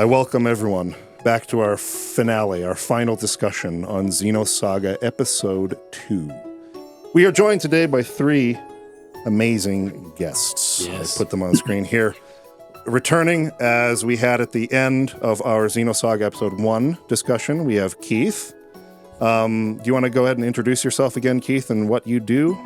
I welcome everyone back to our finale, our final discussion on Xenosaga Ep.II. We are joined today by three amazing guests. Yes. I put them on screen here. Returning, as we had at the end of our Xenosaga Episode 1 discussion, we have Keith. Do you want to go ahead and introduce yourself again, Keith, and what you do?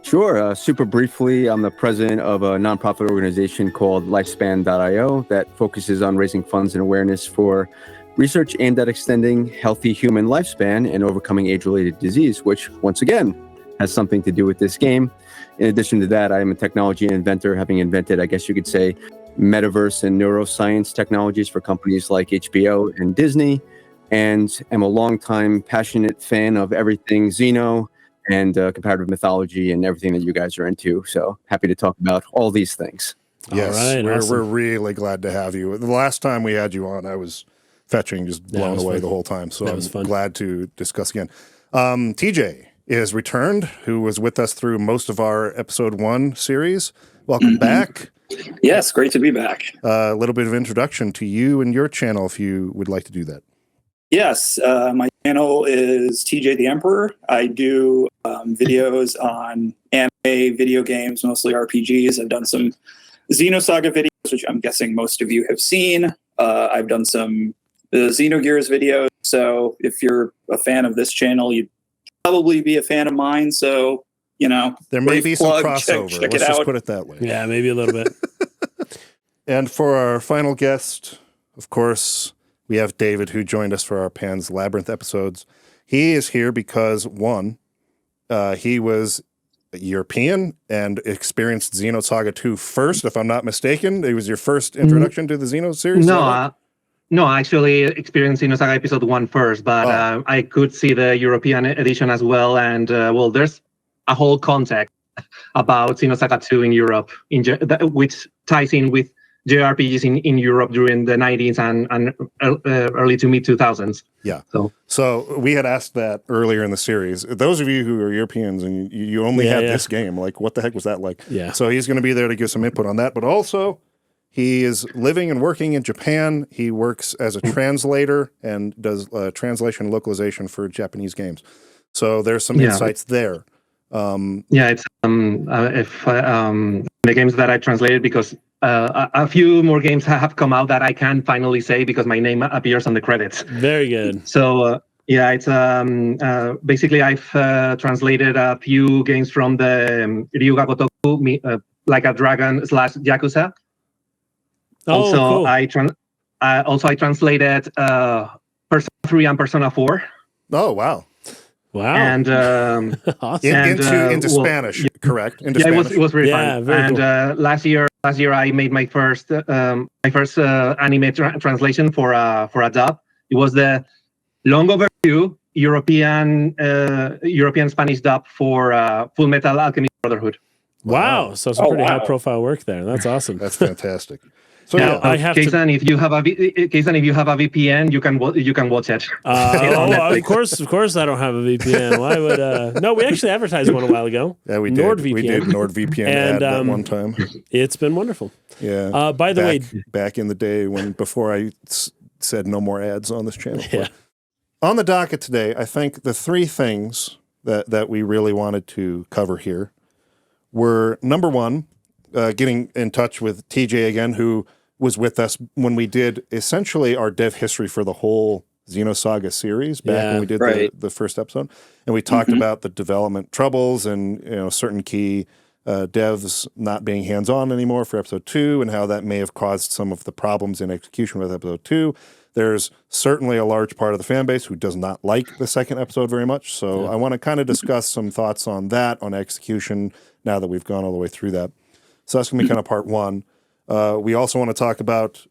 Sure. Super briefly, I'm the president of a nonprofit organization called Lifespan.io that focuses on raising funds and awareness for research aimed at extending healthy human lifespan and overcoming age-related disease, which, once again, has something to do with this game. In addition to that, I am a technology inventor, having invented, I guess you could say, metaverse and neuroscience technologies for companies like HBO and Disney, and am a longtime passionate fan of everything Xeno and comparative mythology and everything that you guys are into. So happy to talk about all these things. Yes, all right, we're really glad to have you. The last time we had you on, I was fetching, just blown away the whole time. So I'm glad to discuss again. TJ is returned, who was with us through most of our episode 1 series. Welcome back. Yes, great to be back. A little bit of introduction to you and your channel, if you would like to do that. Yes, my channel is TJTheEmperor. I do videos on anime, video games, mostly RPGs. I've done some Xenosaga videos, which I'm guessing most of you have seen. I've done some Xenogears videos. So if you're a fan of this channel, you'd probably be a fan of mine. So, you know, there may be some crossover. Check Let's it just out. put it that way. Yeah, maybe a little bit. And for our final guest, of course, we have David, who joined us for our Pan's Labyrinth episodes. He is here because, one, he was European and experienced Xenosaga II first, if I'm not mistaken. It was your first introduction to the Xeno series? No, I actually experienced Xenosaga Episode 1 first, but I could see the European edition as well. And, well, there's a whole context about Xenosaga II in Europe, which ties in with JRPGs in Europe during the 90s and early to mid-2000s. Yeah. So we had asked that earlier in the series. Those of you who are Europeans and you only had this game, like, what the heck was that like? Yeah. So he's going to be there to give some input on that. But also, he is living and working in Japan. He works as a translator and does translation and localization for Japanese games. So there's some insights there. It's the games that I translated, because a few more games have come out that I can finally say because my name appears on the credits. Very good. So it's basically I've translated a few games from the Ryuga Gotoku, Like a Dragon / Yakuza. Also, cool. I translated Persona 3 and Persona 4. Oh, wow. Wow. And awesome. Into Spanish, correct? Into Spanish. It was really fun. Very cool. Last year I made my first anime translation for a dub. It was the long overdue European Spanish dub for Full Metal Alchemist Brotherhood. Wow. So some pretty high profile work there. That's awesome. That's fantastic. So now, I have Kaysen, if you have a VPN, you can watch it. Of course, I don't have a VPN. Why would? No, we actually advertised one a while ago. Yeah, we did. NordVPN. We did NordVPN ad that one time. It's been wonderful. Yeah. By the way, back in the day before I said no more ads on this channel. Yeah. On the docket today, I think the three things that we really wanted to cover here were, number one, getting in touch with TJ again, who was with us when we did essentially our dev history for the whole Xenosaga series back when we did the first episode. And we talked about the development troubles and certain key devs not being hands-on anymore for Episode 2 and how that may have caused some of the problems in execution with Episode 2. There's certainly a large part of the fan base who does not like the second episode very much. So I want to kind of discuss some thoughts on that, on execution, now that we've gone all the way through that. So that's going to be kind of part one. We also want to talk about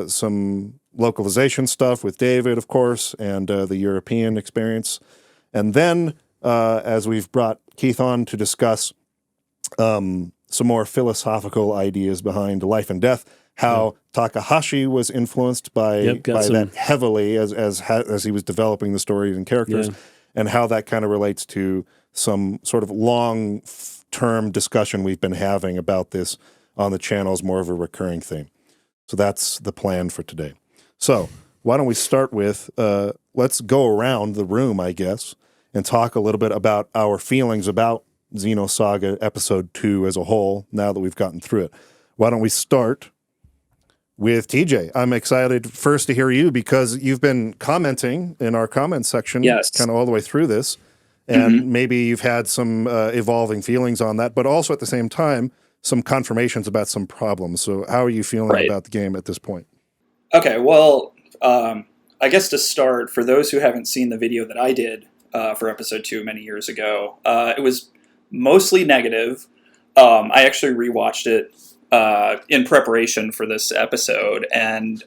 some localization stuff with David, of course, and the European experience. And then, as we've brought Keith on to discuss some more philosophical ideas behind life and death, how Takahashi was influenced by that heavily as he was developing the stories and characters, and how that kind of relates to some sort of long-term discussion we've been having about this on the channel is more of a recurring theme. So that's the plan for today. So why don't we start with, let's go around the room, I guess, and talk a little bit about our feelings about Xenosaga Episode 2 as a whole, now that we've gotten through it. Why don't we start with TJ? I'm excited first to hear you because you've been commenting in our comment section kind of all the way through this, and maybe you've had some evolving feelings on that, but also at the same time, some confirmations about some problems. So how are you feeling about the game at this point? Okay, well, I guess to start, for those who haven't seen the video that I did for Episode 2 many years ago, it was mostly negative. I actually rewatched it in preparation for this episode, and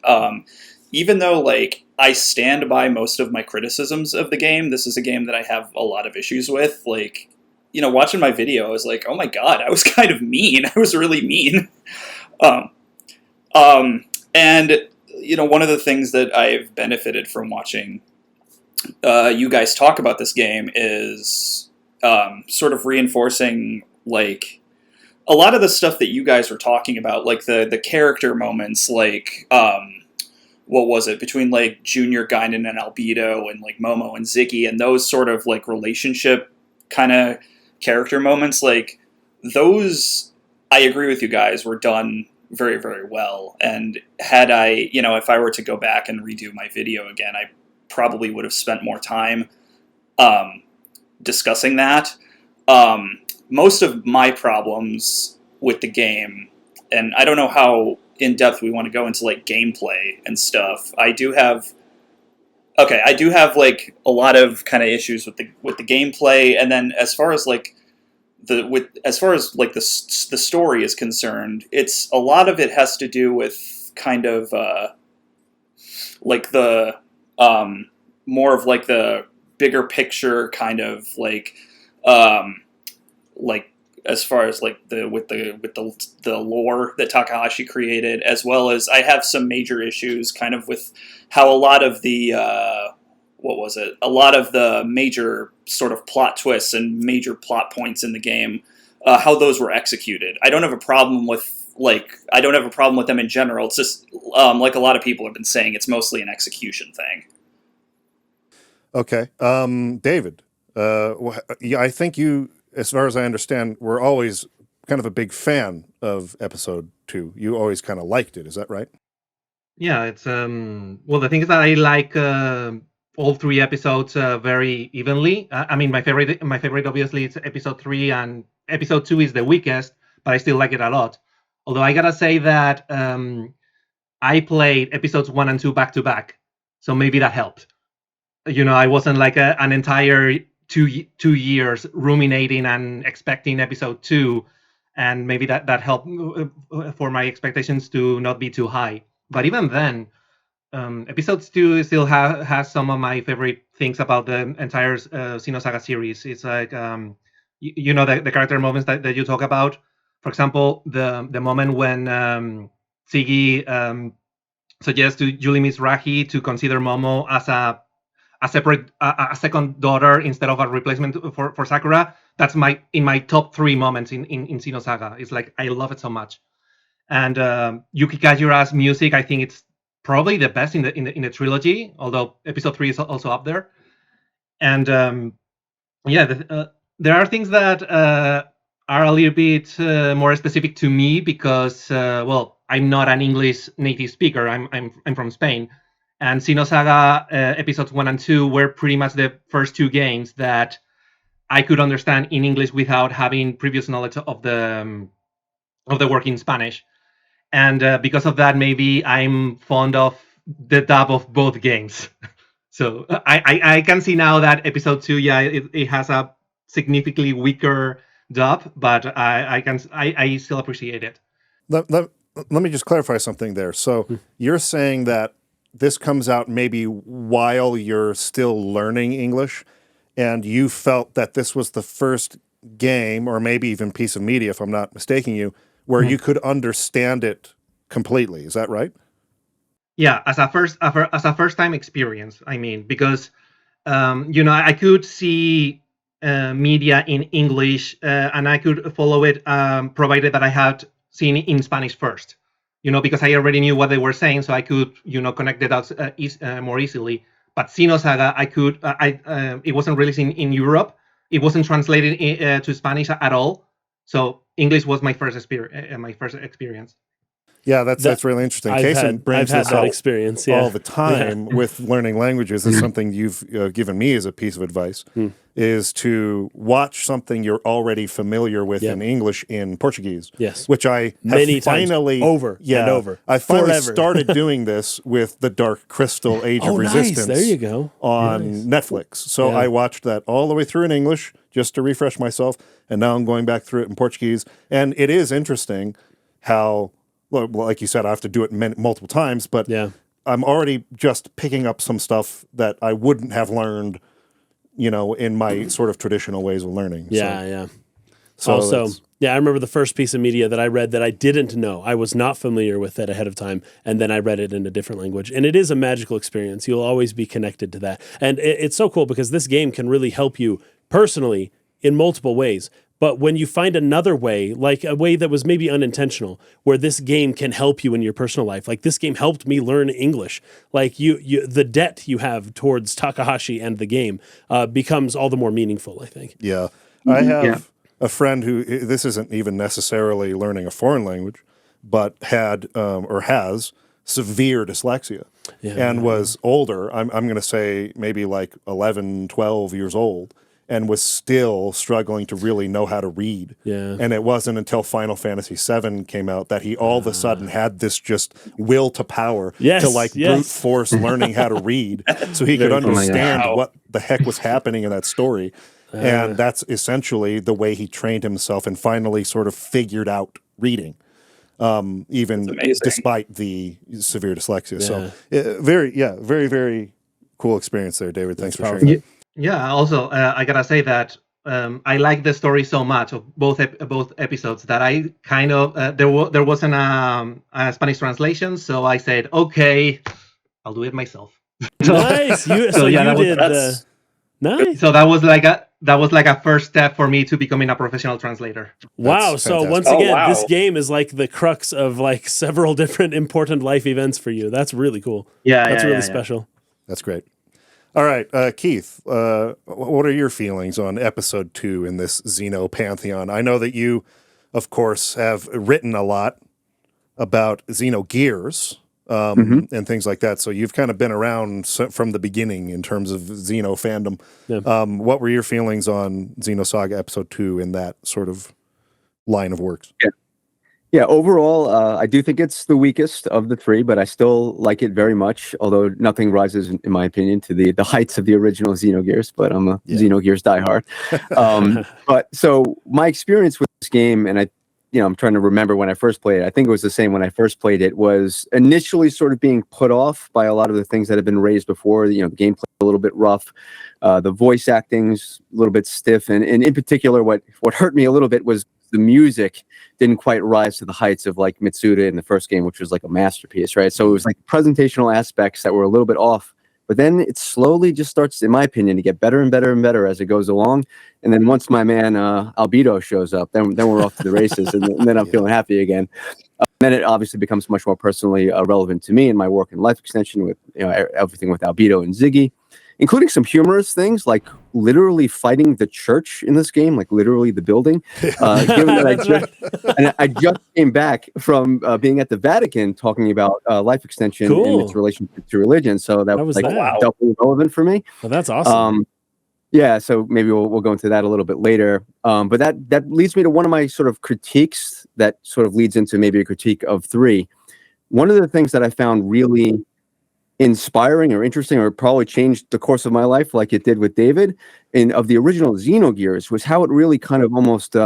even though like I stand by most of my criticisms of the game, this is a game that I have a lot of issues with. Like, you know, watching my video, I was like, oh my god, I was kind of mean. I was really mean. And you know, one of the things that I've benefited from watching you guys talk about this game is sort of reinforcing like a lot of the stuff that you guys were talking about, like the character moments, like what was it, between like Junior Guinan and Albedo and like Momo and Ziggy, and those sort of like relationship kind of character moments, like those, I agree with you guys, were done very, very well. And had I, you know, if I were to go back and redo my video again, I probably would have spent more time discussing that. Most of my problems with the game, and I don't know how in depth we want to go into like gameplay and stuff. I do have like a lot of kind of issues with the gameplay, and then as far as like the story is concerned, it's a lot of it has to do with kind of like the more of like the bigger picture kind of like as far as like the lore that Takahashi created, as well as I have some major issues kind of with how a lot of the a lot of the major sort of plot twists and major plot points in the game, how those were executed. I don't have a problem with them in general. It's just like a lot of people have been saying, it's mostly an execution thing. Okay, David, yeah, I think you, as far as I understand, were always kind of a big fan of Episode 2. You always kind of liked it. Is that right? Yeah, it's well, the thing is that I like all three episodes very evenly. I mean, my favorite obviously is Episode 3, and Episode 2 is the weakest, but I still like it a lot. Although I gotta say that I played Episodes 1 and 2 back to back, so maybe that helped. You know, I wasn't like an entire two years ruminating and expecting Episode 2, and maybe that helped for my expectations to not be too high. But even then, Episode 2 still has some of my favorite things about the entire Xenosaga series. It's like you know, the character moments that you talk about. For example, the moment when Ziggy suggests to Julie Mizrahi to consider Momo as a second daughter instead of a replacement for Sakura. That's in my top 3 moments in Xenosaga. It's like I love it so much. And Yuki Kajira's music, I think it's probably the best in the trilogy, although Episode 3 is also up there. And there are things that are a little bit more specific to me because well, I'm not an English native speaker. I'm from Spain. And Xenosaga Episodes 1 and 2 were pretty much the first 2 games that I could understand in English without having previous knowledge of the work in Spanish. And because of that, maybe I'm fond of the dub of both games. So I can see now that Episode 2, yeah, it has a significantly weaker dub, but I still appreciate it. Let me just clarify something there. So you're saying that this comes out maybe while you're still learning English, and you felt that this was the first game, or maybe even piece of media, if I'm not mistaking you, where you could understand it completely. Is that right? Yeah, as a first time experience. I mean, because you know, I could see media in English and I could follow it, provided that I had seen it in Spanish first. because I already knew what they were saying, so I could, connect the dots more easily. But Xenosaga, it wasn't released in Europe. It wasn't translated to Spanish at all. So English was my first experience. Yeah, that's really interesting. Kason brings I've had this that up experience all the time with learning languages. Is something you've given me as a piece of advice, is to watch something you're already familiar with in English in Portuguese. Yes. Which I many have finally times over and over. I finally Forever. started doing this with The Dark Crystal Age of Resistance. Nice. There you go. On Netflix. So I watched that all the way through in English just to refresh myself, and now I'm going back through it in Portuguese. And it is interesting how, well, like you said, I have to do it multiple times, but I'm already just picking up some stuff that I wouldn't have learned, in my sort of traditional ways of learning. So also, I remember the first piece of media that I read that I didn't know. I was not familiar with it ahead of time, and then I read it in a different language. And it is a magical experience. You'll always be connected to that. And it's so cool because this game can really help you personally in multiple ways. But when you find another way, like a way that was maybe unintentional, where this game can help you in your personal life, like this game helped me learn English. Like the debt you have towards Takahashi and the game becomes all the more meaningful, I think. Yeah. I have a friend who, this isn't even necessarily learning a foreign language, but had or has severe dyslexia and was older. I'm going to say maybe like 11, 12 years old. And was still struggling to really know how to read. Yeah. And it wasn't until Final Fantasy VII came out that he all of a sudden had this just will to power to brute force learning how to read so he could understand what the heck was happening in that story. And that's essentially the way he trained himself and finally sort of figured out reading, even despite the severe dyslexia. So very, very cool experience there, David. Thanks for sharing that. Yeah. Also, I gotta say that I like the story so much of both episodes that I kind of there wasn't a Spanish translation, so I said, okay, I'll do it myself. Nice. Nice. So that was like a first step for me to becoming a professional translator. Wow. So once again, this game is like the crux of like several different important life events for you. That's really cool. That's really special. That's great. All right, Keith, what are your feelings on Episode 2 in this Xeno pantheon? I know that you, of course, have written a lot about Xenogears and things like that, so you've kind of been around from the beginning in terms of Xeno fandom. Yeah. What were your feelings on Xenosaga Episode 2 in that sort of line of works? Yeah, overall, I do think it's the weakest of the three, but I still like it very much, although nothing rises, in my opinion, to the heights of the original Xenogears, but I'm a Xenogears diehard. But so my experience with this game, and I'm trying to remember when I first played it, I think it was the same when I first played it, was initially sort of being put off by a lot of the things that have been raised before. The gameplay a little bit rough, the voice acting's a little bit stiff, and in particular, what hurt me a little bit was the music didn't quite rise to the heights of like Mitsuda in the first game, which was like a masterpiece, right? So it was like presentational aspects that were a little bit off, but then it slowly just starts, in my opinion, to get better and better and better as it goes along. And then once my man Albedo shows up, then we're off to the races, and then I'm feeling happy again. Then it obviously becomes much more personally relevant to me in my work in life extension with everything with Albedo and Ziggy, including some humorous things like literally fighting the church in this game, like literally the building. Given that I just came back from being at the Vatican talking about life extension and its relationship to religion, so that was like doubly relevant for me. Well, that's awesome. Yeah, so maybe we'll go into that a little bit later. But that leads me to one of my sort of critiques that sort of leads into maybe a critique of 3. One of the things that I found really inspiring or interesting, or probably changed the course of my life like it did with David, of the original Xenogears, was how it really kind of almost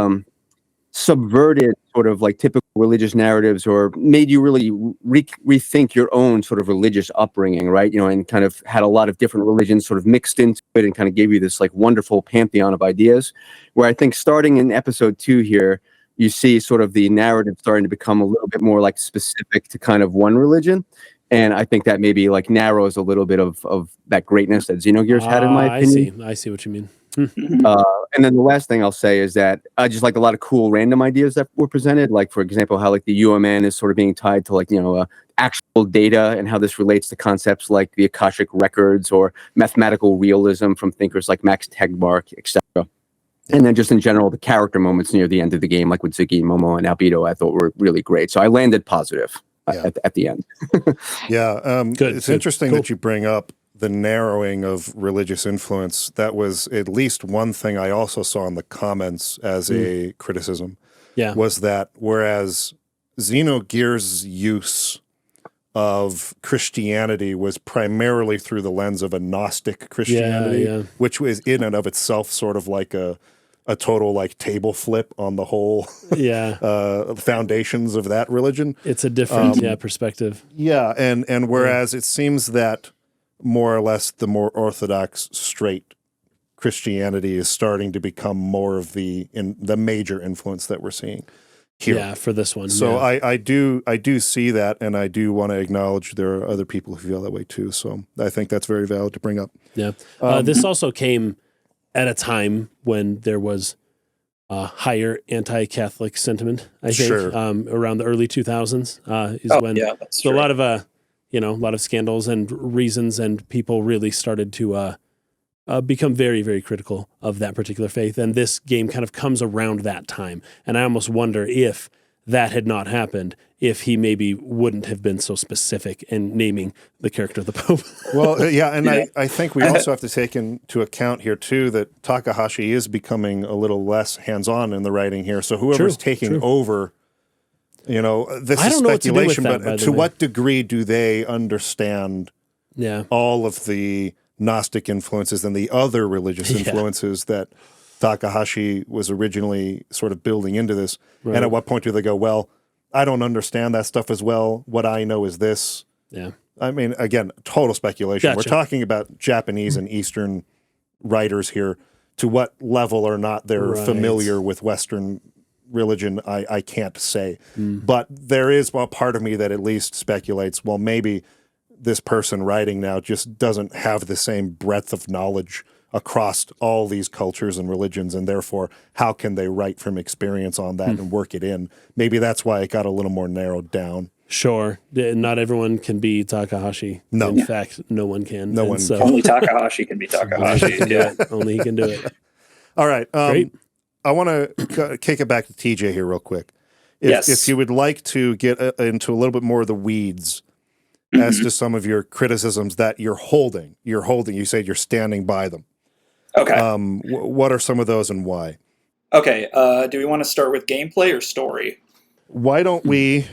subverted sort of like typical religious narratives, or made you really rethink your own sort of religious upbringing, right? And kind of had a lot of different religions sort of mixed into it and kind of gave you this like wonderful pantheon of ideas, where I think starting in Episode 2 here, you see sort of the narrative starting to become a little bit more like specific to kind of one religion. And I think that maybe like narrows a little bit of that greatness that Xenogears had, in my opinion. I see what you mean. And then the last thing I'll say is that I just like a lot of cool random ideas that were presented. Like, for example, how like the UMN is sort of being tied to like, actual data, and how this relates to concepts like the Akashic records or mathematical realism from thinkers like Max Tegmark, etc. And then just in general, the character moments near the end of the game, like with Ziggy, Momo, and Albedo, I thought were really great. So I landed positive at the end. It's interesting that you bring up the narrowing of religious influence. That was at least one thing I also saw in the comments as a criticism. Was that whereas Xenogears' use of Christianity was primarily through the lens of a Gnostic Christianity, which was in and of itself sort of like a total like table flip on the whole foundations of that religion. It's a different perspective. And whereas it seems that more or less the more orthodox straight Christianity is starting to become more of the major influence that we're seeing here. Yeah, for this one. So I do see that, and I do want to acknowledge there are other people who feel that way too. So I think that's very valid to bring up. Yeah. This also came at a time when there was higher anti-Catholic sentiment, I think, around the early 2000s that's true. A lot of a lot of scandals and reasons, and people really started to become very, very critical of that particular faith. And this game kind of comes around that time. And I almost wonder if that had not happened, if he maybe wouldn't have been so specific in naming the character of the Pope. Well, I think we also have to take into account here too that Takahashi is becoming a little less hands-on in the writing here. So whoever's taking over, this is speculation, but to what degree do they understand all of the Gnostic influences and the other religious influences that Takahashi was originally sort of building into this? Right. And at what point do they go, well, I don't understand that stuff as well. What I know is this. Yeah. I mean, again, total speculation. Gotcha. We're talking about Japanese and Eastern writers here. To what level or not they're familiar with Western religion, I can't say. But there is a part of me that at least speculates, well, maybe this person writing now just doesn't have the same breadth of knowledge across all these cultures and religions, and therefore, how can they write from experience on that and work it in? Maybe that's why it got a little more narrowed down. Sure. Not everyone can be Takahashi. No. In fact, no one can. No one. Only Takahashi can be Takahashi. Only he can do it. All right. Great. I want to kick it back to TJ here real quick. If you would like to get into a little bit more of the weeds as to some of your criticisms that you're holding, you said you're standing by them. Okay. What are some of those and why? Okay. Do we want to start with gameplay or story? Why don't we...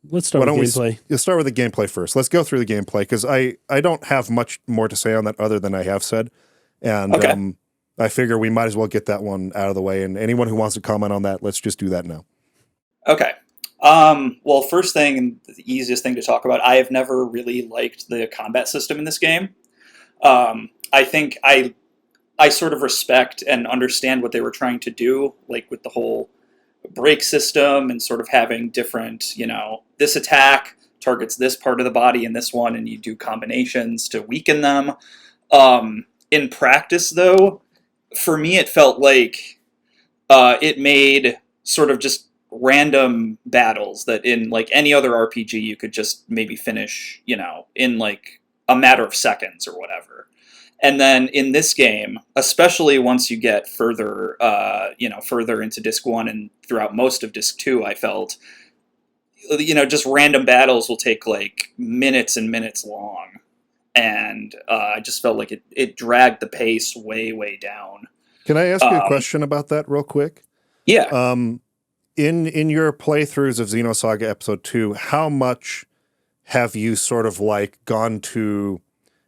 Let's start with gameplay. Let's start with the gameplay first. Let's go through the gameplay, because I don't have much more to say on that other than I have said. And I figure we might as well get that one out of the way. And anyone who wants to comment on that, let's just do that now. Okay. Well, first thing, and the easiest thing to talk about, I have never really liked the combat system in this game. I think I sort of respect and understand what they were trying to do, like with the whole break system and sort of having different, this attack targets this part of the body and this one, and you do combinations to weaken them. In practice, though, for me, it felt like it made sort of just random battles that in like any other RPG you could just maybe finish, in like a matter of seconds or whatever. And then in this game, especially once you get further, further into Disc 1 and throughout most of Disc 2, I felt, just random battles will take like minutes and minutes long. And I just felt like it dragged the pace way, way down. Can I ask you a question about that real quick? Yeah. In your playthroughs of Xenosaga Ep.II, how much have you sort of like gone to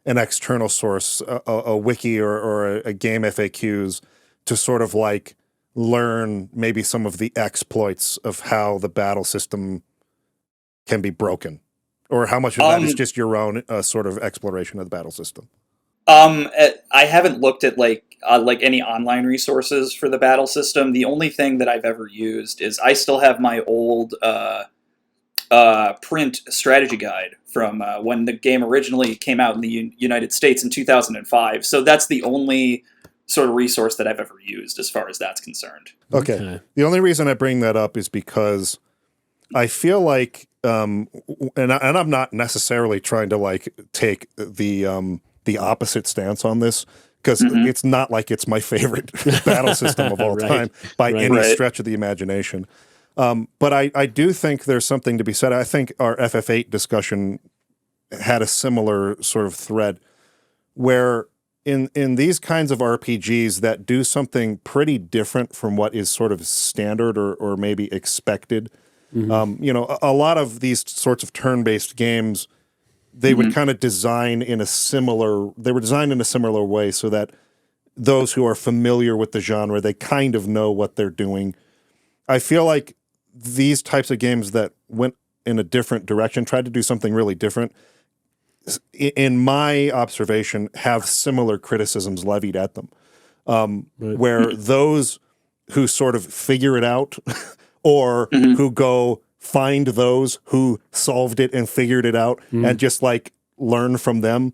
an external source, a wiki or a game FAQs, to sort of like learn maybe some of the exploits of how the battle system can be broken? Or how much of that is just your own sort of exploration of the battle system? I haven't looked at like any online resources for the battle system. The only thing that I've ever used is I still have my old print strategy guide from when the game originally came out in the United States in 2005. So that's the only sort of resource that I've ever used as far as that's concerned. Okay. The only reason I bring that up is because I feel like, and I'm not necessarily trying to like take the opposite stance on this, because it's not like it's my favorite battle system of all time by any stretch of the imagination. But I do think there's something to be said. I think our FF8 discussion had a similar sort of thread where in these kinds of RPGs that do something pretty different from what is sort of standard or maybe expected. A lot of these sorts of turn-based games, they would kind of design in a similar way so that those who are familiar with the genre, they kind of know what they're doing. I feel like these types of games that went in a different direction, tried to do something really different, in my observation, have similar criticisms levied at them. Where those who sort of figure it out or who go find those who solved it and figured it out and just like learn from them,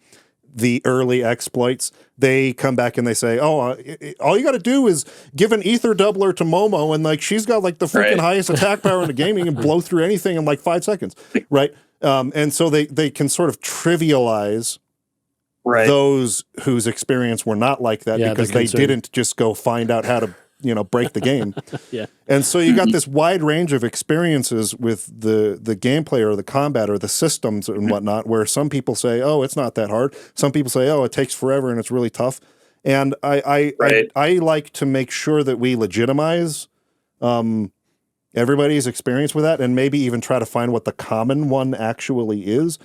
the early exploits, they come back and they say, all you got to do is give an ether doubler to Momo and like she's got like the freaking highest attack power in the game. You can blow through anything in like 5 seconds, right? And so they can sort of trivialize those whose experience were not like that because they didn't just go find out how to break the game. And so you got this wide range of experiences with the gameplay or the combat or the systems and whatnot, where some people say, oh, it's not that hard. Some people say, oh, it takes forever and it's really tough. And I like to make sure that we legitimize everybody's experience with that and maybe even try to find what the common one actually is,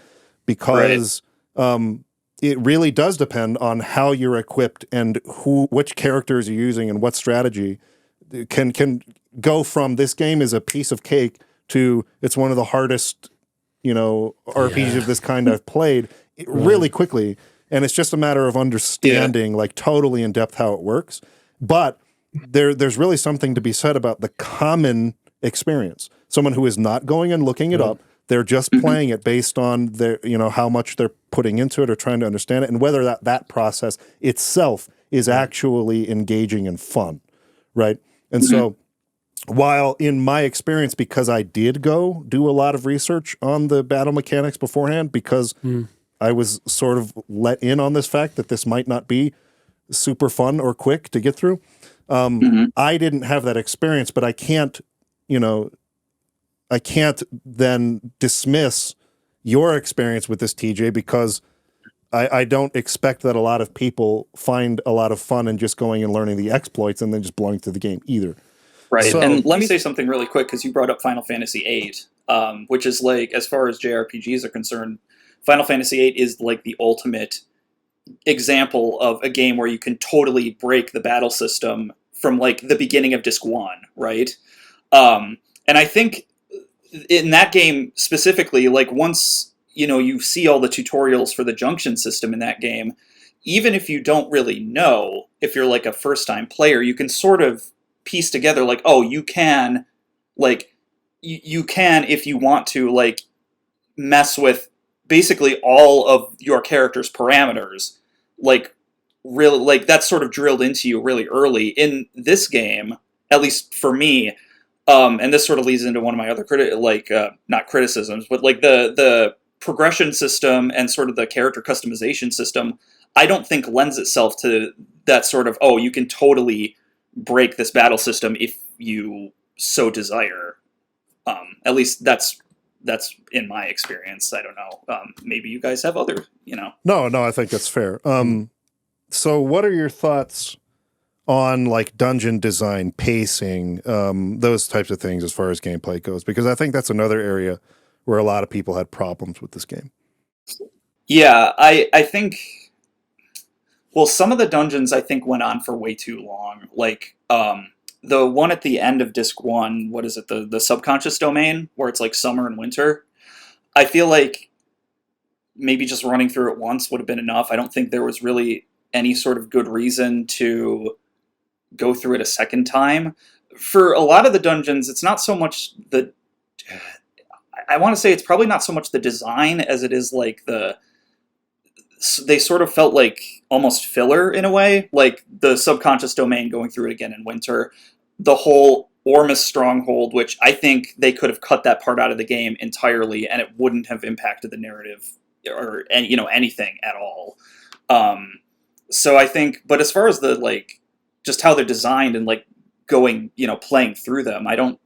because it really does depend on how you're equipped and which characters you're using and what strategy can go from this game is a piece of cake to it's one of the hardest, RPGs of this kind I've played really quickly. And it's just a matter of understanding like totally in depth how it works. But there's really something to be said about the common experience. Someone who is not going and looking it up, they're just playing it based on their, how much they're putting into it or trying to understand it, and whether that process itself is actually engaging and fun, right? And so, while in my experience, because I did go do a lot of research on the battle mechanics beforehand, because I was sort of let in on this fact that this might not be super fun or quick to get through, I didn't have that experience, but I can't then dismiss your experience with this, TJ, because I don't expect that a lot of people find a lot of fun in just going and learning the exploits and then just blowing through the game either. Right. So, and let me say something really quick, because you brought up Final Fantasy VIII, which is like, as far as JRPGs are concerned, Final Fantasy VIII is like the ultimate example of a game where you can totally break the battle system from like the beginning of disc 1, right? And I think in that game specifically, like once you see all the tutorials for the junction system in that game, even if you don't really know, if you're like a first-time player, you can sort of piece together like, oh, you can, like, you can, if you want to, like, mess with basically all of your character's parameters, like, really, like, that's sort of drilled into you really early. In this game, at least for me, and this sort of leads into one of my other not criticisms, but like the progression system and sort of the character customization system, I don't think lends itself to that sort of, oh, you can totally break this battle system if you so desire. At least that's in my experience. I don't know. Maybe you guys have other, No, I think that's fair. So what are your thoughts on like dungeon design, pacing, those types of things as far as gameplay goes? Because I think that's another area where a lot of people had problems with this game. Yeah, I think, well, some of the dungeons I think went on for way too long. Like the one at the end of disc 1, what is it, the subconscious domain, where it's like summer and winter. I feel like maybe just running through it once would have been enough. I don't think there was really any sort of good reason to go through it a second time. For a lot of the dungeons, it's not so much I want to say it's probably not so much the design as it is like the they sort of felt like almost filler in a way, like the subconscious domain going through it again in winter, the whole Ormus stronghold, which I think they could have cut that part out of the game entirely and it wouldn't have impacted the narrative or anything at all. So I think, but as far as the like just how they're designed and like going, playing through them, I don't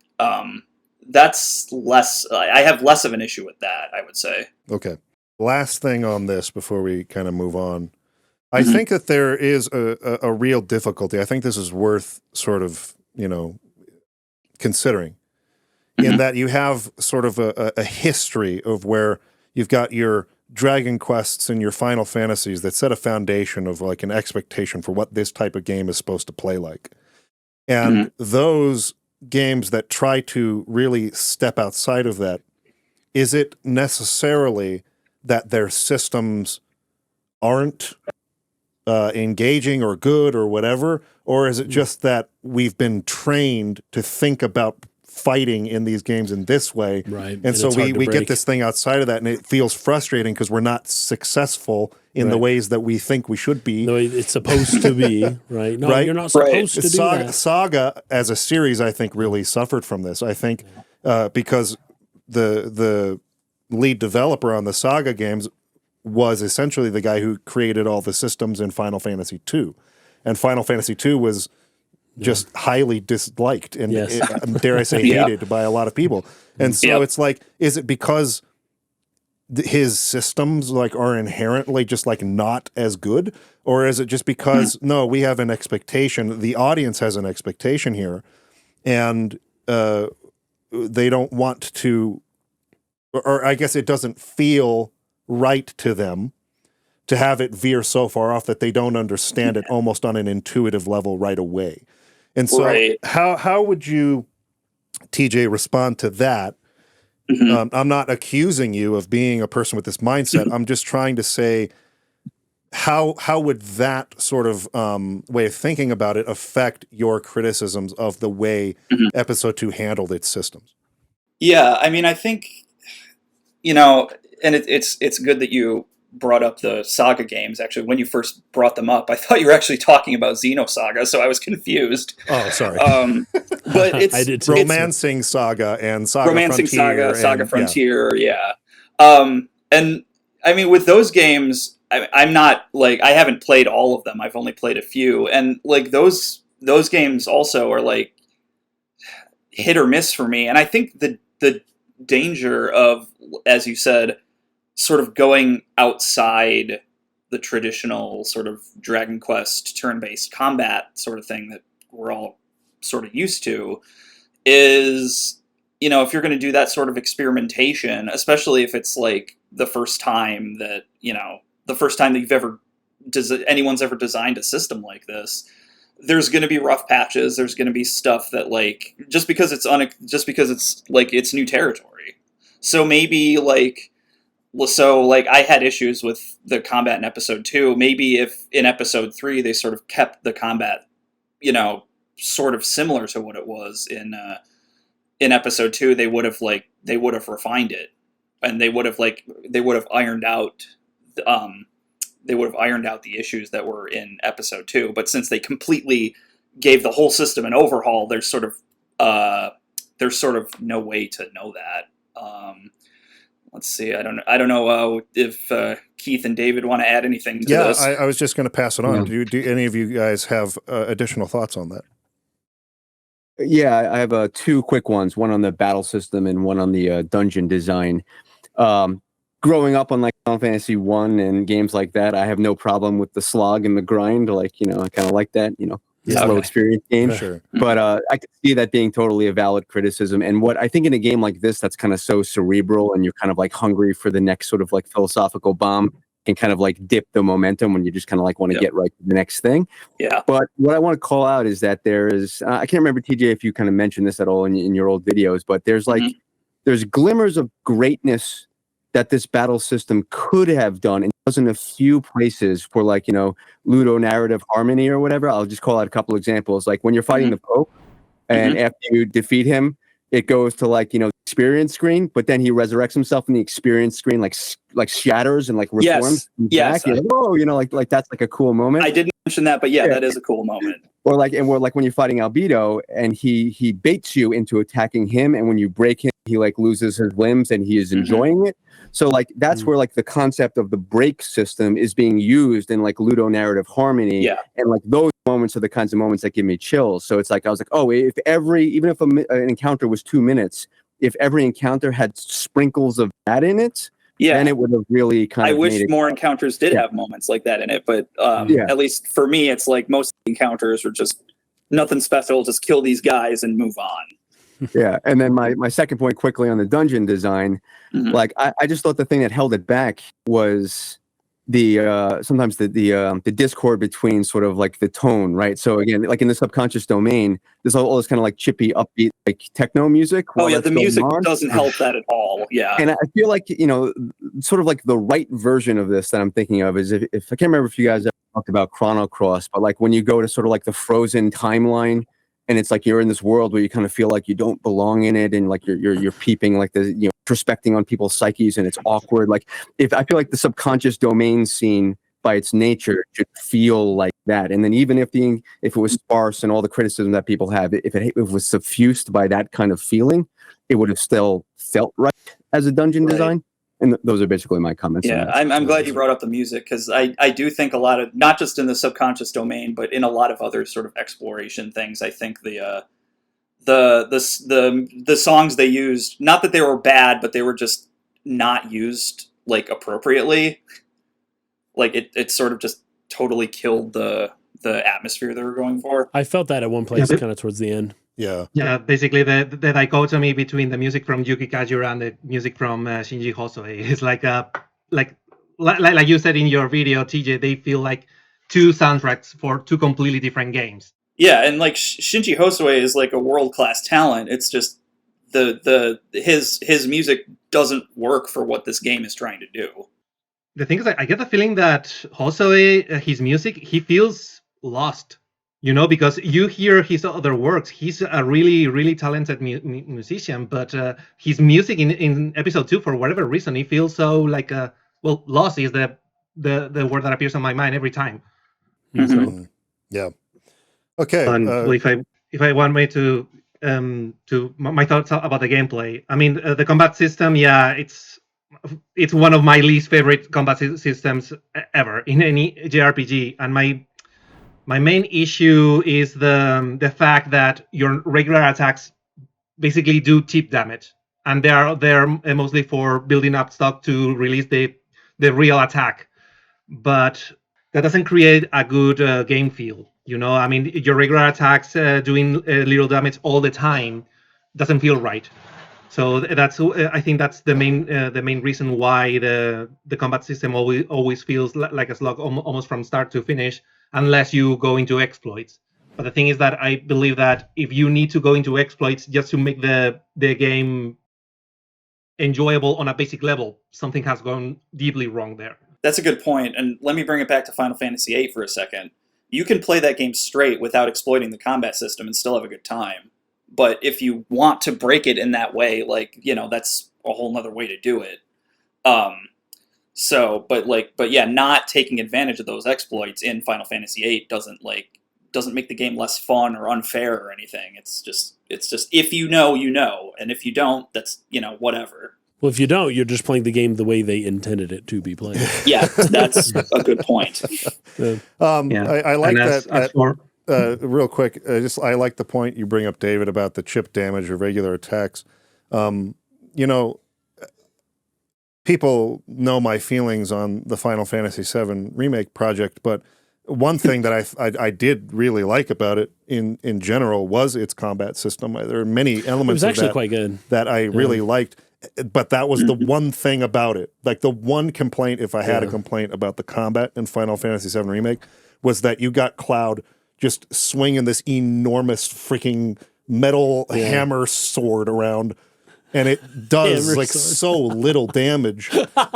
that's less I have less of an issue with that, I would say. Okay. Last thing on this before we kind of move on. I think that there is a real difficulty. I think this is worth sort of, considering in that you have sort of a history of where you've got your Dragon Quests and your Final Fantasies that set a foundation of like an expectation for what this type of game is supposed to play like. And those games that try to really step outside of that, is it necessarily that their systems aren't engaging or good or whatever? Or is it just that we've been trained to think about fighting in these games in this way? Right. And so we get this thing outside of that, and it feels frustrating because we're not successful in the ways that we think we should be. The way it's supposed to be, right? No, you're not supposed to do that. Saga as a series, I think, really suffered from this. I think because the lead developer on the Saga games was essentially the guy who created all the systems in Final Fantasy II. And Final Fantasy II was just highly disliked and, dare I say, hated by a lot of people. And so it's like, is it because his systems like are inherently just like not as good? Or is it just because, no, we have an expectation, the audience has an expectation here, and they don't want to, or I guess it doesn't feel right to them to have it veer so far off that they don't understand it almost on an intuitive level right away. And so how would you, TJ, respond to that? I'm not accusing you of being a person with this mindset. I'm just trying to say, how would that sort of way of thinking about it affect your criticisms of the way Episode 2 handled its systems? Yeah, I mean, I think, and it's good that you brought up the Saga games. Actually, when you first brought them up, I thought you were actually talking about Xenosaga, so I was confused. Oh, sorry. But it's I did too. Romancing Saga and Saga Romancing Frontier. Saga Frontier, and I mean, with those games, I'm not like, I haven't played all of them. I've only played a few, and like those games also are like hit or miss for me. And I think the danger of, as you said, sort of going outside the traditional sort of Dragon Quest turn-based combat sort of thing that we're all sort of used to is, if you're going to do that sort of experimentation, especially if it's like the first time that, you've ever, anyone's ever designed a system like this, there's going to be rough patches. There's going to be stuff that like, just because it's like, it's new territory. So maybe like, I had issues with the combat in Episode 2. Maybe if in Episode 3 they sort of kept the combat, sort of similar to what it was in Episode 2, they would have refined it, and they would have ironed out the issues that were in Episode 2. But since they completely gave the whole system an overhaul, there's sort of no way to know that. Let's see. I don't know if Keith and David want to add anything to this. I was just going to pass it on. Do any of you guys have additional thoughts on that? Yeah, I have two quick ones. One on the battle system and one on the dungeon design. Growing up on like Final Fantasy 1 and games like that, I have no problem with the slog and the grind. Like, I kind of like that. Slow experience game. Sure. But I can see that being totally a valid criticism. And what I think in a game like this that's kind of so cerebral and you're kind of like hungry for the next sort of like philosophical bomb can kind of like dip the momentum when you just kind of like want to get right to the next thing. Yeah. But what I want to call out is that there is, I can't remember, TJ, if you kind of mentioned this at all in your old videos, but there's like, there's glimmers of greatness that this battle system could have done and does in a few places for like, ludonarrative harmony or whatever. I'll just call out a couple examples. Like when you're fighting the Pope and after you defeat him, it goes to like, you know, experience screen, but then he resurrects himself and the experience screen like shatters and like reforms Yes, back. You're like, oh, you know, like that's like a cool moment. I didn't mention that, but yeah, that is a cool moment. Or like, and we're like when you're fighting Albedo and he baits you into attacking him, and when you break him, he like loses his limbs and he is enjoying it. So like that's where like the concept of the break system is being used in like ludonarrative harmony. Yeah. And like those moments are the kinds of moments that give me chills. So it's like I was like, oh, if even if an encounter was 2 minutes, if every encounter had sprinkles of that in it, then it would have really kind of. I wish more encounters did have moments like that in it, but at least for me, it's like most encounters are just nothing special. Just kill these guys and move on. Yeah, and then my second point quickly on the dungeon design, like I just thought the thing that held it back was the sometimes the discord between sort of like the tone, right? So again, like in the subconscious domain, there's all this kind of like chippy, upbeat, like techno music. Oh yeah, the music doesn't help that at all. Yeah, and I feel like, you know, sort of like the right version of this that I'm thinking of is if I can't remember if you guys ever talked about Chrono Cross, but like when you go to sort of like the frozen timeline. And it's like you're in this world where you kind of feel like you don't belong in it, and like you're peeping, like the, you know, introspecting on people's psyches, and it's awkward. Like if I feel like the subconscious domain scene by its nature should feel like that, and then even if it was sparse and all the criticism that people have, if it was suffused by that kind of feeling, it would have still felt right as a dungeon design. And those are basically my comments. Yeah, I'm glad you brought up the music, because I do think a lot of, not just in the subconscious domain, but in a lot of other sort of exploration things, I think the songs they used, not that they were bad, but they were just not used like appropriately. Like it sort of just totally killed the atmosphere they were going for. I felt that at one place, kind of towards the end. Yeah, basically the dichotomy between the music from Yuki Kajura and the music from Shinji Hosoe is like you said in your video, TJ, they feel like two soundtracks for two completely different games. Yeah, and like Shinji Hosoe is like a world-class talent. It's just his music doesn't work for what this game is trying to do. The thing is, I get the feeling that Hosoe, his music, he feels lost. You know, because you hear his other works, he's a really, really talented musician, but his music in episode 2, for whatever reason, he feels so like lost is the word that appears on my mind every time. Mm-hmm. Yeah. Okay. Well, if I want me to my thoughts about the gameplay, I mean the combat system, it's one of my least favorite combat systems ever in any JRPG, and my main issue is the fact that your regular attacks basically do tip damage, and they're mostly for building up stock to release the real attack. But that doesn't create a good game feel. You know, I mean, your regular attacks doing little damage all the time doesn't feel right. So I think that's the main reason why the combat system always feels like a slog almost from start to finish, unless you go into exploits. But the thing is that I believe that if you need to go into exploits just to make the game enjoyable on a basic level, something has gone deeply wrong there. That's a good point, and let me bring it back to Final Fantasy VIII for a second. You can play that game straight without exploiting the combat system and still have a good time. But if you want to break it in that way, like, you know, that's a whole nother way to do it. But yeah, not taking advantage of those exploits in Final Fantasy VIII doesn't make the game less fun or unfair or anything. It's just if you know, you know, and if you don't, that's, you know, whatever. Well, if you don't, you're just playing the game the way they intended it to be played. Yeah, that's a good point. I like that. Real quick, I like the point you bring up, David, about the chip damage or regular attacks. You know, people know my feelings on the Final Fantasy VII remake project, but one thing that I did really like about it in general was its combat system. There are many elements of that quite good that I really liked, but that was the one thing about it. Like the one complaint, if I had a complaint about the combat in Final Fantasy VII remake, was that you got Cloud just swinging this enormous freaking metal hammer sword around, and it does Hammer like sword. so little damage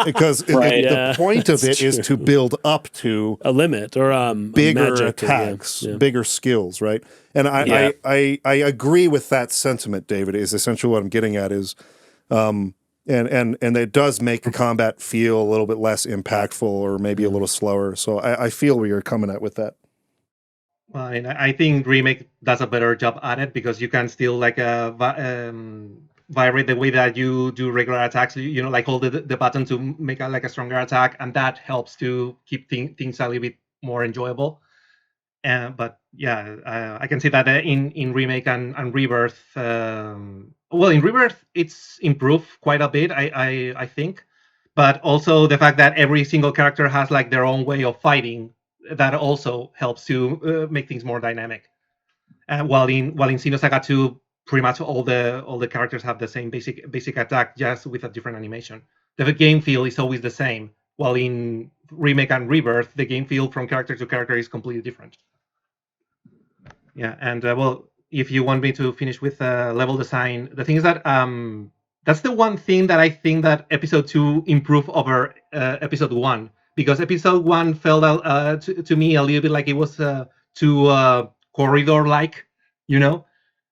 because Right. the point of that's it is to true. build up to A limit or bigger magic, attacks, yeah. bigger skills, right? And Yeah. I agree with that sentiment, David. Is essentially what I'm getting at is, and it does make the combat feel a little bit less impactful or maybe a little slower. So I feel where you're coming at with that. Well, and I think Remake does a better job at it because you can still like vibrate the way that you do regular attacks. You know, like hold the button to make like a stronger attack, and that helps to keep things a little bit more enjoyable. But yeah, I can see that in Remake and Rebirth. Well, in Rebirth, it's improved quite a bit, I think. But also the fact that every single character has like their own way of fighting, that also helps to make things more dynamic. While in Xenosaga 2, pretty much all the characters have the same basic attack, just with a different animation. The game feel is always the same. While in Remake and Rebirth, the game feel from character to character is completely different. Yeah, and well, if you want me to finish with level design, the thing is that that's the one thing that I think that Episode 2 improved over Episode 1, because Episode 1 felt to me a little bit like it was too corridor-like, you know?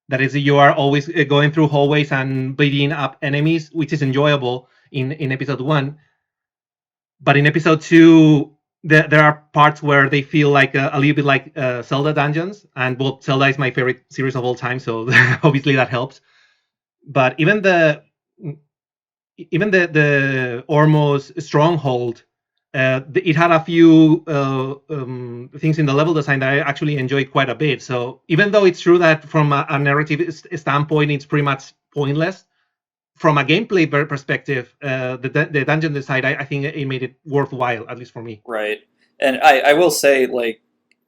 That is, you are always going through hallways and beating up enemies, which is enjoyable in Episode 1. But in Episode 2, there are parts where they feel like a little bit like Zelda dungeons, and well, Zelda is my favorite series of all time, so obviously that helps. But even the Ormos stronghold, it had a few things in the level design that I actually enjoyed quite a bit. So even though it's true that from a narrative standpoint, it's pretty much pointless, from a gameplay perspective, the dungeon design, I think it made it worthwhile, at least for me. Right. And I will say, like,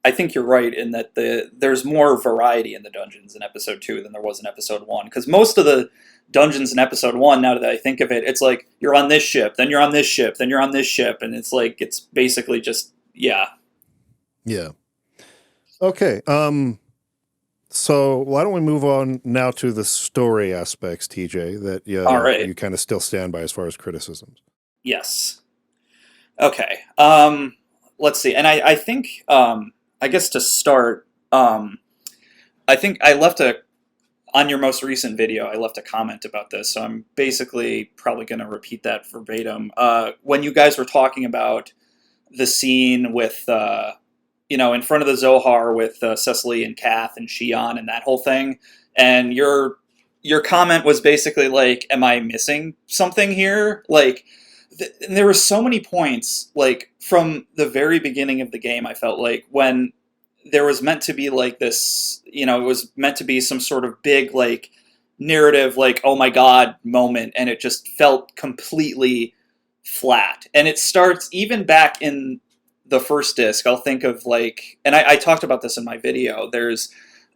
I think you're right in that there's more variety in the dungeons in Episode 2 than there was in Episode 1. Because most of the dungeons in Episode 1, now that I think of it, it's like, you're on this ship, then you're on this ship, then you're on this ship, and it's like, it's basically just, yeah. Yeah. Okay. So why don't we move on now to the story aspects, TJ, that All right. you kind of still stand by as far as criticisms. Yes. Okay. Let's see. And I think, I guess to start, I think I left on your most recent video, I left a comment about this, so I'm basically probably going to repeat that verbatim. When you guys were talking about the scene with, in front of the Zohar with Cecily and Kath and Shion and that whole thing, and your comment was basically like, am I missing something here? Like, there were so many points, like, from the very beginning of the game, I felt like, when there was meant to be, like, this, it was meant to be some sort of big, like, narrative, like, oh my god moment, and it just felt completely flat. And it starts, even back in the first disc, I'll think of, like, and I talked about this in my video, there's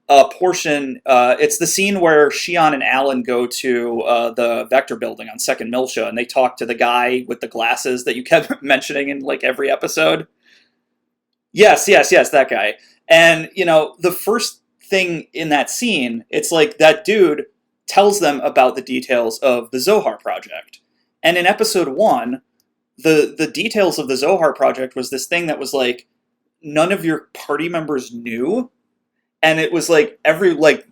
a portion, it's the scene where Shion and Alan go to the Vector building on 2nd Miltia, and they talk to the guy with the glasses that you kept mentioning in, like, every episode. Yes, that guy. And, the first thing in that scene, it's like that dude tells them about the details of the Zohar project. And in Episode 1, the details of the Zohar project was this thing that was like, none of your party members knew. And it was like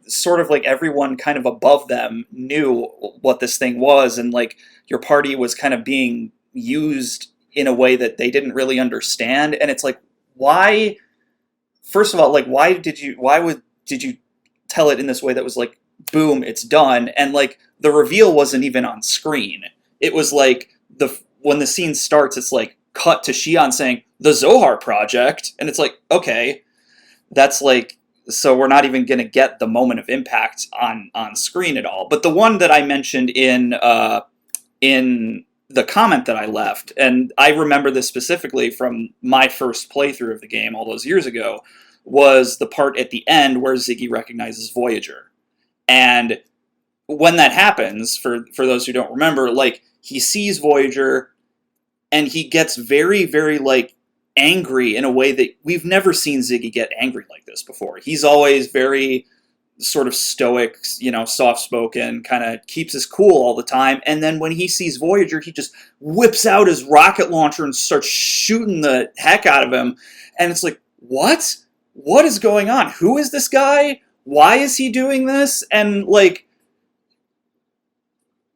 sort of like everyone kind of above them knew what this thing was, and like your party was kind of being used in a way that they didn't really understand. And it's like, why? First of all, like, why did you tell it in this way that was like, boom, it's done, and like the reveal wasn't even on screen. It was like when the scene starts, it's like cut to Shion saying the Zohar project, and it's like, okay, that's like. So we're not even going to get the moment of impact on screen at all. But the one that I mentioned in the comment that I left, and I remember this specifically from my first playthrough of the game all those years ago, was the part at the end where Ziggy recognizes Voyager. And when that happens, for those who don't remember, like, he sees Voyager and he gets very, very, like, angry in a way that we've never seen Ziggy get angry like this before. He's always very sort of stoic, soft-spoken, kind of keeps his cool all the time. And then when he sees Voyager, he just whips out his rocket launcher and starts shooting the heck out of him. And it's like, what? What is going on? Who is this guy? Why is he doing this? And like,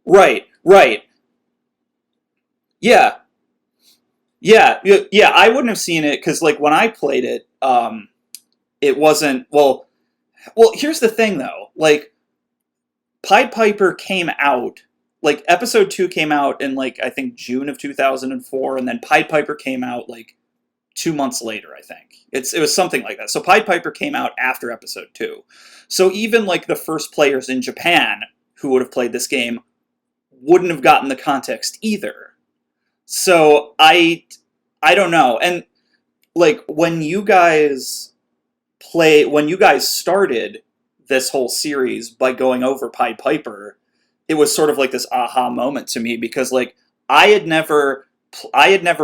right. Yeah. I wouldn't have seen it because like when I played it, it wasn't, well, here's the thing, though. Like, Pied Piper came out, like, Episode 2 came out in, like, I think June of 2004, and then Pied Piper came out, like, 2 months later, I think. It was something like that. So Pied Piper came out after Episode 2. So even, like, the first players in Japan who would have played this game wouldn't have gotten the context either. So I don't know. And, like, when you guys started this whole series by going over Pied Piper, it was sort of like this aha moment to me because like I had never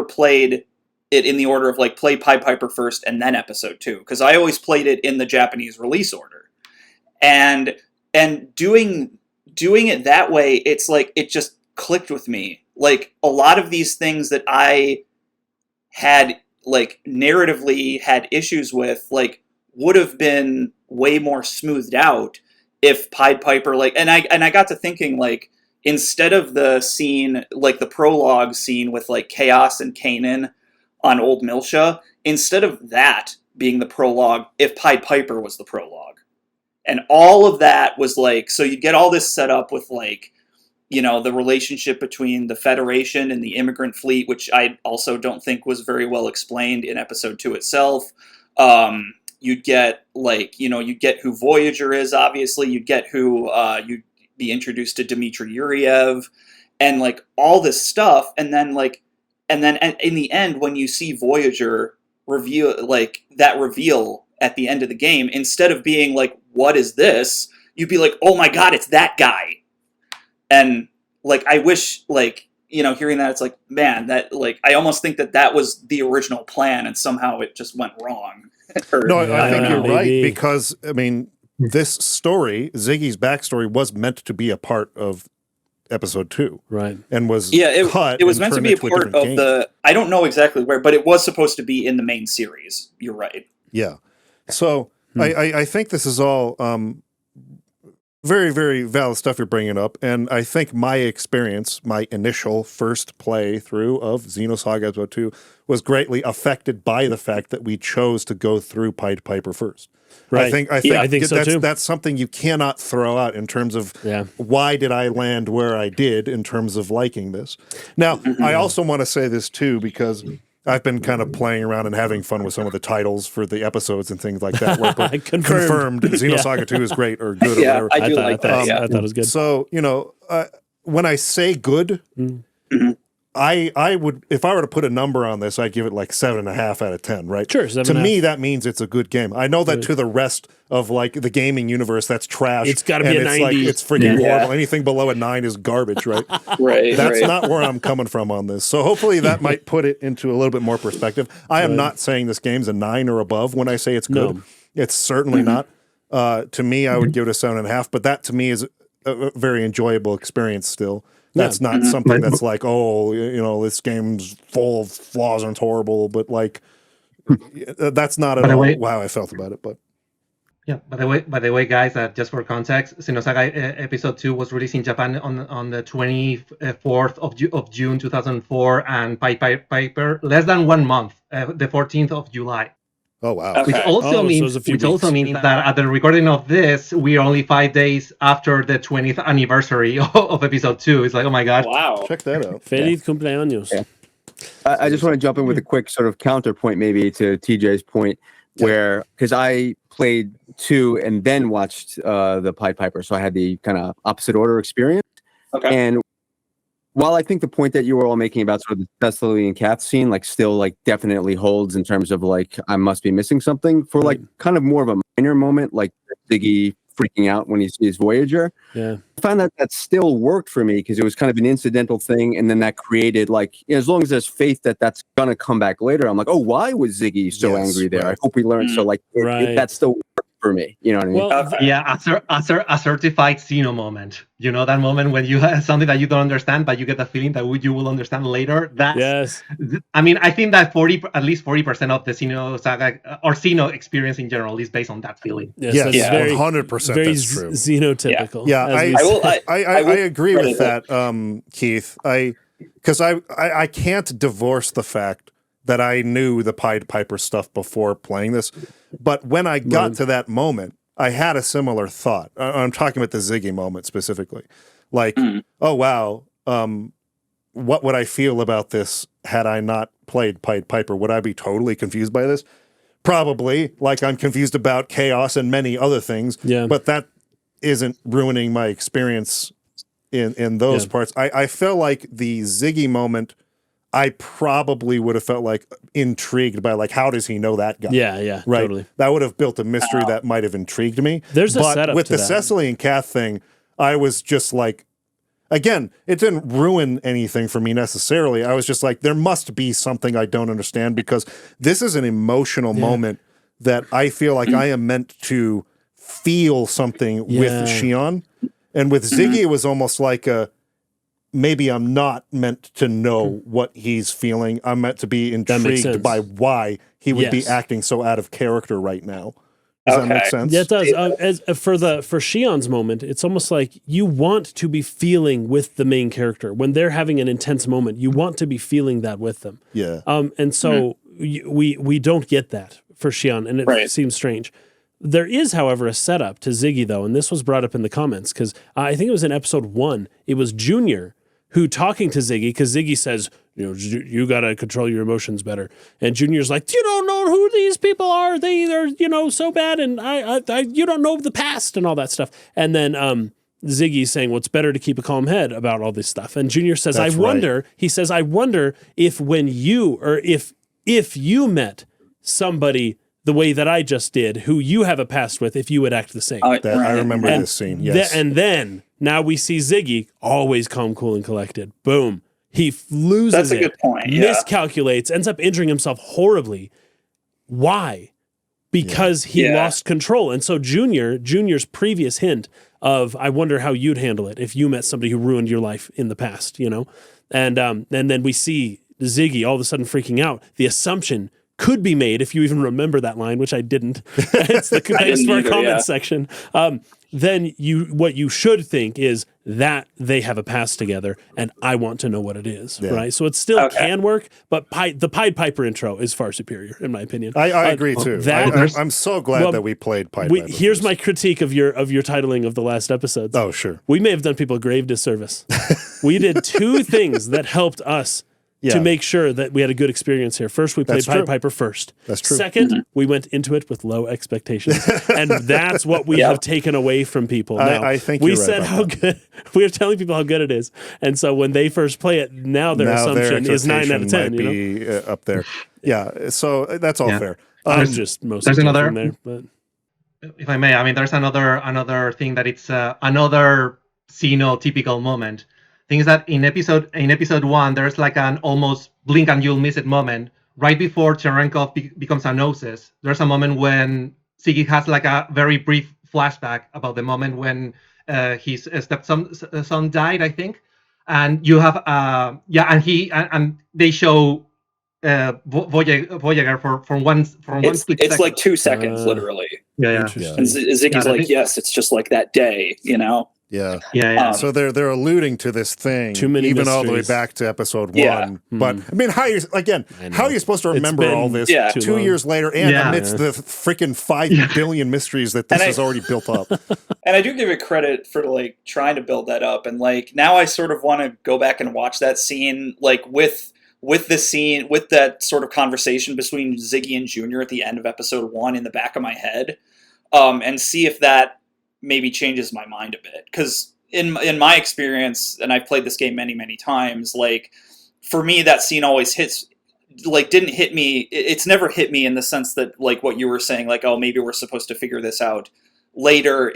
played it in the order of like play Pied Piper first and then Episode 2 because I always played it in the Japanese release order, and doing it that way, it's like it just clicked with me. Like a lot of these things that I had like narratively had issues with, like would have been way more smoothed out if Pied Piper, like, and I got to thinking, like, instead of the scene, like the prologue scene with like Chaos and Kanan on Old Milsha, instead of that being the prologue, if Pied Piper was the prologue. And all of that was like, so you get all this set up with like, the relationship between the Federation and the immigrant fleet, which I also don't think was very well explained in Episode 2 itself. You'd get like, you'd get who Voyager is, obviously. You'd get who you'd be introduced to Dmitry Yuriev and like all this stuff. And then in the end, when you see Voyager reveal at the end of the game, instead of being like, what is this? You'd be like, oh my God, it's that guy. And like, I wish like, hearing that, it's like, man, that like, I almost think that was the original plan and somehow it just went wrong. No, I think you're right because I mean, this story, Ziggy's backstory, was meant to be a part of Episode 2, right? And was cut. It was meant to be a part of the. I don't know exactly where, but it was supposed to be in the main series. You're right. Yeah. So I think this is all very, very valid stuff you're bringing up, and I think my experience, my initial first play-through of Xenosaga Ep.II was greatly affected by the fact that we chose to go through Pied Piper first. Right. I think so too. That's something you cannot throw out in terms of why did I land where I did in terms of liking this. Now, I also want to say this too because I've been kind of playing around and having fun with some of the titles for the episodes and things like that. Where confirmed Xenosaga 2 is great or good or whatever. I do like that. I thought it was good. So, when I say good, I would, if I were to put a number on this, I'd give it like 7.5 out of 10, right? Sure, 7.5. To me, that means it's a good game. I know that to the rest of like the gaming universe, that's trash. It's got to be a 90. Like, it's freaking horrible. Anything below a 9 is garbage, right? That's not where I'm coming from on this. So hopefully that might put it into a little bit more perspective. I am not saying this game's a 9 or above when I say it's good. No. It's certainly not. To me, I would give it a 7.5, but that to me is a very enjoyable experience still. That's not something that's like, this game's full of flaws and it's horrible, but like, that's not at all how I felt about it. But yeah, by the way, guys, just for context, Xenosaga Episode 2 was released in Japan on the 24th of June 2004, and Pied Piper less than 1 month, the 14th of July. Oh wow! Okay. Which also means that at the recording of this, we are only 5 days after the 20th anniversary of Episode 2. It's like, oh my god! Wow! Check that out. Feliz cumpleaños. Yeah. I just want to jump in with a quick sort of counterpoint, maybe to TJ's point, where because I played 2 and then watched the Pied Piper, so I had the kind of opposite order experience. Okay. And while I think the point that you were all making about sort of the Thessalian cat scene, like still like definitely holds in terms of like I must be missing something for like kind of more of a minor moment, like Ziggy freaking out when he sees Voyager. Yeah, I found that still worked for me because it was kind of an incidental thing, and then that created like as long as there's faith that that's gonna come back later, I'm like, oh, why was Ziggy so angry there? Right. I hope we learned. So like that still worked for me. You know what I mean? Well, Yeah, a certified Xeno moment. You know, that moment when you have something that you don't understand, but you get the feeling that you will understand later. That's, yes. I mean, I think that at least 40% of the Xeno saga or Xeno experience in general is based on that feeling. Yes, Yes, that's Yeah. very 100% very that's true. xenotypical. Yeah, as we say. I will agree with credit that, Keith. Because I can't divorce the fact that I knew the Pied Piper stuff before playing this, but when I got Right. to that moment, I had a similar thought. I'm talking about the Ziggy moment specifically. Like, oh wow, what would I feel about this had I not played Pied Piper? Would I be totally confused by this? Probably, like I'm confused about chaos and many other things. Yeah. But that isn't ruining my experience in those Yeah. parts. I felt like the Ziggy moment, I probably would have felt like intrigued by like, how does he know that guy? Yeah, Right. totally. That would have built a mystery that might have intrigued me. There's a but setup with to the that. Cecily and Kath thing, I was just like, again, it didn't ruin anything for me necessarily. I was just like, there must be something I don't understand because this is an emotional moment that I feel like I am meant to feel something with Shion. And with Ziggy, it was almost like maybe I'm not meant to know what he's feeling. I'm meant to be intrigued by why he would be acting so out of character right now. Does that make sense? Yeah, it does. For Shion's moment, it's almost like you want to be feeling with the main character when they're having an intense moment. You want to be feeling that with them. Yeah. And so we don't get that for Shion, and it seems strange. There is, however, a setup to Ziggy though, and this was brought up in the comments because I think it was in episode 1. It was Junior who talking to Ziggy because Ziggy says, you got to control your emotions better. And Junior's like, you don't know who these people are. They're, so bad. And I you don't know the past and all that stuff. And then Ziggy's saying, well, it's better to keep a calm head about all this stuff. And Junior says, I wonder if when you, or if you met somebody the way that I just did, who you have a past with, if you would act the same. I remember this scene, yes. And then, now we see Ziggy, always calm, cool, and collected. Boom. He loses That's a good point. Yeah. miscalculates, ends up injuring himself horribly. Why? Because he lost control. And so Junior's previous hint of, I wonder how you'd handle it if you met somebody who ruined your life in the past, And then we see Ziggy all of a sudden freaking out. The assumption could be made, if you even remember that line, which I didn't. It's the thanks for our comments section. Then what you should think is that they have a past together, and I want to know what it is, right? So it still can work, but the Pied Piper intro is far superior, in my opinion. I agree too. I'm so glad that we played Pied Piper. Here's my critique of your titling of the last episodes. Oh, sure. We may have done people a grave disservice. We did 2 things that helped us to make sure that we had a good experience here. First, we played Pied Piper first. That's true. Second, we went into it with low expectations. And that's what we have taken away from people. Now, I think we you're right said about how good, we are telling people how good it is. And so when they first play it, now their assumption is 9 out of 10. Might be up there. Yeah, so that's all fair. I'm just mostly there's another there. But. If I may, there's another thing that it's another Xeno typical moment. Things that in episode 1, there's like an almost blink and you'll miss it moment right before Cherenkov becomes a Gnosis. There's a moment when Ziggy has like a very brief flashback about the moment when his stepson died, I think, and you have and they show Voyager for one split it's second. like 2 seconds, literally. Yeah. And Ziggy's like, yes, it's just like that day, Yeah. So they're alluding to this thing, Too many even all the way mysteries. back to episode 1. But I mean, how are you supposed to remember all this 2 years later and amidst the freaking 5 billion mysteries that this has already built up? And I do give it credit for like trying to build that up, and like now I sort of want to go back and watch that scene, like with the scene, with that sort of conversation between Ziggy and Junior at the end of episode 1 in the back of my head, and see if that maybe changes my mind a bit. Because in my experience, and I've played this game many, many times, like for me, that scene always didn't hit me. It's never hit me in the sense that like what you were saying, like, oh, maybe we're supposed to figure this out later.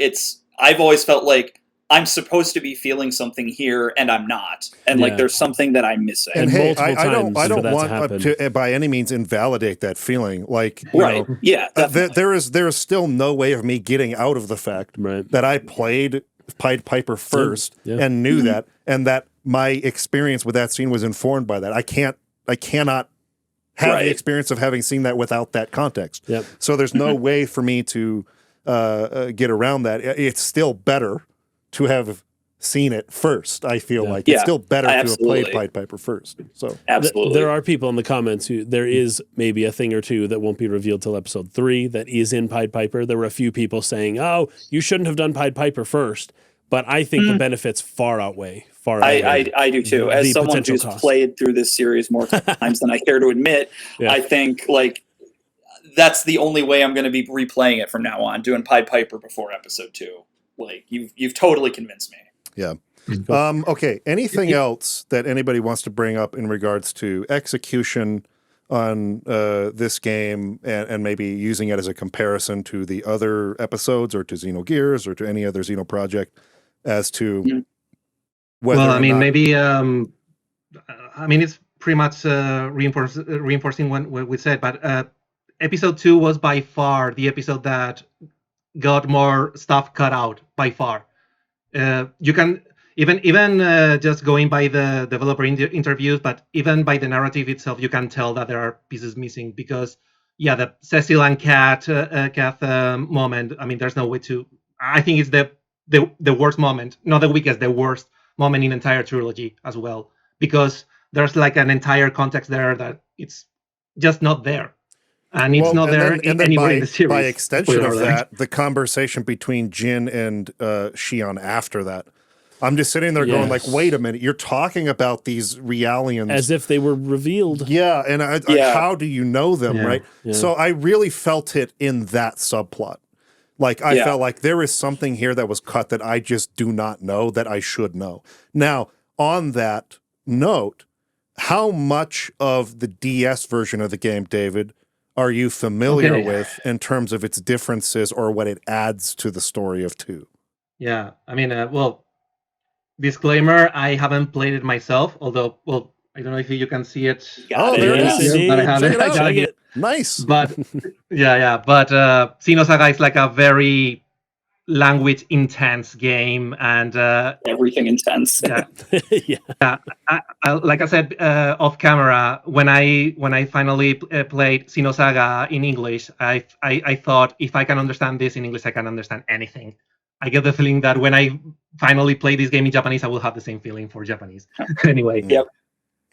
I've always felt like I'm supposed to be feeling something here and I'm not, and like there's something that I'm missing. And And hey, multiple I don't times for that to want happen. to by any means invalidate that feeling. Like, you Right. know, Yeah, definitely. there is still no way of me getting out of the fact Right. that I played Pied Piper first and knew that, and that my experience with that scene was informed by that. I cannot have the experience of having seen that without that context. Yep. So there's no way for me to get around that. It's still better to have seen it first. I feel like it's still better to have played Pied Piper first. So Absolutely. There are people in the comments who there is maybe a thing or two that won't be revealed till episode 3 that is in Pied Piper. There were a few people saying, "Oh, you shouldn't have done Pied Piper first." But I think the benefits far outweigh. I do too. As someone who's cost. played through this series more times than I care to admit, I think like that's the only way I'm going to be replaying it from now on. Doing Pied Piper before episode 2. Like you've totally convinced me. yeah. Okay. Anything else that anybody wants to bring up in regards to execution on this game and maybe using it as a comparison to the other episodes or to Xenogears or to any other Xeno project as to whether Well, I or mean, not, maybe it's pretty much reinforcing what we said, but episode 2 was by far the episode that got more stuff cut out by far. You can even just going by the developer interviews, but even by the narrative itself, you can tell that there are pieces missing because the Cecil and Kath moment. I mean, there's no way to. I think it's the worst moment, not the weakest, the worst moment in the entire trilogy as well, because there's like an entire context there that it's just not there. And it's not there anywhere in the series. By extension of that, the conversation between Jin and Shion after that. I'm just sitting there going like, wait a minute, you're talking about these Realians. As if they were revealed. Yeah, and how do you know them, right? Yeah. So I really felt it in that subplot. Like, I felt like there is something here that was cut that I just do not know that I should know. Now, on that note, how much of the DS version of the game, David, are you familiar with in terms of its differences or what it adds to the story of 2? Yeah, I mean, disclaimer, I haven't played it myself, although, I don't know if you can see it. There it is. But I have Check it out. got it. Nice. But, but Xenosaga is like a very language-intense game, and Everything intense. Like I said off camera, when I finally played Xenosaga in English, I thought if I can understand this in English, I can understand anything. I get the feeling that when I finally play this game in Japanese, I will have the same feeling for Japanese. Anyway. Yep.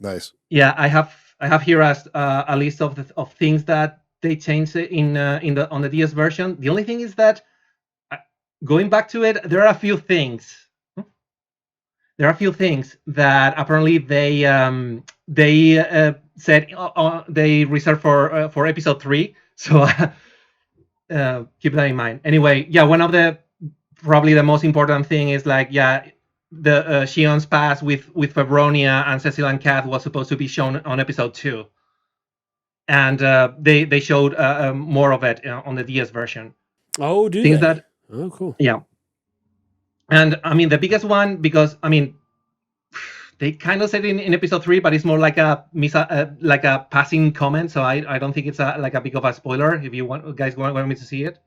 Nice. Yeah, I have here a list of things that they changed on the DS version. The only thing is that going back to it, there are a few things. There are a few things that apparently they said they reserved for episode 3. So keep that in mind. Anyway, one of the probably the most important thing is like the Shion's past with Febronia and Cecil and Kath was supposed to be shown on episode 2, and they showed more of it on the DS version. Oh, do things they? that? Oh, cool. Yeah. And I mean the biggest one, because I mean they kind of said in episode 3, but it's more like a passing comment, so I don't think it's like a big of a spoiler. If you guys want me to see it.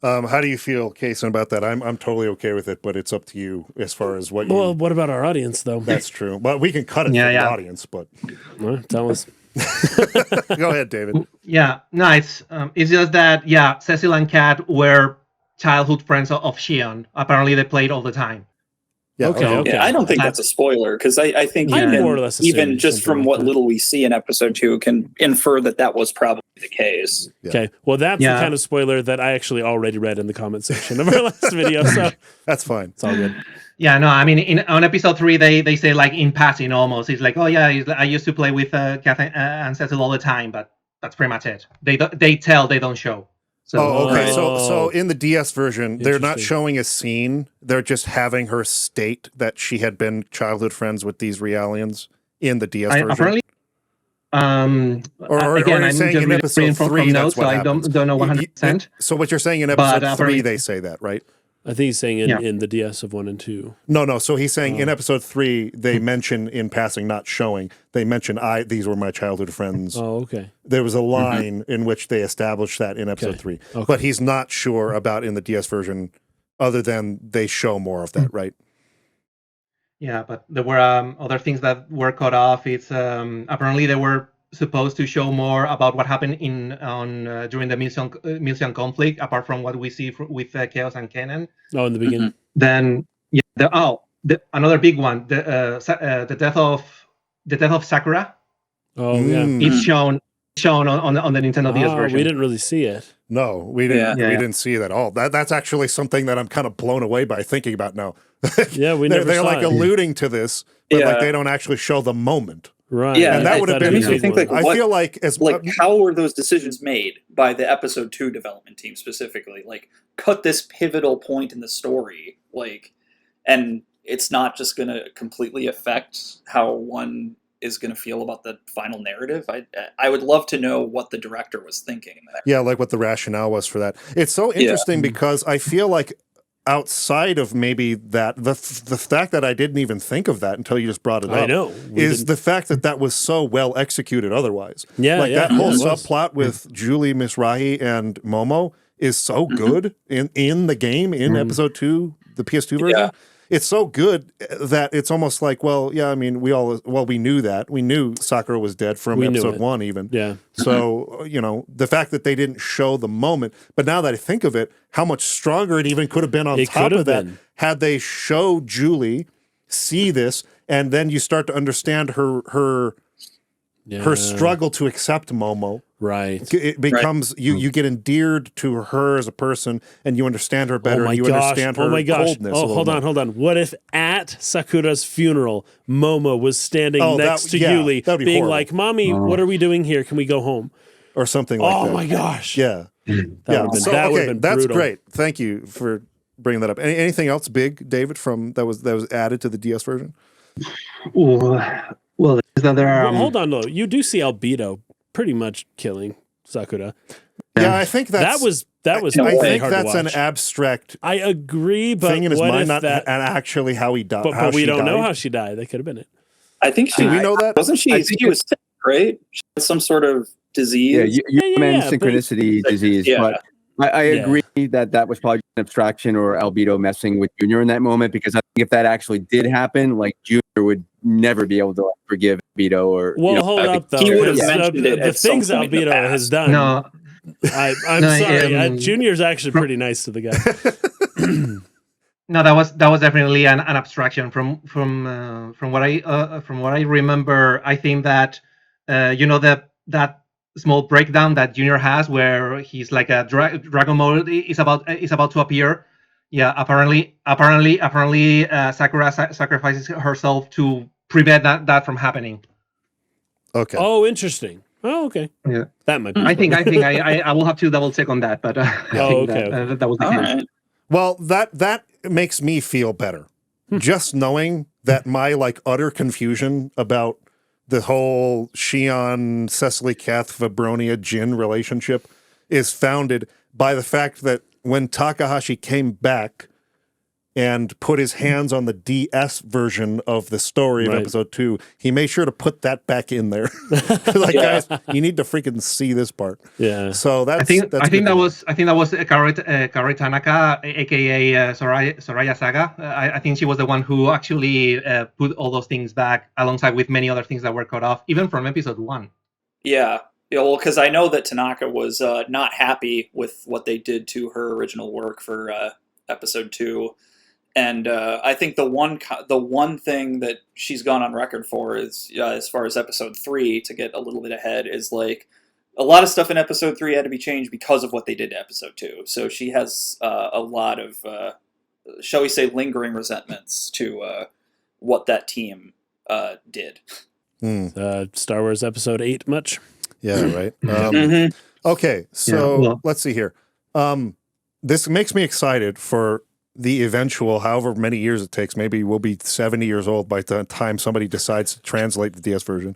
How do you feel, Kason, about that? I'm totally okay with it, but it's up to you as far as what you... Well, what about our audience, though? That's true. Well, we can cut it for the audience, but... Well, tell us. Go ahead, David. Yeah, nice. It's just that, Cecil and Kat were childhood friends of Shion. Apparently, they played all the time. Yeah, okay. Yeah, I don't think that's a spoiler, because I think you can, more or less even just from like what that. little we see in episode 2, can infer that was probably the case. Yeah. Okay, well, that's the kind of spoiler that I actually already read in the comment section of our last video, so that's fine. It's all good. Yeah, no, I mean, on episode 3, they say like in passing almost. It's like, oh yeah, I used to play with Kath and Cecil all the time, but that's pretty much it. They tell, they don't show. So, okay. So in the DS version, they're not showing a scene. They're just having her state that she had been childhood friends with these Realians in the DS version. Apparently, or again, you're I'm saying just in episode reading 3 from that's notes, what so I happens. don't know 100%. So what you're saying in episode 3, apparently- they say that, right? I think he's saying in the DS of 1 and 2. No. So he's saying in episode 3, they mention in passing, not showing, they mention, these were my childhood friends. Oh, okay. There was a line in which they established that in episode 3. Okay. But he's not sure about in the DS version, other than they show more of that, right? Yeah, but there were other things that were cut off. It's apparently they were supposed to show more about what happened during the Milsian conflict, apart from what we see with Chaos and Kennen. Oh, in the beginning. Then another big one, the death of Sakura. Oh yeah, it's shown on the Nintendo DS version. We didn't really see it. No, we didn't. We didn't see it at all. That's actually something that I'm kind of blown away by thinking about now. Yeah, we never. They're saw like it. alluding to this, but like they don't actually show the moment. Right. Yeah, and that would have been. makes me think like, I feel like how were those decisions made by the episode 2 development team specifically? Like, cut this pivotal point in the story, and it's not just going to completely affect how one is going to feel about the final narrative. I would love to know what the director was thinking. Yeah, like what the rationale was for that. It's so interesting because I feel like outside of maybe that, the fact that I didn't even think of that until you just brought it up. I know. Is the fact that was so well executed otherwise. Yeah, like that whole subplot with Julie Misrahi and Momo is so good in the game, in episode 2, the PS2 version. Yeah. It's so good that it's almost like, well, yeah, I mean, we knew that. We knew Sakura was dead from episode 1 even. Yeah. So, the fact that they didn't show the moment, but now that I think of it, how much stronger it even could have been on top of that had they showed Julie see this, and then you start to understand her struggle to accept Momo. Right. It becomes you get endeared to her as a person, and you understand her better. And you understand her coldness. Oh, hold on. What if at Sakura's funeral, Momo was standing next to Yuli, being horrible. Like, "Mommy, what are we doing here? Can we go home?" Or something like that. Oh my gosh. Yeah. That would have been that's brutal. great. Thank you for bringing that up. Anything else big, David, that was added to the DS version? Well, hold on though. You do see Albedo pretty much killing Sakura. Yeah, I think that was I think hard that's to an watch. abstract. I agree, but thing in his what mind, if not that? and actually how he died. But we don't know how she died. That could have been it. I think she. we know that wasn't she? She was sick, right? She had some sort of disease. Human synchronicity disease. Yeah. But I agree that was probably an abstraction or Albedo messing with Junior in that moment, because I think if that actually did happen, like Junior would never be able to forgive Albedo or. Hold up though. He would have mentioned it. The things Albedo has done. No. I'm sorry. Junior's actually pretty nice to the guy. No, that was definitely an abstraction from what I remember. I think that that small breakdown that Junior has, where he's like a dragon mode is about to appear. Yeah, apparently, Sakura sacrifices herself to prevent that from happening. Okay. Oh, interesting. Oh, okay. Yeah, that might be. I think I will have to double check on that, but that was the case. Right. Well, that makes me feel better. Just knowing that my utter confusion about the whole Shion, Cecily Kath, Vibronia, Jin relationship is founded by the fact that when Takahashi came back and put his hands on the DS version of the story of episode 2, he made sure to put that back in there. Guys, you need to freaking see this part. Yeah. So I think that was Kari Tanaka, aka Soraya Saga. I think she was the one who actually put all those things back, alongside with many other things that were cut off, even from episode 1. Yeah. Well, because I know that Tanaka was not happy with what they did to her original work for episode 2. And I think the one thing that she's gone on record for is, as far as episode 3, to get a little bit ahead, is a lot of stuff in episode 3 had to be changed because of what they did to episode 2. So she has a lot of, shall we say, lingering resentments to what that team did. Star Wars episode 8 much? Yeah, right. Okay, so let's see here. This makes me excited for the eventual, however many years it takes. Maybe we'll be 70 years old by the time somebody decides to translate the DS version.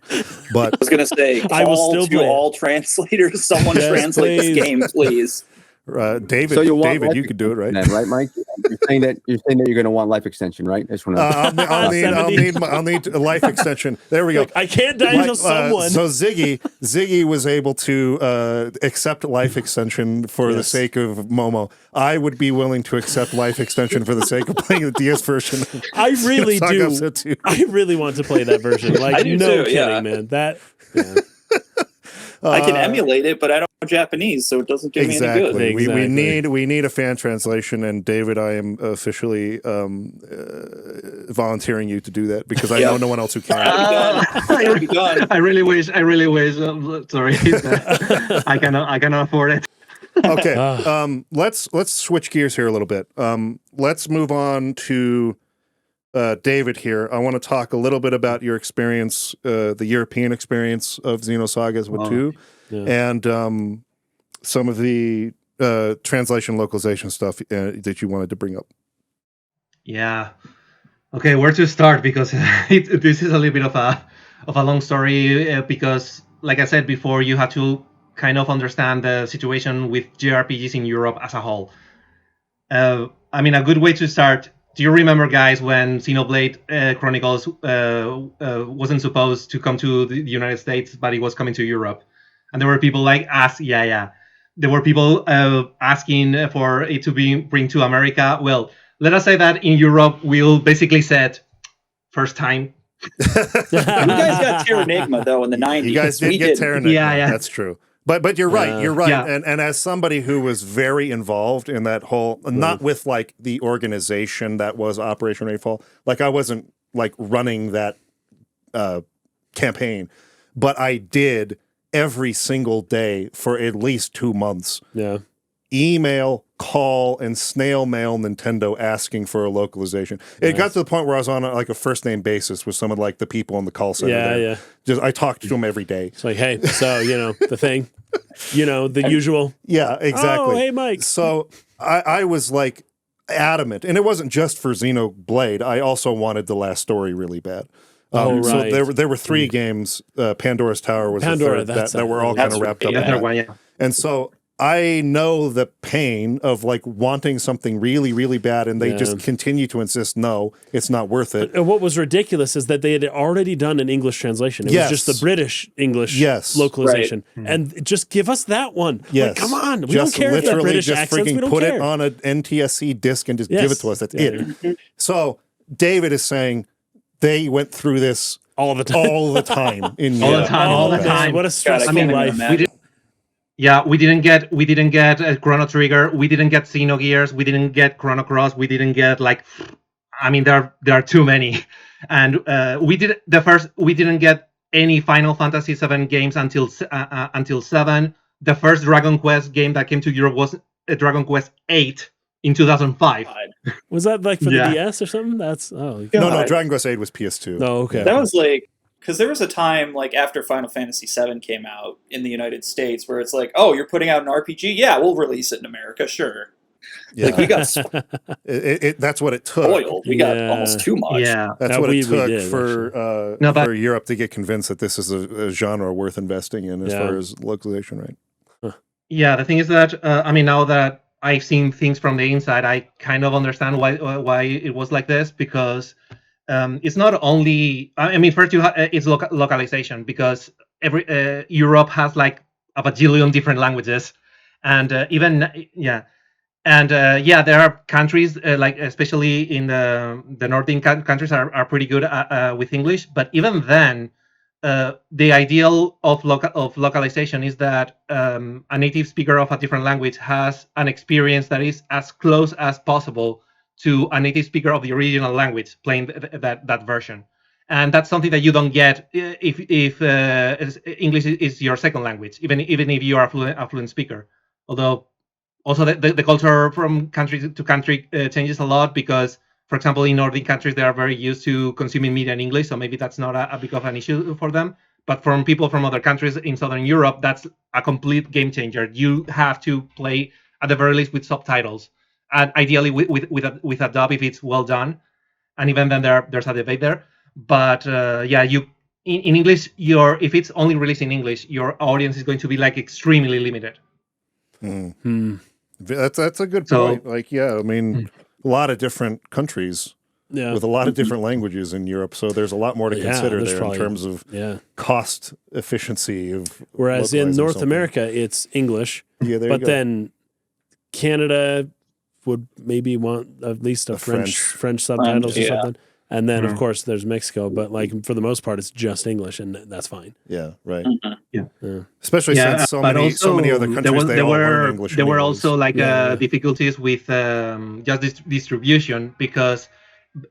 But I was going to say, all translators, someone translate this game, please. David, you could do it, right? Then, right, Mike? You're saying that you're going to want life extension, right? I just want to. I'll need a life extension. There we go. Like, I can't die until someone. So Ziggy was able to accept life extension for the sake of Momo. I would be willing to accept life extension for the sake of playing the DS version. I really do. Xenosaga II. I really want to play that version. Like, I do no too, kidding, yeah. man. That. Yeah. I can emulate it, but I don't know Japanese, so it doesn't do me any good. Exactly. Exactly. We need a fan translation, and David, I am officially volunteering you to do that because I know no one else who can. Already done. I really wish. Sorry, I cannot afford it. Okay, let's switch gears here a little bit. Let's move on to David here. I want to talk a little bit about your experience, the European experience of Xenosaga II, and some of the translation localization stuff that you wanted to bring up. Yeah. Okay, where to start? Because this is a little bit of a long story. Because, like I said before, you have to kind of understand the situation with JRPGs in Europe as a whole. I mean, a good way to start. Do you remember, guys, when Xenoblade Chronicles wasn't supposed to come to the United States, but it was coming to Europe? And there were people like us, there were people asking for it to be bring to America. Well, let us say that in Europe, we'll basically said, first time. You guys got Terranigma, though, in the 90s. You guys did get Terranigma. Yeah. That's true. But you're right. You're right. Yeah. And as somebody who was very involved in that whole, not with like the organization that was Operation Rainfall, like I wasn't like running that campaign, but I did every single day for at least 2 months. Yeah. Email, call, and snail mail Nintendo asking for a localization. It got to the point where I was on like a first name basis with some of like the people in the call center. Yeah. Just I talked to them every day. It's like, hey, so the thing, the usual. Yeah, exactly. Oh, hey, Mike. So I was like adamant, and it wasn't just for Xenoblade. I also wanted the last story really bad. Right. So there were 3 games. Pandora's Tower was the third that were all kind of wrapped up. And so I know the pain of like wanting something really, really bad, and they just continue to insist, no, it's not worth it. And what was ridiculous is that they had already done an English translation. It was just the British English localization. Right. And just give us that one. Yes. Like, come on. We just don't care if they're British just accents. We don't put care. it on an NTSC disc and just give it to us. That's it. So David is saying they went through this all the time. All the time. All the time. What a stressful life. We didn't get Chrono Trigger. We didn't get Xenogears. We didn't get Chrono Cross. We didn't get there are too many, and we didn't get any Final Fantasy VII games until 7. The first Dragon Quest game that came to Europe was Dragon Quest 8 in 2005. Was that like for the DS or something? That's no, Dragon Quest 8 was PS2. Oh, okay. That was like. Because there was a time, like, after Final Fantasy VII came out in the United States where it's like, oh, you're putting out an RPG? Yeah, we'll release it in America, sure. Yeah. Like, we got that's what it took. spoiled. We got almost too much. Yeah. That's what it took did, for Europe to get convinced that this is a genre worth investing in as far as localization, right? Huh. Yeah, the thing is that, now that I've seen things from the inside, I kind of understand why it was like this, because... it's not only. First it's localization, because Europe has like a bajillion different languages, and there are countries like especially in the Northern countries are pretty good with English, but even then, the ideal of localization is that a native speaker of a different language has an experience that is as close as possible to a native speaker of the original language playing that version. And that's something that you don't get if English is your second language, even if you are a fluent speaker. Although also the culture from country to country changes a lot, because, for example, in Nordic countries, they are very used to consuming media in English, so maybe that's not a big of an issue for them. But from people from other countries in Southern Europe, that's a complete game changer. You have to play, at the very least, with subtitles. And ideally with a dub if it's well done, and even then there's a debate there. But in English, if it's only released in English, your audience is going to be like extremely limited. That's a good point. a lot of different countries with a lot of different languages in Europe. So there's a lot more to consider there in terms of cost efficiency of. Whereas in North America, it's English. Yeah, there but you go. then Canada would maybe want at least a French subtitles or something. And then, of course, there's Mexico. But like for the most part, it's just English, and that's fine. Yeah, right. Yeah. Especially since so many other countries they all learn English. There were also like difficulties with just distribution, because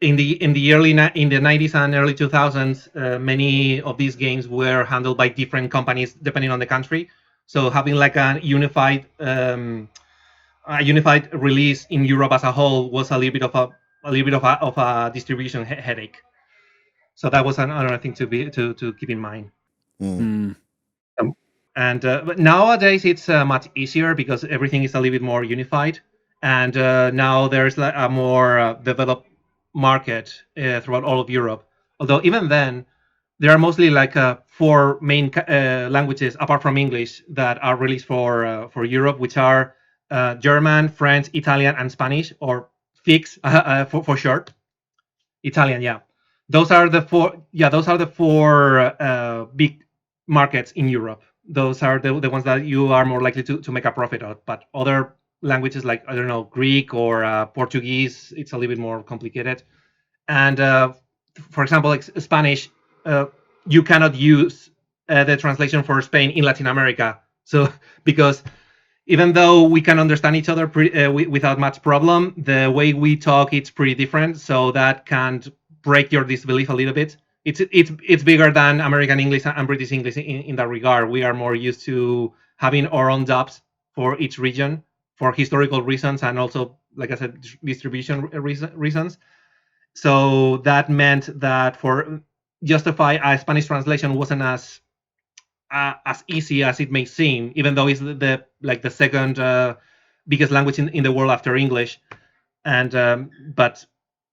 in the 90s and early 2000s, many of these games were handled by different companies depending on the country. So having like a unified release in Europe as a whole was a little bit of a distribution headache. So that was another thing to keep in mind. But nowadays it's much easier because everything is a little bit more unified, and now there's like a more developed market throughout all of Europe. Although even then, there are mostly like 4 main languages apart from English that are released for Europe, which are German, French, Italian, and Spanish, or FIX for short. Italian, yeah. Those are the 4. Yeah, those are the 4 big markets in Europe. Those are the ones that you are more likely to make a profit of. But other languages like, I don't know, Greek or Portuguese, it's a little bit more complicated. And for example, like Spanish, you cannot use the translation for Spain in Latin America. So because even though we can understand each other without much problem, the way we talk, it's pretty different. So that can break your disbelief a little bit. It's bigger than American English and British English in that regard. We are more used to having our own dubs for each region for historical reasons and also, like I said, distribution reasons. So that meant that for justify a Spanish translation wasn't as easy as it may seem, even though it's the second biggest language in the world after English. And but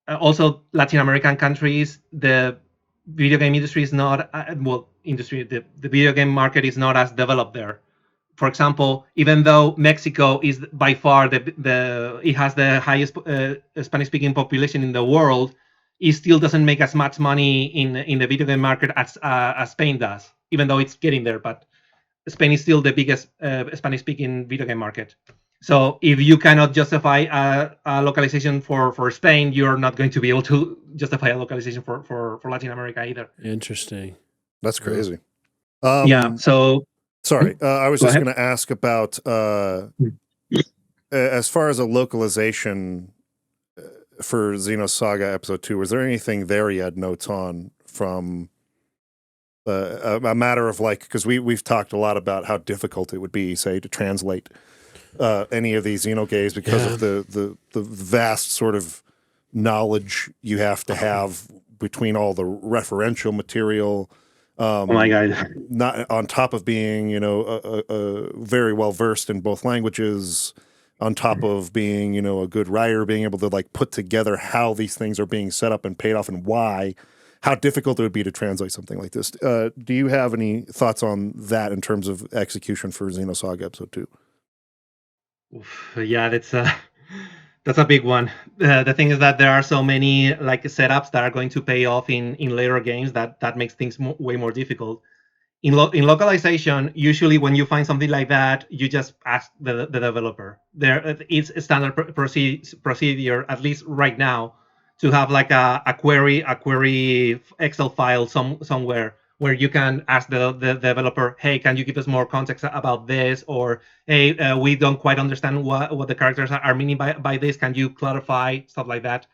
also Latin American countries, the video game industry is not the video game market is not as developed there. For example, even though Mexico is by far it has the highest Spanish-speaking population in the world, it still doesn't make as much money in the video game market as Spain does, even though it's getting there. But Spain is still the biggest Spanish-speaking video game market. So if you cannot justify a localization for Spain, you're not going to be able to justify a localization for Latin America either. Interesting. That's crazy. So sorry, I was just going to ask about as far as a localization for Xenosaga Ep.II, was there anything there you had notes on from a matter of like, because we've talked a lot about how difficult it would be, say, to translate any of these Xenogames because of the vast sort of knowledge you have to have between all the referential material. Oh my God! Not on top of being, very well versed in both languages, on top of being, a good writer, being able to like put together how these things are being set up and paid off and why, how difficult it would be to translate something like this. Do you have any thoughts on that in terms of execution for Xenosaga Ep.II? Yeah, that's a big one. The thing is that there are so many like setups that are going to pay off in later games that makes things way more difficult. In localization, usually when you find something like that, you just ask the developer. There is a standard procedure, at least right now, to have like a query Excel file somewhere where you can ask the developer, hey, can you give us more context about this? Or, hey, we don't quite understand what the characters are meaning by this. Can you clarify? Stuff like that.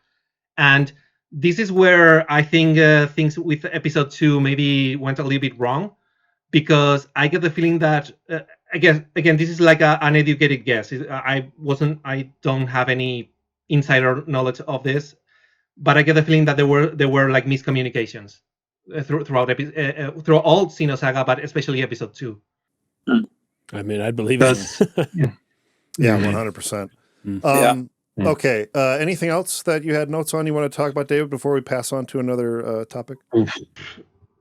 And this is where I think things with Ep.II maybe went a little bit wrong, because I get the feeling that, again, this is like an educated guess. I don't have any insider knowledge of this, but I get the feeling that there were like miscommunications throughout all Xenosaga, but especially Ep.II. I mean, I'd believe it. Yeah, 100%. Okay. Anything else that you had notes on you want to talk about, David, before we pass on to another topic?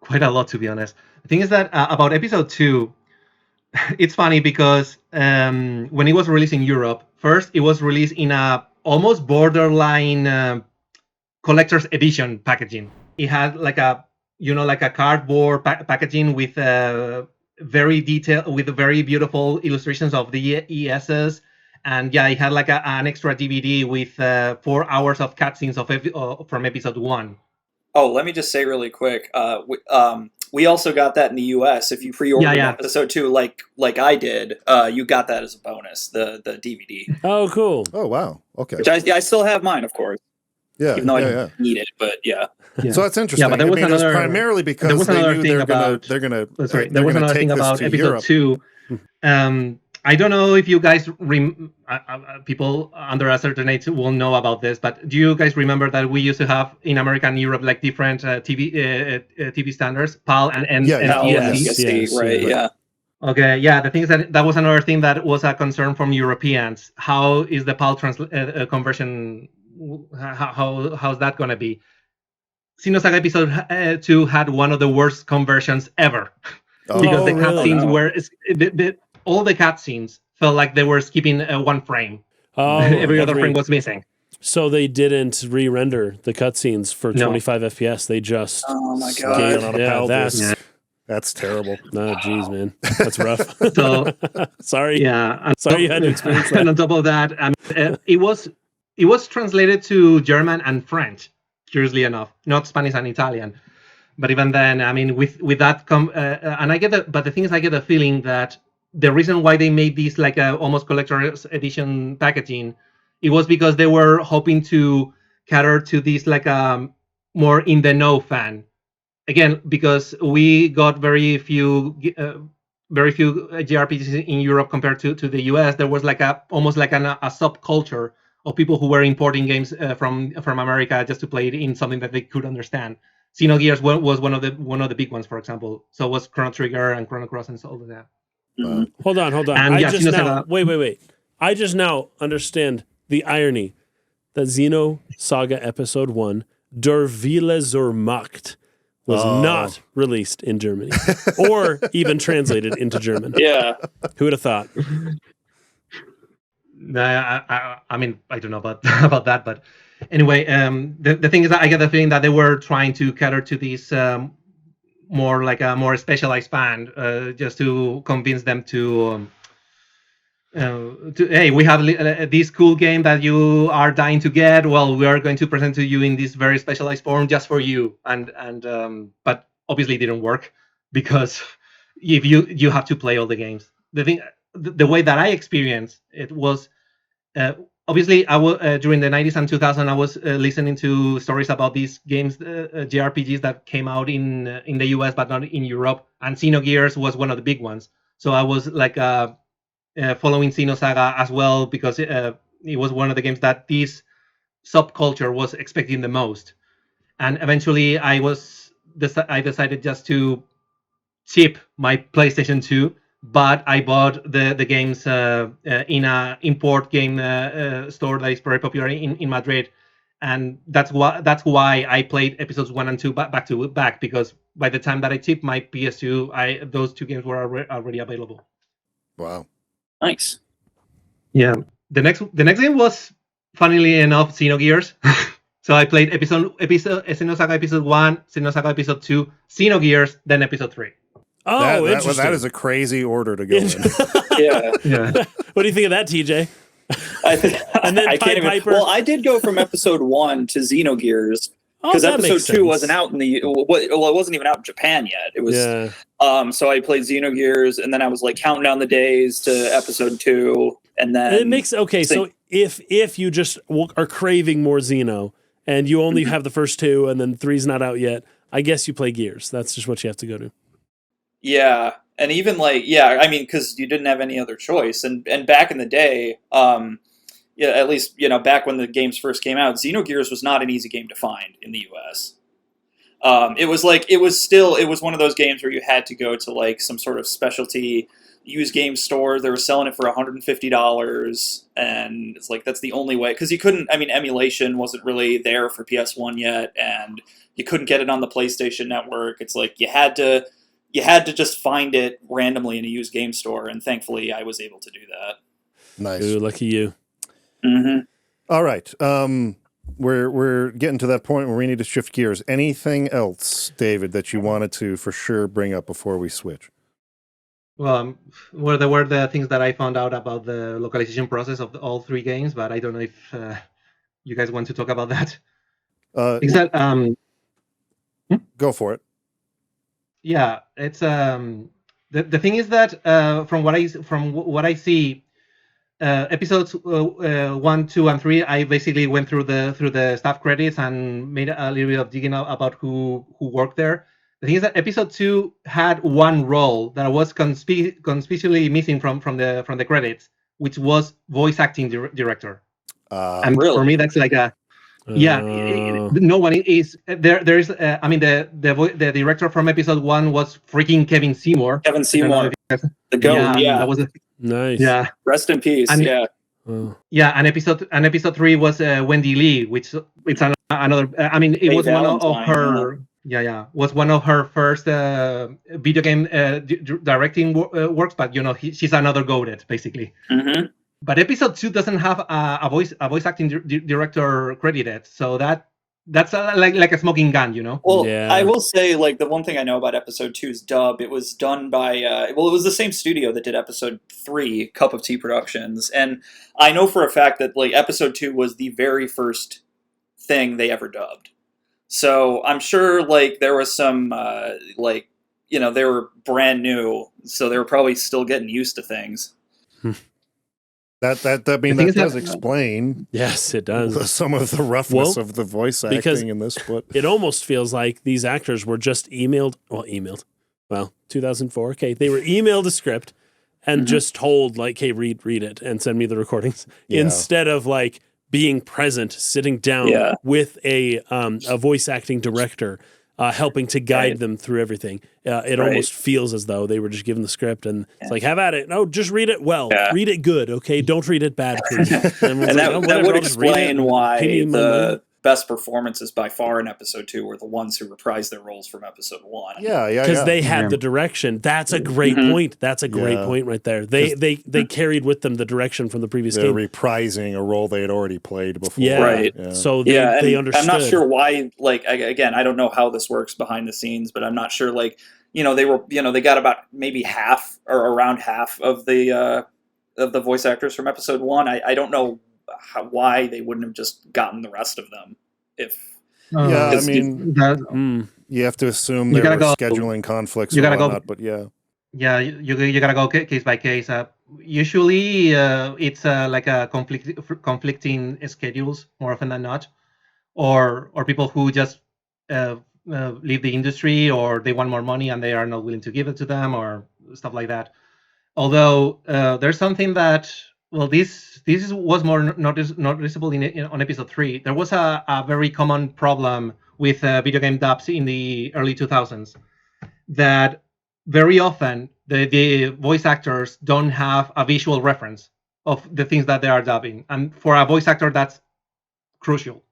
Quite a lot, to be honest. The thing is that about Ep.II, it's funny because when it was released in Europe, first it was released in a almost borderline collector's edition packaging. It had like a cardboard packaging with very detailed, with very beautiful illustrations of the ESs. And yeah, it had like an extra DVD with 4 hours of cutscenes from episode 1. Oh, let me just say really quick. We also got that in the U.S. If you pre-ordered episode 2, like I did, you got that as a bonus, the DVD. Oh, cool. Oh, wow. Okay. Which I still have mine, of course. Yeah. Even though I don't need it, but yeah. So that's interesting. Yeah, but there was it was primarily because they knew they're gonna. There was another thing about episode 2. I don't know if you guys people under a certain age will know about this, but do you guys remember that we used to have in America and Europe like different TV standards, PAL and ESC, right? Yeah. Okay, yeah. The thing is that was another thing that was a concern from Europeans. How is the PAL conversion? How's that going to be? Xenosaga episode 2 had one of the worst conversions ever because the cutscenes were all the cutscenes felt like they were skipping one frame. Every other frame was missing. So they didn't re-render the cutscenes for 25 FPS. They just my god, that's terrible. No, geez, man, that's rough. So sorry. Yeah, sorry you had to experience that. And on top of that, it was translated to German and French. Curiously enough, not Spanish and Italian. But even then, I mean, with that, and I get the. But the thing is, I get the feeling that the reason why they made this like a almost collector's edition packaging, it was because they were hoping to cater to this like more in the know fan. Again, because we got very few JRPGs in Europe compared to the US, there was like almost like a subculture of people who were importing games from America just to play it in something that they could understand. Xenogears was one of the big ones, for example. So was Chrono Trigger and Chrono Cross and all of that. Hold on. And wait. I just now understand the irony that Xenosaga Episode 1, Der Wille zur Macht, was not released in Germany or even translated into German. Yeah. Who would have thought? I mean, I don't know about that, but anyway, the thing is that I get the feeling that they were trying to cater to these more like a more specialized fan, just to convince them to hey, we have this cool game that you are dying to get. Well, we are going to present to you in this very specialized form just for you. And but obviously it didn't work because if you have to play all the games. The way that I experienced it was obviously I was during the 90s and 2000s I was listening to stories about these games, JRPGs that came out in the US but not in Europe, and Xenogears was one of the big ones. So I was like following Xenosaga as well because it was one of the games that this subculture was expecting the most. And eventually I decided just to chip my PlayStation 2, but I bought the games in a import game store that is very popular in Madrid, and that's why I played episodes 1 and 2 back to back, because by the time that I chipped my PS2, those two games were already available. Wow, nice. Yeah, the next game was, funnily enough, Xenogears. So I played Xenosaga Episode 1, Xenosaga Episode 2, Xenogears, then Episode 3. Oh, interesting. That is a crazy order to go in. Yeah. What do you think of that, TJ? And then Piper. Well, I did go from Episode 1 to Xenogears because Episode 2 wasn't out it wasn't even out in Japan yet. It was so I played Xenogears, and then I was like counting down the days to Episode 2, and then it makes So if you just are craving more Xeno and you only have the first 2 and then 3's not out yet, I guess you play Gears. That's just what you have to go to. Yeah, and even I mean, because you didn't have any other choice, and back in the day, at least back when the games first came out, Xenogears was not an easy game to find in the U.S. It was one of those games where you had to go to like some sort of specialty used game store. They were selling it for $150, and it's like that's the only way, because you couldn't. I mean, emulation wasn't really there for PS1 yet, and you couldn't get it on the PlayStation Network. It's like you had to just find it randomly in a used game store, and thankfully I was able to do that. Nice. Ooh, lucky you. Mm-hmm. All right. We're getting to that point where we need to shift gears. Anything else, David, that you wanted to for sure bring up before we switch? Well, there were the things that I found out about the localization process of all three games, but I don't know if you guys want to talk about that. Is that Go for it. yeah, it's the thing is that from what I see, episodes 1, 2, and 3, I basically went through the staff credits and made a little bit of digging out about who worked there. The thing is that episode 2 had one role that was conspicuously missing from the credits, which was voice acting director. And Really? for me, that's like a no one is there. There is I mean the director from episode 1 was freaking Kevin Seymour. Kevin Seymour, the goat. Yeah, Yeah. that was Nice. yeah. Rest in peace. And- yeah. Oh. Yeah, and episode 3 was Wendy Lee, which it's another. I mean, it Faye was one of Valentine, her. Yeah, was one of her first video game directing works, but she's another goated basically. Mm-hmm. But episode 2 doesn't have a voice acting director credited, so that's like a smoking gun, Well, Yeah. I will say, like, the one thing I know about episode 2's dub, it was done by, it was the same studio that did episode 3, Cup of Tea Productions. And I know for a fact that, like, episode 2 was the very first thing they ever dubbed. So I'm sure, like, there was some, they were brand new, so they were probably still getting used to things. That does explain Yes, it does. some of the roughness Well, of the voice because acting in this, but It almost feels like these actors were just emailed. Well, 2004. Okay, they were emailed a script and just told, like, "Hey, read it and send me the recordings," Yeah. instead of like being present, sitting down with a voice acting director, helping to guide them through everything. It almost feels as though they were just given the script and it's like, have at it. No, just read it well. Yeah. Read it good, okay? Don't read it bad, please. And that would explain why the best performances by far in episode 2 were the ones who reprised their roles from episode 1. yeah, they had the direction. That's a great point. That's a great point right there. They carried with them the direction from the previous they're game. reprising a role they had already played before. Yeah, Right. Yeah. So they understood. I'm not sure why. Like, again, I don't know how this works behind the scenes, but I'm not sure. Like, they got about maybe half or around half of the voice actors from episode 1. I don't know why they wouldn't have just gotten the rest of them. If I mean, you have to assume there were scheduling conflicts or whatnot, but yeah. Yeah, you gotta go case by case. Usually, it's like a conflicting schedules more often than not, or people who just leave the industry, or they want more money and they are not willing to give it to them, or stuff like that. Although there's something that this was more noticeable on episode 3. There was a very common problem with video game dubs in the early 2000s that very often the voice actors don't have a visual reference of the things that they are dubbing, and for a voice actor that's crucial.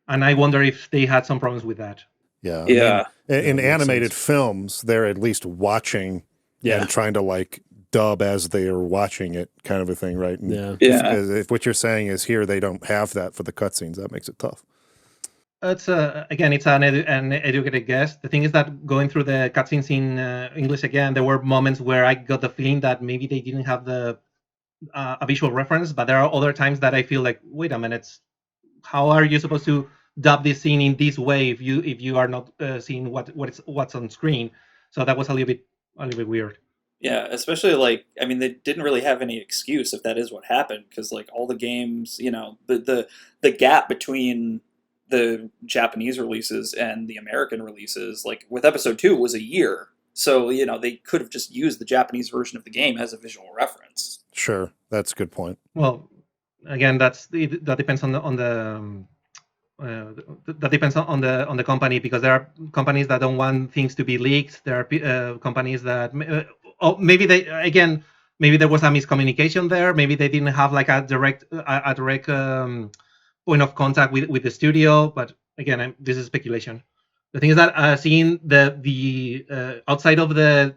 And I wonder if they had some problems with that. Yeah. Yeah. I mean, in animated films, they're at least watching and trying to like dub as they are watching it, kind of a thing, right? And if what you're saying is here they don't have that for the cutscenes, that makes it tough. It's again, it's an educated guess. The thing is that going through the cutscenes in English again, there were moments where I got the feeling that maybe they didn't have a visual reference, but there are other times that I feel like, wait a minute, how are you supposed to dub this scene in this way if you are not seeing what's on screen? So that was a little bit weird. Yeah, especially like, I mean, they didn't really have any excuse if that is what happened, because like all the games, the gap between the Japanese releases and the American releases, like with episode 2, was a year. So, they could have just used the Japanese version of the game as a visual reference. Sure, that's a good point. Well, again, that depends on that depends on the company, because there are companies that don't want things to be leaked. There are companies that maybe there was a miscommunication there. Maybe they didn't have like a direct point of contact with the studio. But again, this is speculation. The thing is that seeing the outside of the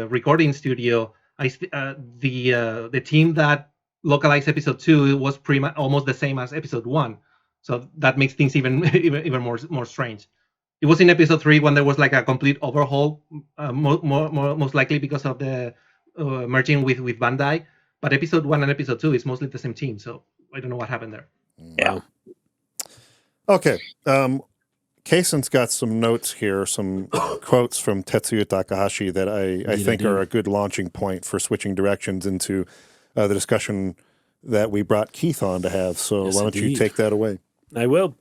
recording studio, the team that localized episode 2, it was pretty much almost the same as episode 1. So that makes things even more strange. It was in episode 3 when there was like a complete overhaul, most likely because of the merging with Bandai. But episode 1 and episode 2 is mostly the same team. So I don't know what happened there. Yeah. Okay. Kaysen's got some notes here, some quotes from Tetsuya Takahashi that I think are a good launching point for switching directions into the discussion that we brought Keith on to have. So Yes, why don't you indeed. take that away? I will.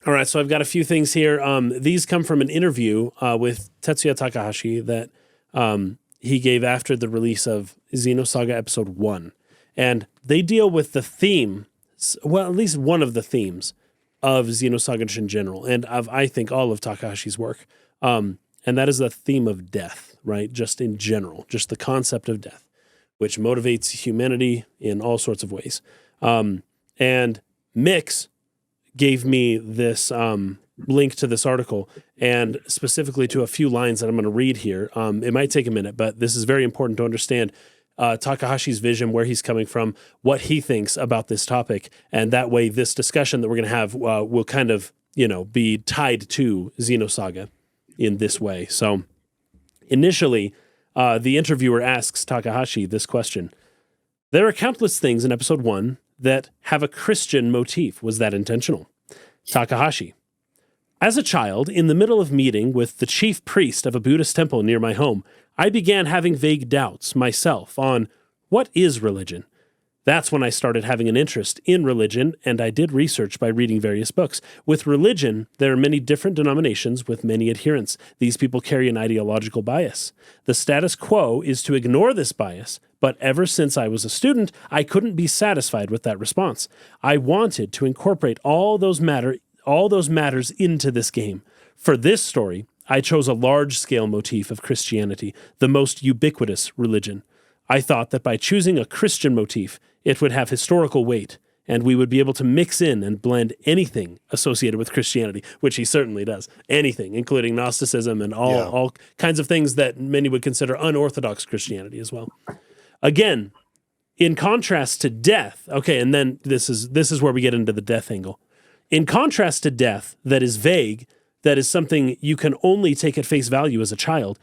All right, so I've got a few things here. These come from an interview with Tetsuya Takahashi that he gave after the release of Xenosaga Episode 1. And they deal with the theme, well, at least one of the themes of Xenosaga in general, and of, I think, all of Takahashi's work. And that is the theme of death, right? Just in general, just the concept of death, which motivates humanity in all sorts of ways. And Mix gave me this link to this article, and specifically to a few lines that I'm going to read here. It might take a minute, but this is very important to understand Takahashi's vision, where he's coming from, what he thinks about this topic, and that way this discussion that we're going to have will kind of, be tied to Xenosaga in this way. So initially, the interviewer asks Takahashi this question. There are countless things in episode 1 that have a Christian motif. Was that intentional? Takahashi. As a child, in the middle of meeting with the chief priest of a Buddhist temple near my home, I began having vague doubts myself on what is religion. That's when I started having an interest in religion, and I did research by reading various books. With religion, there are many different denominations with many adherents. These people carry an ideological bias. The status quo is to ignore this bias, but ever since I was a student, I couldn't be satisfied with that response. I wanted to incorporate all those matters into this game. For this story, I chose a large-scale motif of Christianity, the most ubiquitous religion. I thought that by choosing a Christian motif, it would have historical weight, and we would be able to mix in and blend anything associated with Christianity, which he certainly does. Anything, including Gnosticism and all kinds of things that many would consider unorthodox Christianity as well. Again, in contrast to death, okay, and then this is where we get into the death angle. In contrast to death that is vague, that is something you can only take at face value as a child,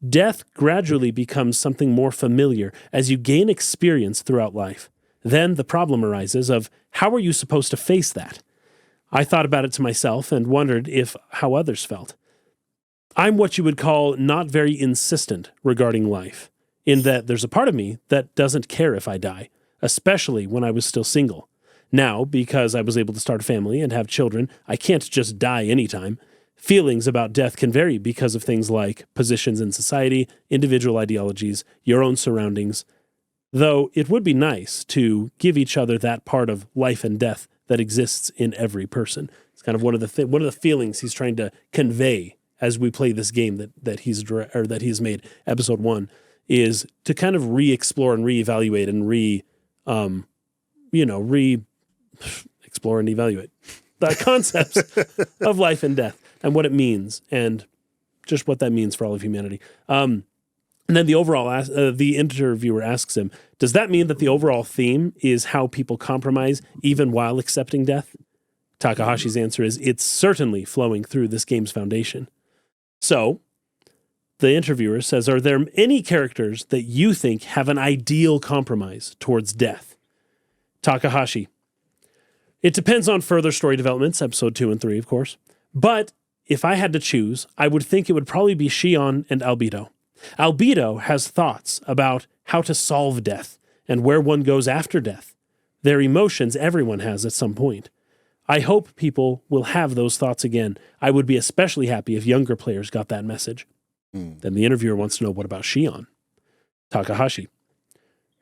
death gradually becomes something more familiar as you gain experience throughout life. Then the problem arises of how are you supposed to face that? I thought about it to myself and wondered how others felt. I'm what you would call not very insistent regarding life, in that there's a part of me that doesn't care if I die, especially when I was still single. Now, because I was able to start a family and have children, I can't just die anytime. Feelings about death can vary because of things like positions in society, individual ideologies, your own surroundings. Though it would be nice to give each other that part of life and death that exists in every person. It's kind of one of the feelings he's trying to convey as we play this game that he's made. Episode 1 is to kind of re-explore and reevaluate and explore and evaluate the concepts of life and death and what it means and just what that means for all of humanity. And then the interviewer asks him, does that mean that the overall theme is how people compromise even while accepting death? Takahashi's answer is, it's certainly flowing through this game's foundation. So, the interviewer says, are there any characters that you think have an ideal compromise towards death? Takahashi. It depends on further story developments, episode 2 and 3, of course. But if I had to choose, I would think it would probably be Shion and Albedo. Albedo has thoughts about how to solve death and where one goes after death. They're emotions everyone has at some point. I hope people will have those thoughts again. I would be especially happy if younger players got that message. Then the interviewer wants to know, what about Shion? Takahashi.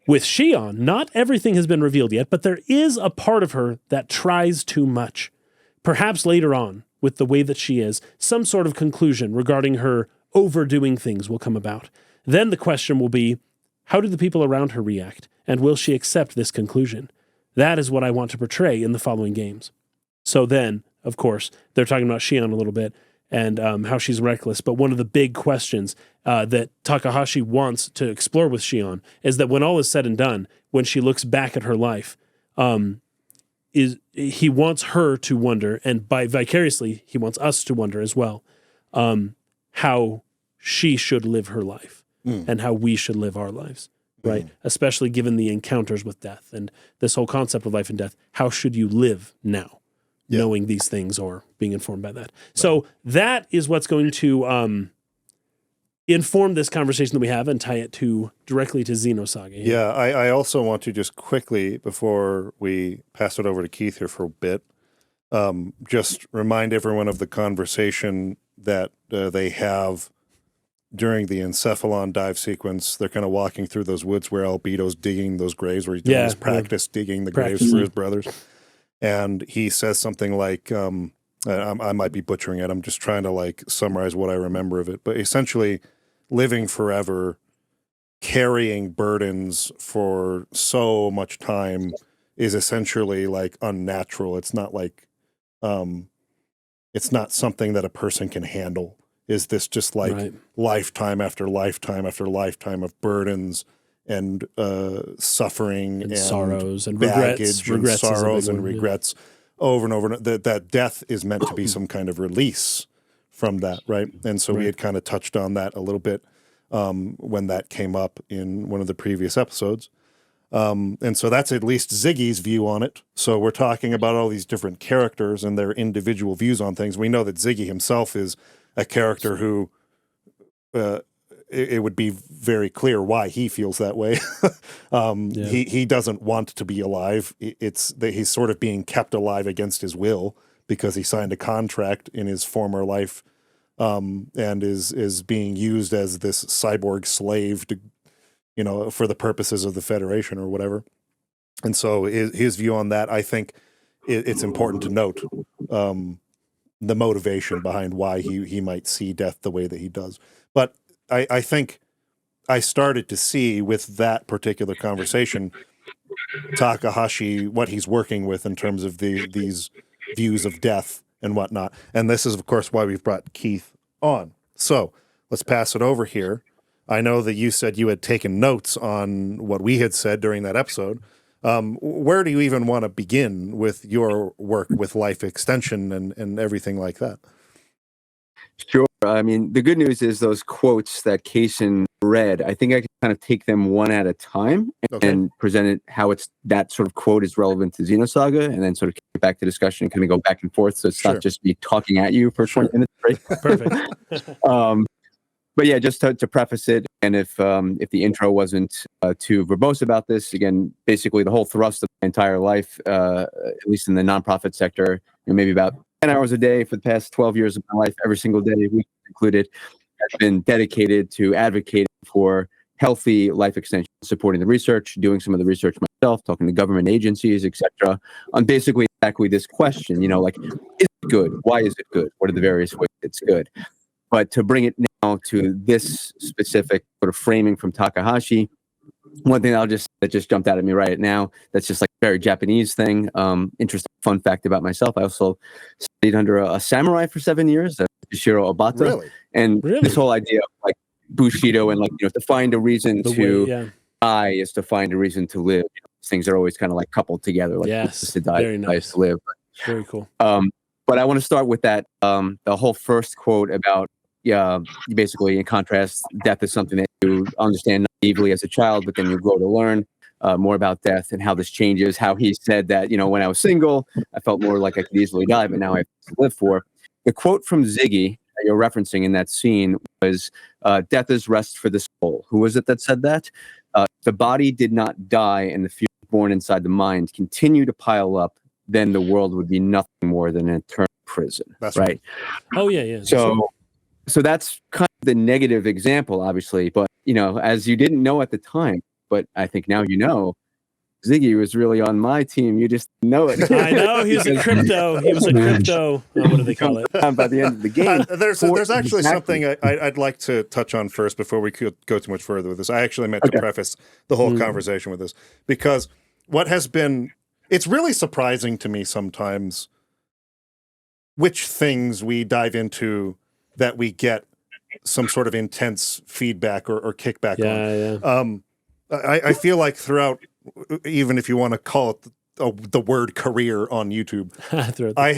With Shion, not everything has been revealed yet, but there is a part of her that tries too much. Perhaps later on, with the way that she is, some sort of conclusion regarding her overdoing things will come about. Then the question will be, how do the people around her react, and will she accept this conclusion? That is what I want to portray in the following games. So then, of course, they're talking about Shion a little bit, and how she's reckless. But one of the big questions that Takahashi wants to explore with Shion is that when all is said and done, when she looks back at her life, is he wants her to wonder, and by vicariously, he wants us to wonder as well, how she should live her life and how we should live our lives, right? Especially given the encounters with death and this whole concept of life and death. How should you live now, knowing these things or being informed by that? Right. So that is what's going to inform this conversation that we have and tie it directly to Xenosaga. Yeah, I also want to just quickly, before we pass it over to Keith here for a bit, just remind everyone of the conversation that they have during the Encephalon dive sequence. They're kind of walking through those woods where Albedo's digging those graves, where he's doing his practice digging the graves for his brothers. And he says something like, I might be butchering it, I'm just trying to like summarize what I remember of it, but essentially living forever, carrying burdens for so much time is essentially like unnatural. It's not like, it's not something that a person can handle. Is this just like lifetime after lifetime after lifetime of burdens and suffering and sorrows and baggage regrets and sorrows and regrets over and over? That death is meant to be some kind of release from that, right? And so we had kind of touched on that a little bit when that came up in one of the previous episodes. And so that's at least Ziggy's view on it. So we're talking about all these different characters and their individual views on things. We know that Ziggy himself is a character who it would be very clear why he feels that way. He doesn't want to be alive. It's that he's sort of being kept alive against his will because he signed a contract in his former life, and is being used as this cyborg slave to, for the purposes of the Federation or whatever. And so his view on that, I think it's important to note the motivation behind why he might see death the way that he does. But I think I started to see with that particular conversation, Takahashi, what he's working with in terms of these views of death and whatnot. And this is, of course, why we've brought Keith on. So let's pass it over here. I know that you said you had taken notes on what we had said during that episode. Where do you even want to begin with your work with life extension and everything like that? Sure. I mean, the good news is those quotes that Kaysen read, I think I can kind of take them one at a time and present it how that sort of quote is relevant to Xenosaga, and then sort of get back to discussion and kind of go back and forth. So it's not just me talking at you for 20 minutes. Right? Perfect. But yeah, just to preface it, and if the intro wasn't too verbose about this, again, basically the whole thrust of my entire life, at least in the nonprofit sector, maybe about 10 hours a day for the past 12 years of my life, every single day, week included, has been dedicated to advocating for healthy life extension, supporting the research, doing some of the research myself, talking to government agencies, etc., on basically exactly this question, like, is it good? Why is it good? What are the various ways it's good? But to bring it now to this specific sort of framing from Takahashi, one thing that just jumped out at me right now, that's just like a very Japanese thing. Interesting fun fact about myself. I also studied under a samurai for 7 years, Shiro Obata. Really? And this whole idea of like Bushido and like, to find a reason die is to find a reason to live. These things are always kind of like coupled together. Like to die, very nice. To live. Very cool. But I want to start with that, the whole first quote about, basically in contrast, death is something that you understand naively as a child, but then you grow to learn more about death and how this changes. How he said that, when I was single, I felt more like I could easily die, but now I have to live for. The quote from Ziggy that you're referencing in that scene was, death is rest for the soul. Who was it that said that? The body did not die and the fear born inside the mind continue to pile up, then the world would be nothing more than an eternal prison. That's right. Oh, yeah. So that's kind of the negative example, obviously. But, as you didn't know at the time, but I think now you know, Ziggy was really on my team. You just know it. I know. He was a crypto. What do they call it? By the end of the game. There's actually something I'd like to touch on first before we could go too much further with this. I actually meant to preface the whole conversation with this, because it's really surprising to me sometimes which things we dive into that we get some sort of intense feedback or kickback on. I feel like throughout, even if you want to call it the word career on YouTube, I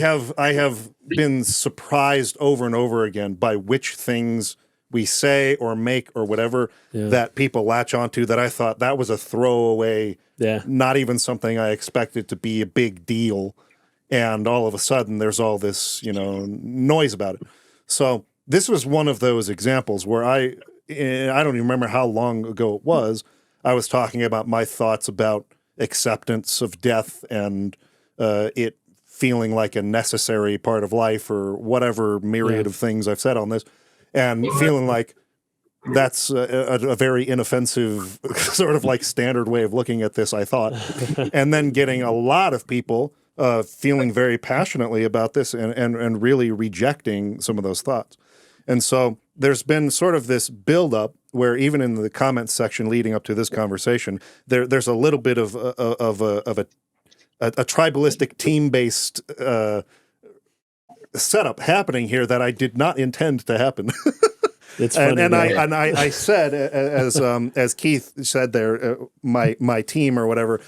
have been surprised over and over again by which things we say or make or whatever that people latch onto that I thought that was a throwaway, not even something I expected to be a big deal. And all of a sudden there's all this, noise about it. So this was one of those examples where I don't even remember how long ago it was. I was talking about my thoughts about acceptance of death and it feeling like a necessary part of life or whatever myriad of things I've said on this, and feeling like that's a very inoffensive sort of like standard way of looking at this, I thought. And then getting a lot of people feeling very passionately about this and really rejecting some of those thoughts. And so there's been sort of this buildup where even in the comments section leading up to this conversation, there's a little bit of a tribalistic team-based setup happening here that I did not intend to happen. It's funny, I said, as Keith said there, my team or whatever,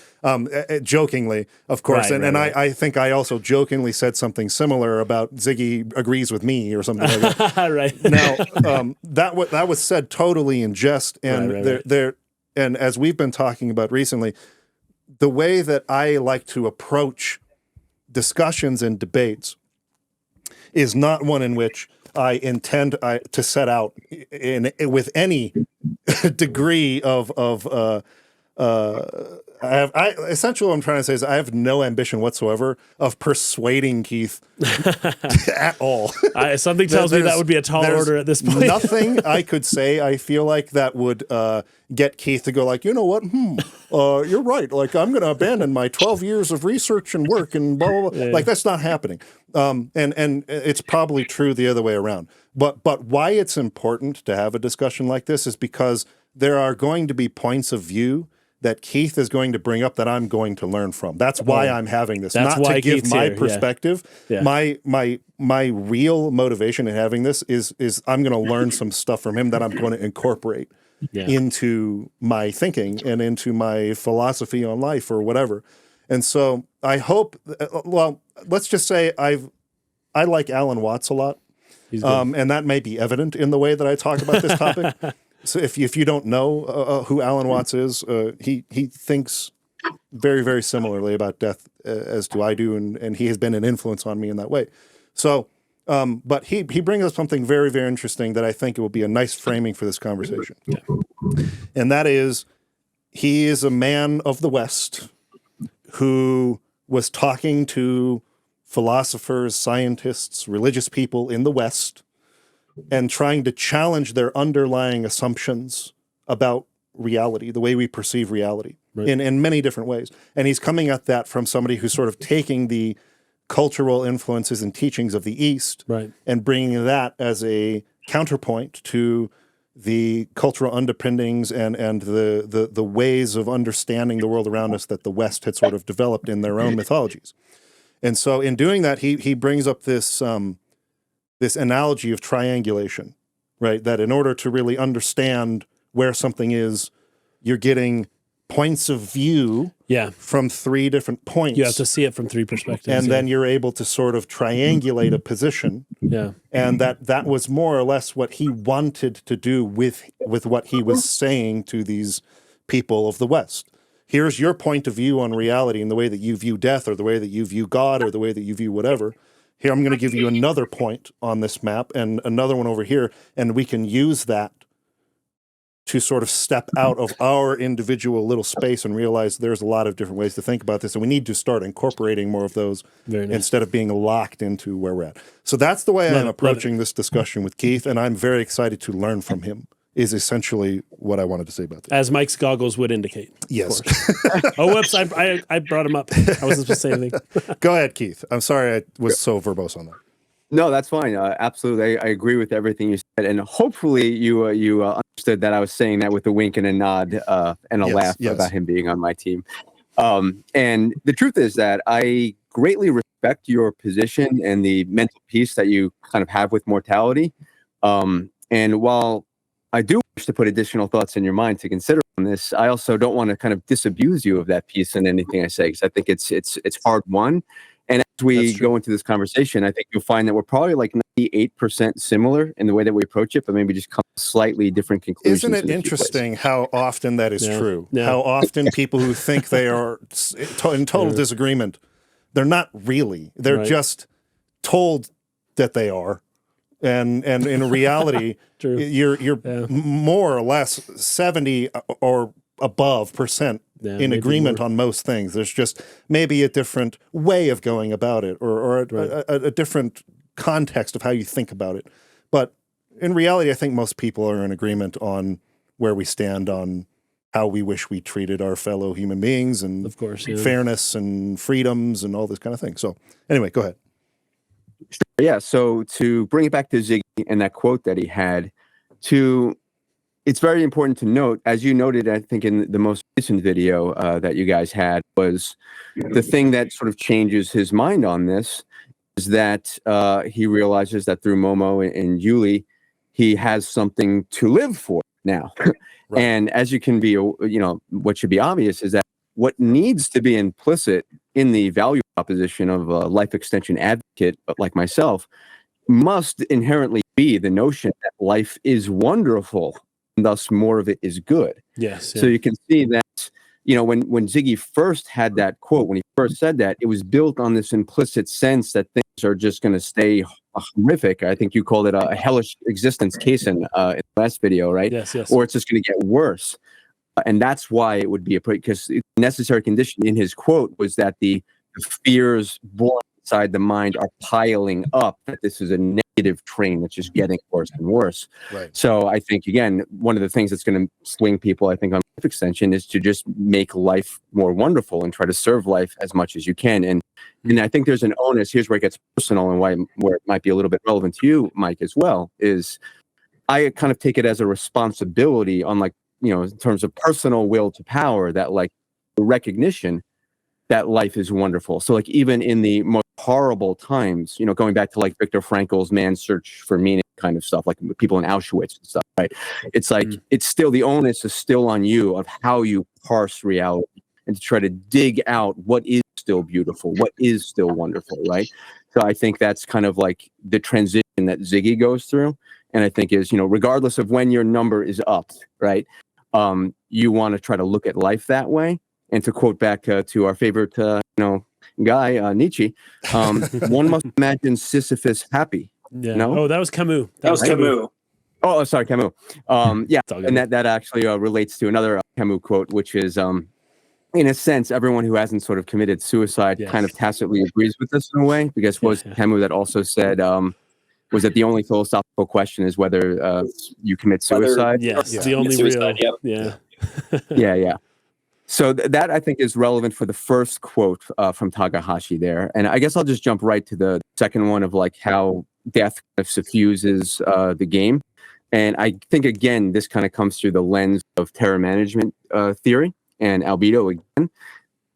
jokingly, of course, I think I also jokingly said something similar about Ziggy agrees with me or something like that. Right. Now, that was said totally in jest, and and as we've been talking about recently, the way that I like to approach discussions and debates is not one in which I intend to set out with any degree of essentially what I'm trying to say is I have no ambition whatsoever of persuading Keith at all. Something tells me that would be a tall order at this point. Nothing I could say I feel like that would get Keith to go like, you know what? You're right. Like I'm going to abandon my 12 years of research and work and blah, blah, blah. Like that's not happening. And it's probably true the other way around. But why it's important to have a discussion like this is because there are going to be points of view that Keith is going to bring up that I'm going to learn from. That's why I'm having this. That's not why to give Keith's my here. perspective. Yeah. My real motivation in having this is I'm going to learn some stuff from him that I'm going to incorporate into my thinking and into my philosophy on life or whatever. And so I hope, well, let's just say I like Alan Watts a lot. And that may be evident in the way that I talk about this topic. So if you don't know who Alan Watts is, he thinks very, very similarly about death as do I do, and he has been an influence on me in that way. So, but he brings up something very, very interesting that I think it will be a nice framing for this conversation. Yeah. And that is, he is a man of the West who was talking to philosophers, scientists, religious people in the West, and trying to challenge their underlying assumptions about reality, the way we perceive reality, in many different ways. And he's coming at that from somebody who's sort of taking the cultural influences and teachings of the East and bringing that as a counterpoint to the cultural underpinnings and the ways of understanding the world around us that the West had sort of developed in their own mythologies. And so in doing that, he brings up this this analogy of triangulation, right? That in order to really understand where something is, you're getting points of view from three different points. You have to see it from three perspectives. And then you're able to sort of triangulate a position. Yeah. And that was more or less what he wanted to do with what he was saying to these people of the West. Here's your point of view on reality and the way that you view death or the way that you view God or the way that you view whatever. Here, I'm going to give you another point on this map and another one over here, and we can use that to sort of step out of our individual little space and realize there's a lot of different ways to think about this, and we need to start incorporating more of those instead of being locked into where we're at. So that's the way I'm approaching this discussion with Keith, and I'm very excited to learn from him, is essentially what I wanted to say about this. As Mike's goggles would indicate. Yes. Oh, whoops, I brought him up. I wasn't supposed to say anything. Go ahead, Keith. I'm sorry I was so verbose on that. No, that's fine. Absolutely. I agree with everything you said. And hopefully you understood that I was saying that with a wink and a nod and a laugh about him being on my team. And the truth is that I greatly respect your position and the mental peace that you kind of have with mortality. And while I do wish to put additional thoughts in your mind to consider on this, I also don't want to kind of disabuse you of that piece in anything I say, because I think it's hard won. And as we go into this conversation, I think you'll find that we're probably like 98% similar in the way that we approach it, but maybe just come to slightly different conclusions. Isn't it interesting how often that is true? Yeah. How often people who think they are in total disagreement, they're not really. They're just told that they are. And in reality, you're more or less 70 or above % in agreement on most things. There's just maybe a different way of going about it, or a different context of how you think about it. But in reality, I think most people are in agreement on where we stand on how we wish we treated our fellow human beings, and of course, fairness and freedoms and all this kind of thing. So anyway, go ahead. Yeah, so to bring it back to Ziggy and that quote that he had, it's very important to note, as you noted, I think in the most recent video that you guys had, was the thing that sort of changes his mind on this is that he realizes that through Momo and Yuli, he has something to live for now. Right. And as you can be, what should be obvious is that what needs to be implicit in the value proposition of a life extension advocate like myself must inherently be the notion that life is wonderful, and thus more of it is good. Yes. So you can see that, when Ziggy first had that quote, when he first said that, it was built on this implicit sense that things are just going to stay horrific. I think you called it a hellish existence case in the last video, right? Yes. Or it's just going to get worse. And that's why it would be because the necessary condition in his quote was that the fears born inside the mind are piling up, that this is a negative train that's just getting worse and worse. Right. So I think, again, one of the things that's going to swing people, I think, on life extension is to just make life more wonderful and try to serve life as much as you can. And I think there's an onus, here's where it gets personal and where it might be a little bit relevant to you, Mike, as well, is I kind of take it as a responsibility on in terms of personal will to power, that the recognition that life is wonderful. So even in the most horrible times, going back to Viktor Frankl's man's search for meaning kind of stuff, like people in Auschwitz and stuff, right? It's it's still, the onus is still on you of how you parse reality and to try to dig out what is still beautiful, what is still wonderful, right? So I think that's kind of the transition that Ziggy goes through. And I think is, regardless of when your number is up, right? You want to try to look at life that way. And to quote back to our favorite, guy, Nietzsche, one must imagine Sisyphus happy. Yeah. No? Oh, that was Camus. That was Camus. Oh, sorry, Camus. Yeah, and that actually relates to another Camus quote, which is, in a sense, everyone who hasn't sort of committed suicide kind of tacitly agrees with this in a way, because was Camus that also said, was that the only philosophical question is whether you commit suicide? Yes, the only suicide, real. Yeah. So that I think is relevant for the first quote from Takahashi there. And I guess I'll just jump right to the second one of how death kind of suffuses the game. And I think, again, this kind of comes through the lens of terror management theory and Albedo again.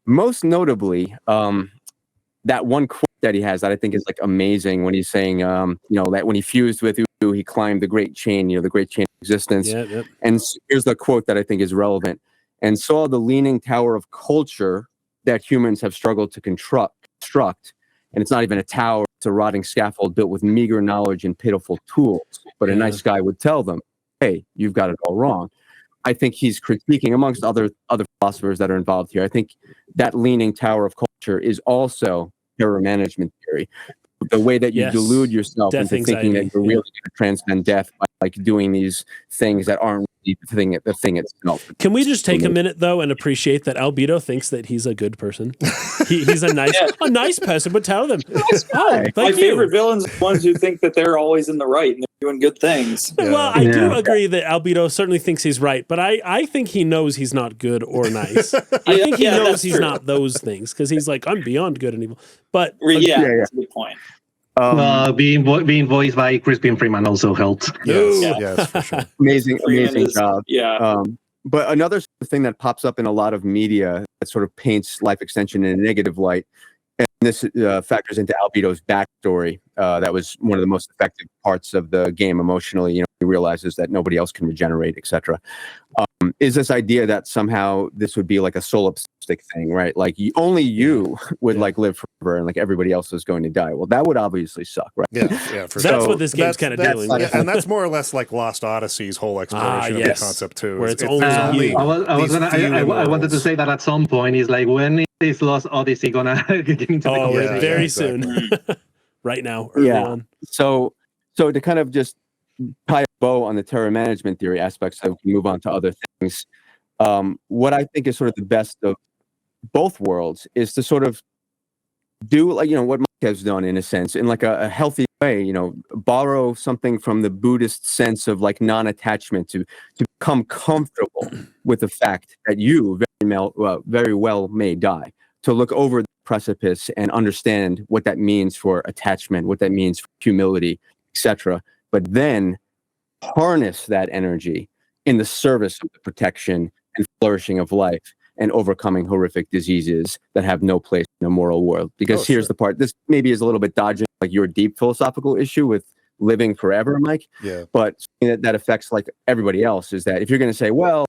Most notably, that one quote that he has that I think is amazing when he's saying, that when he fused with Ubu, he climbed the great chain, the great chain of existence. Yep. And here's the quote that I think is relevant. And saw the leaning tower of culture that humans have struggled to construct. And it's not even a tower, it's a rotting scaffold built with meager knowledge and pitiful tools. But a nice guy would tell them, hey, you've got it all wrong. I think he's critiquing, amongst other philosophers that are involved here, I think that leaning tower of culture is also terror management theory. The way that you delude yourself into thinking that you're really going to transcend death by doing these things that aren't really the thing itself. Can we just take a minute though and appreciate that Albedo thinks that he's a good person? He's a nice person, but tell them. My favorite villains are the ones who think that they're always in the right and they're doing good things. Yeah. Well, I do agree that Albedo certainly thinks he's right, but I think he knows he's not good or nice. I think he knows he's not those things, because he's I'm beyond good and evil. But that's a good point. Being voiced by Crispin Freeman also helped. Yes, for sure. Amazing job. Yeah. But another thing that pops up in a lot of media that sort of paints life extension in a negative light, and this factors into Albedo's backstory. That was one of the most effective parts of the game emotionally. He realizes that nobody else can regenerate, etc. Is this idea that somehow this would be like a solipsistic thing, right? Like only you would like live forever, and like everybody else is going to die. Well, that would obviously suck, right? Yeah. That's what this game's kind of dealing with. And that's more or less like Lost Odyssey's whole exploration of the concept too. Where it's only you. I wanted to say that at some point is like, when is Lost Odyssey gonna get into the conversation? Very soon. Right now, early on. So to kind of just tie a bow on the terror management theory aspects, so we can move on to other things. What I think is sort of the best of both worlds is to sort of do like, what Mike has done in a sense, in like a healthy way, borrow something from the Buddhist sense of like non-attachment to become comfortable with the fact that you very well may die, to look over the precipice and understand what that means for attachment, what that means for humility, etc. But then harness that energy in the service of the protection and flourishing of life and overcoming horrific diseases that have no place in a moral world. Because here's the part, this maybe is a little bit dodging like your deep philosophical issue with living forever, Mike. Yeah. But that affects like everybody else is that if you're going to say, well,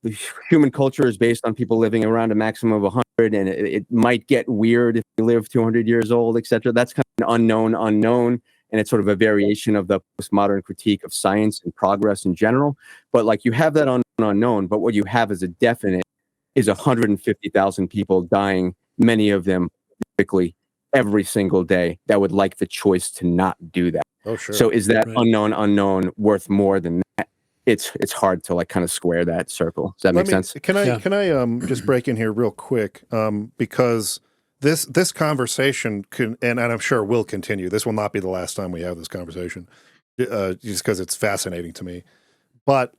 the human culture is based on people living around a maximum of 100, and it might get weird if you live 200 years old, etc. That's kind of an unknown. And it's sort of a variation of the postmodern critique of science and progress in general. But like you have that unknown, but what you have as a definite is 150,000 people dying, many of them typically every single day, that would like the choice to not do that. Oh, sure. So is that unknown worth more than that? It's hard to like kind of square that circle. Does that make sense? Can I just break in here real quick? Because this conversation and I'm sure will continue. This will not be the last time we have this conversation, just because it's fascinating to me. But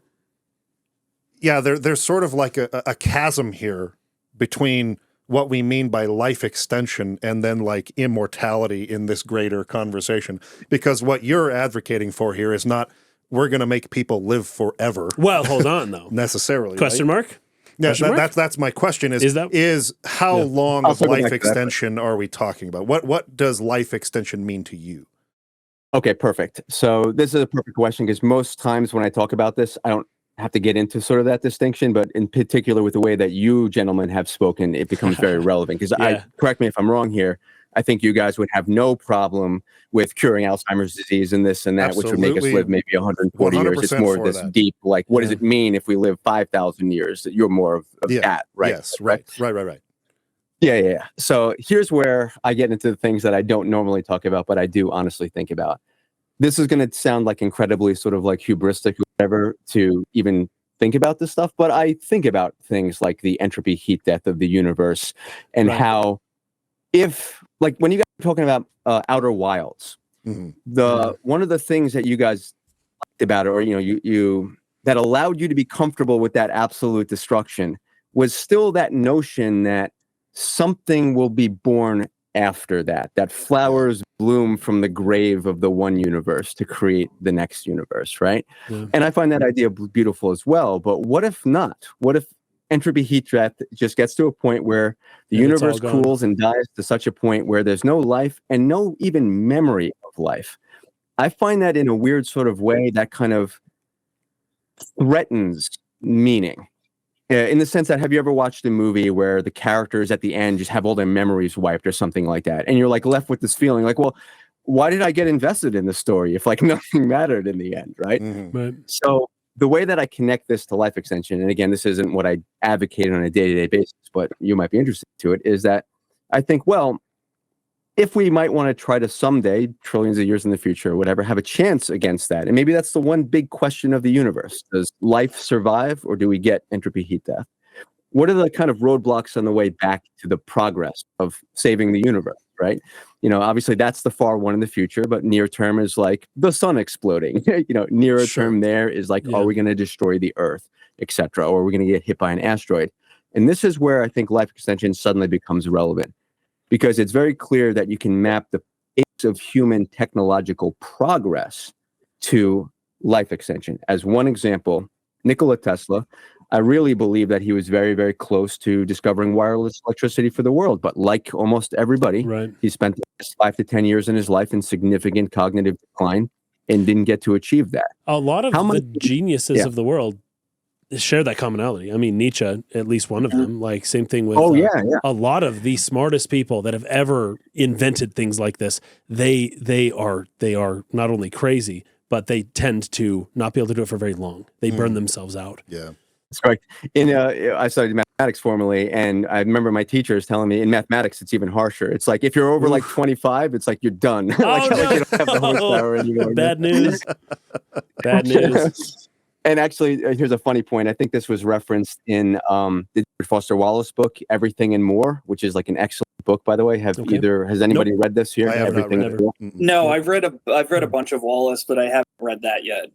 yeah, there's sort of like a chasm here between what we mean by life extension and then like immortality in this greater conversation. Because what you're advocating for here is not we're going to make people live forever. Well, hold on though. Necessarily. Question mark? Yeah, that's my question. Is how long of life extension are we talking about? What does life extension mean to you? Okay, perfect. So this is a perfect question because most times when I talk about this, I don't have to get into sort of that distinction, but in particular with the way that you gentlemen have spoken, it becomes very relevant because correct me if I'm wrong here, I think you guys would have no problem with curing Alzheimer's disease and this and that, which would make us live maybe 140 years. It's more this deep, like, what does it mean if we live 5,000 years? You're more of that, right? Yes, right. Yeah. So here's where I get into the things that I don't normally talk about, but I do honestly think about. This is going to sound like incredibly sort of like hubristic or whatever to even think about this stuff, but I think about things like the entropy heat death of the universe and how if, like when you guys are talking about Outer Wilds, one of the things that you guys liked about it, or you that allowed you to be comfortable with that absolute destruction was still that notion that something will be born after that flowers bloom from the grave of the one universe to create the next universe, right? And I find that idea beautiful as well. But what if not? What if entropy heat death just gets to a point where the universe cools and dies to such a point where there's no life and no even memory of life? I find that in a weird sort of way that kind of threatens meaning. In the sense that, have you ever watched a movie where the characters at the end just have all their memories wiped or something like that? And you're like left with this feeling like, well, why did I get invested in the story if like nothing mattered in the end, right? Right. So the way that I connect this to life extension, and again, this isn't what I advocate on a day-to-day basis, but you might be interested to it, is that I think, well, if we might want to try to someday, trillions of years in the future or whatever, have a chance against that. And maybe that's the one big question of the universe. Does life survive or do we get entropy heat death? What are the kind of roadblocks on the way back to the progress of saving the universe, right? Obviously that's the far one in the future, but near term is like the sun exploding. Nearer term there is like, are we going to destroy the earth, etc., or are we going to get hit by an asteroid? And this is where I think life extension suddenly becomes relevant. Because it's very clear that you can map the pace of human technological progress to life extension. As one example, Nikola Tesla I really believe that he was very, very close to discovering wireless electricity for the world. But like almost everybody, Right. he spent the last 5 to 10 years in his life in significant cognitive decline and didn't get to achieve that. A lot of How the much- geniuses Yeah. of the world share that commonality. I mean, Nietzsche, at least one of them. Like same thing with. Oh, yeah. A lot of the smartest people that have ever invented things like this, they are not only crazy, but they tend to not be able to do it for very long. They burn themselves out. Yeah. That's correct. I studied mathematics formerly, and I remember my teachers telling me in mathematics, it's even harsher. It's like if you're over like 25, it's like you're done. Oh, like, no. you don't have the horsepower anymore. Bad news. Bad news. And actually, here's a funny point. I think this was referenced in the David Foster Wallace book, Everything and More, which is like an excellent book, by the way. Has anybody read this here? I have not Everything read and More? No, I've read a bunch of Wallace, but I haven't read that yet.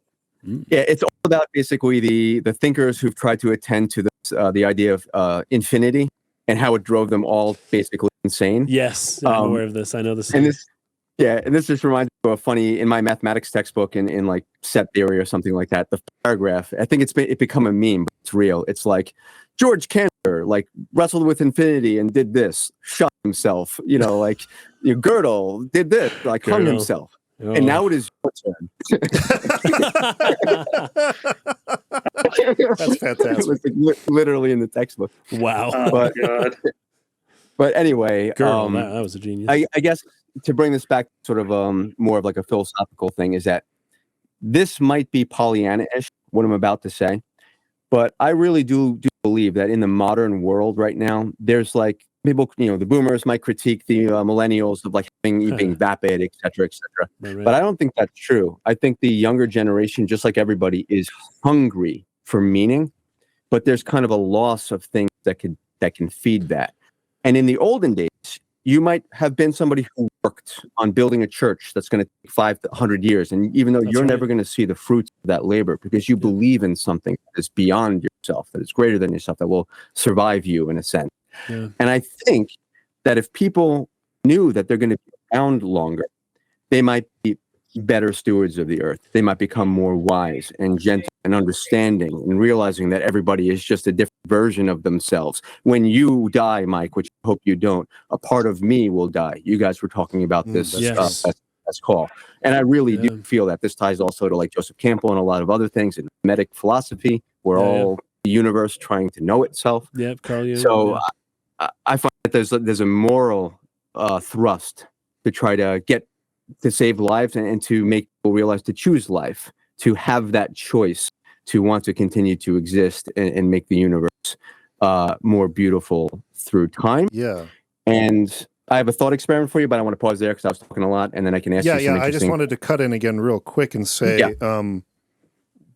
Yeah, it's all about basically the thinkers who've tried to attend to this, the idea of infinity and how it drove them all basically insane. Yes, I'm aware of this. I know this. And this just reminds me of a funny, in my mathematics textbook in like set theory or something like that, the paragraph, I think it become a meme, but it's real. It's like, George Cantor like wrestled with infinity and did this, shot himself, like Gödel did this, like hung himself. Oh. And now it is your turn. That's fantastic. It was like, literally in the textbook. Wow. Oh, But- God. But anyway, Girl, that was a genius. I guess to bring this back sort of more of like a philosophical thing is that this might be Pollyanna-ish, what I'm about to say, but I really do believe that in the modern world right now, there's like people, the boomers might critique the millennials of like being vapid, et cetera, et cetera. Right. But I don't think that's true. I think the younger generation, just like everybody, is hungry for meaning, but there's kind of a loss of things that can feed that. And in the olden days, you might have been somebody who worked on building a church that's going to take 500 years. And even though That's you're right. never going to see the fruits of that labor because you believe in something that is beyond yourself, that is greater than yourself, that will survive you in a sense. Yeah. And I think that if people knew that they're going to be around longer, they might be better stewards of the earth. They might become more wise and gentle and understanding and realizing that everybody is just a different version of themselves. When you die, Mike, which I hope you don't, a part of me will die. You guys were talking about this Yes. as call. And I really do feel that this ties also to like Joseph Campbell and a lot of other things in Hermetic philosophy. We're all the universe trying to know itself. Yep, Carl Jung. So I find that there's a moral thrust to try to get to save lives and to make people realize to choose life, to have that choice, to want to continue to exist and make the universe more beautiful through time. Yeah. And I have a thought experiment for you, but I want to pause there because I was talking a lot, and then I can ask you some I just interesting... wanted to cut in again real quick and say,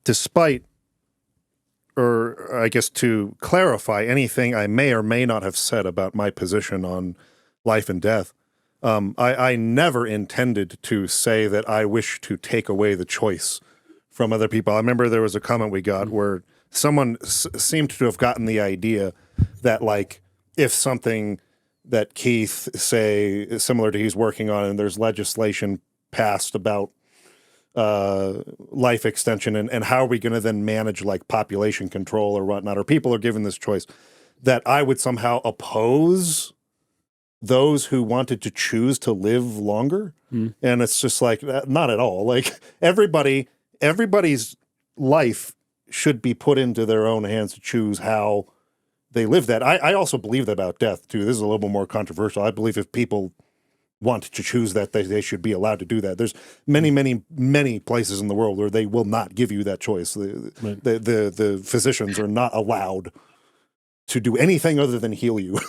despite, or I guess to clarify anything I may or may not have said about my position on life and death, I never intended to say that I wish to take away the choice from other people. I remember there was a comment we got where someone seemed to have gotten the idea that like if something that Keith, say, is similar to he's working on and there's legislation passed about life extension and how are we going to then manage like population control or whatnot, or people are given this choice, that I would somehow oppose those who wanted to choose to live longer. And it's just like, not at all. Like everybody's life should be put into their own hands to choose how they live that. I also believe that about death too. This is a little bit more controversial. I believe if people want to choose that, they should be allowed to do that. There's many places in the world where they will not give you that choice. The physicians are not allowed to do anything other than heal you.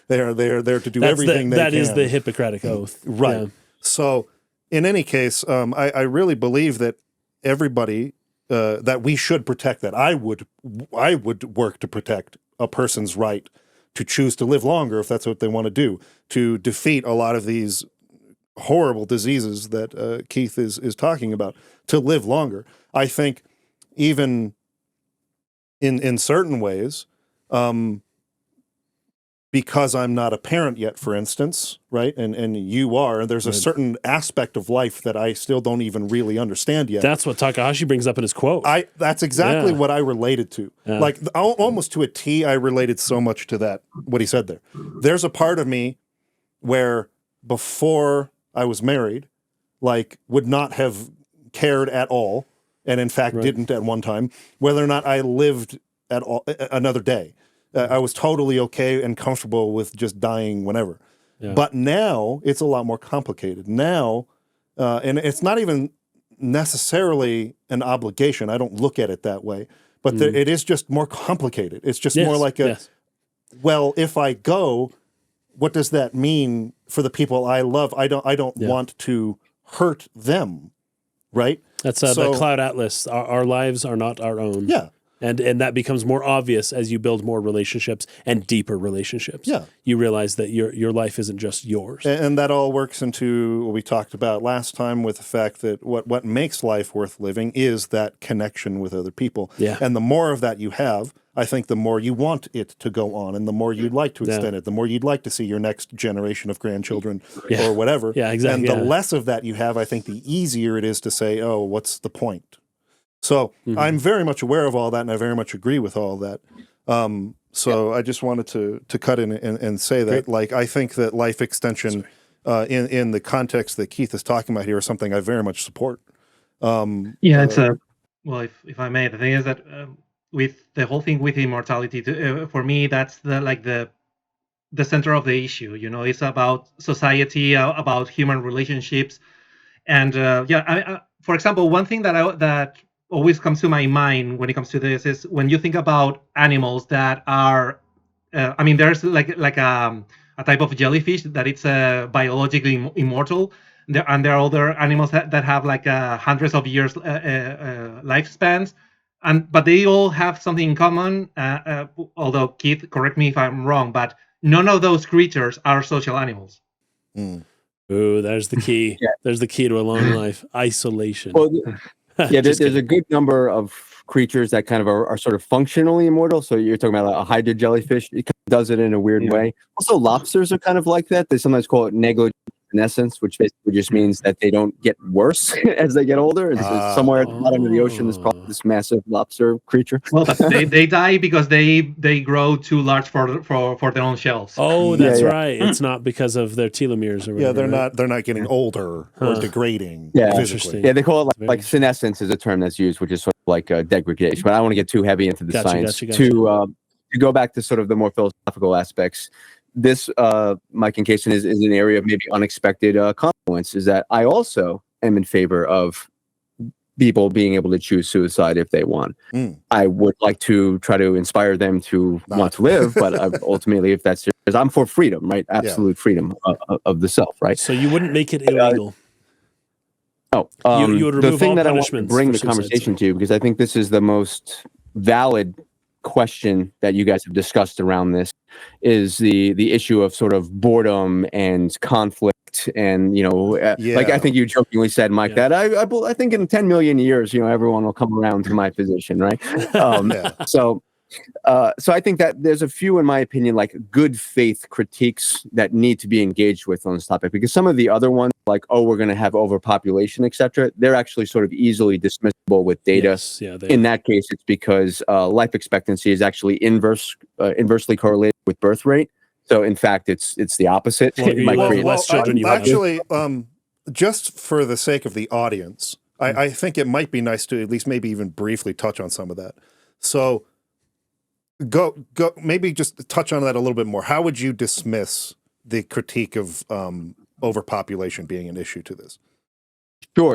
They're there to do everything they can. That is the Hippocratic Oath. Right. Yeah. So in any case, I really believe that everybody, that we should protect that. I would work to protect a person's right to choose to live longer if that's what they want to do, to defeat a lot of these horrible diseases that Keith is talking about, to live longer. I think even in certain ways, because I'm not a parent yet, for instance, right? And you are, and there's a certain aspect of life that I still don't even really understand yet. That's what Takahashi brings up in his quote. That's exactly what I related to. Yeah. Like almost to a T, I related so much to that, what he said there. There's a part of me where before I was married, like would not have cared at all, and in fact didn't at one time, whether or not I lived at all another day. I was totally okay and comfortable with just dying whenever. Yeah. But now it's a lot more complicated. Now, and it's not even necessarily an obligation. I don't look at it that way. But it is just more complicated. It's just more like well, if I go, what does that mean for the people I love? I don't want to hurt them, right? That's the Cloud Atlas. Our lives are not our own. Yeah. And that becomes more obvious as you build more relationships and deeper relationships. Yeah. You realize that your life isn't just yours. And that all works into what we talked about last time with the fact that what makes life worth living is that connection with other people. Yeah. And the more of that you have, I think the more you want it to go on and the more you'd like to extend it, the more you'd like to see your next generation of grandchildren or whatever. Yeah, exactly. And the less of that you have, I think the easier it is to say, oh, what's the point? So I'm very much aware of all that, and I very much agree with all that. I just wanted to cut in and say that, like, I think that life extension in the context that Keith is talking about here is something I very much support. It's a well, if I may, the thing is that with the whole thing with immortality, for me, that's the center of the issue. You know, it's about society, about human relationships, and for example, one thing that always comes to my mind when it comes to this is when you think about animals that are, there's like a type of jellyfish that it's biologically immortal. There are other animals that have like hundreds of years lifespans, but they all have something in common. Although Keith, correct me if I'm wrong, but none of those creatures are social animals. Ooh, there's the key. There's the key to a long life: isolation. Well, there's a good number of creatures that kind of are sort of functionally immortal. So you're talking about like a hydra jellyfish. It kind of does it in a weird way. Also, lobsters are kind of like that. They sometimes call it negligenescence, which basically just means that they don't get worse as they get older. And somewhere at the bottom of the ocean, there's probably this massive lobster creature. Well, they die because they grow too large for their own shells. Oh, that's right. It's not because of their telomeres or whatever. Yeah, they're not getting older or degrading. Interesting. Yeah, they call it like senescence is a term that's used, which is sort of like degradation. But I don't want to get too heavy into the science. To go back to sort of the more philosophical aspects, this, Mike and Kason, is an area of maybe unexpected confluence, is that I also am in favor of people being able to choose suicide if they want. I would like to try to inspire them to want to live, but ultimately, if that's because I'm for freedom, right? Absolute freedom of the self, right? So you wouldn't make it illegal. No, you would remove the thing all that I want to punishments bring for the conversation to, because I think this is the most valid question that you guys have discussed around this, is the issue of sort of boredom and conflict, and like I think you jokingly said, Mike, that I think in 10 million years, everyone will come around to my position, right? So I think that there's a few, in my opinion, like good faith critiques that need to be engaged with on this topic, because some of the other ones, like, oh, we're going to have overpopulation, etc., they're actually sort of easily dismissible with data. Yes, in that case, it's because life expectancy is actually inversely correlated with birth rate. So in fact, it's the opposite. Just for the sake of the audience, I think it might be nice to at least maybe even briefly touch on some of that. So go maybe just touch on that a little bit more. How would you dismiss the critique of overpopulation being an issue to this?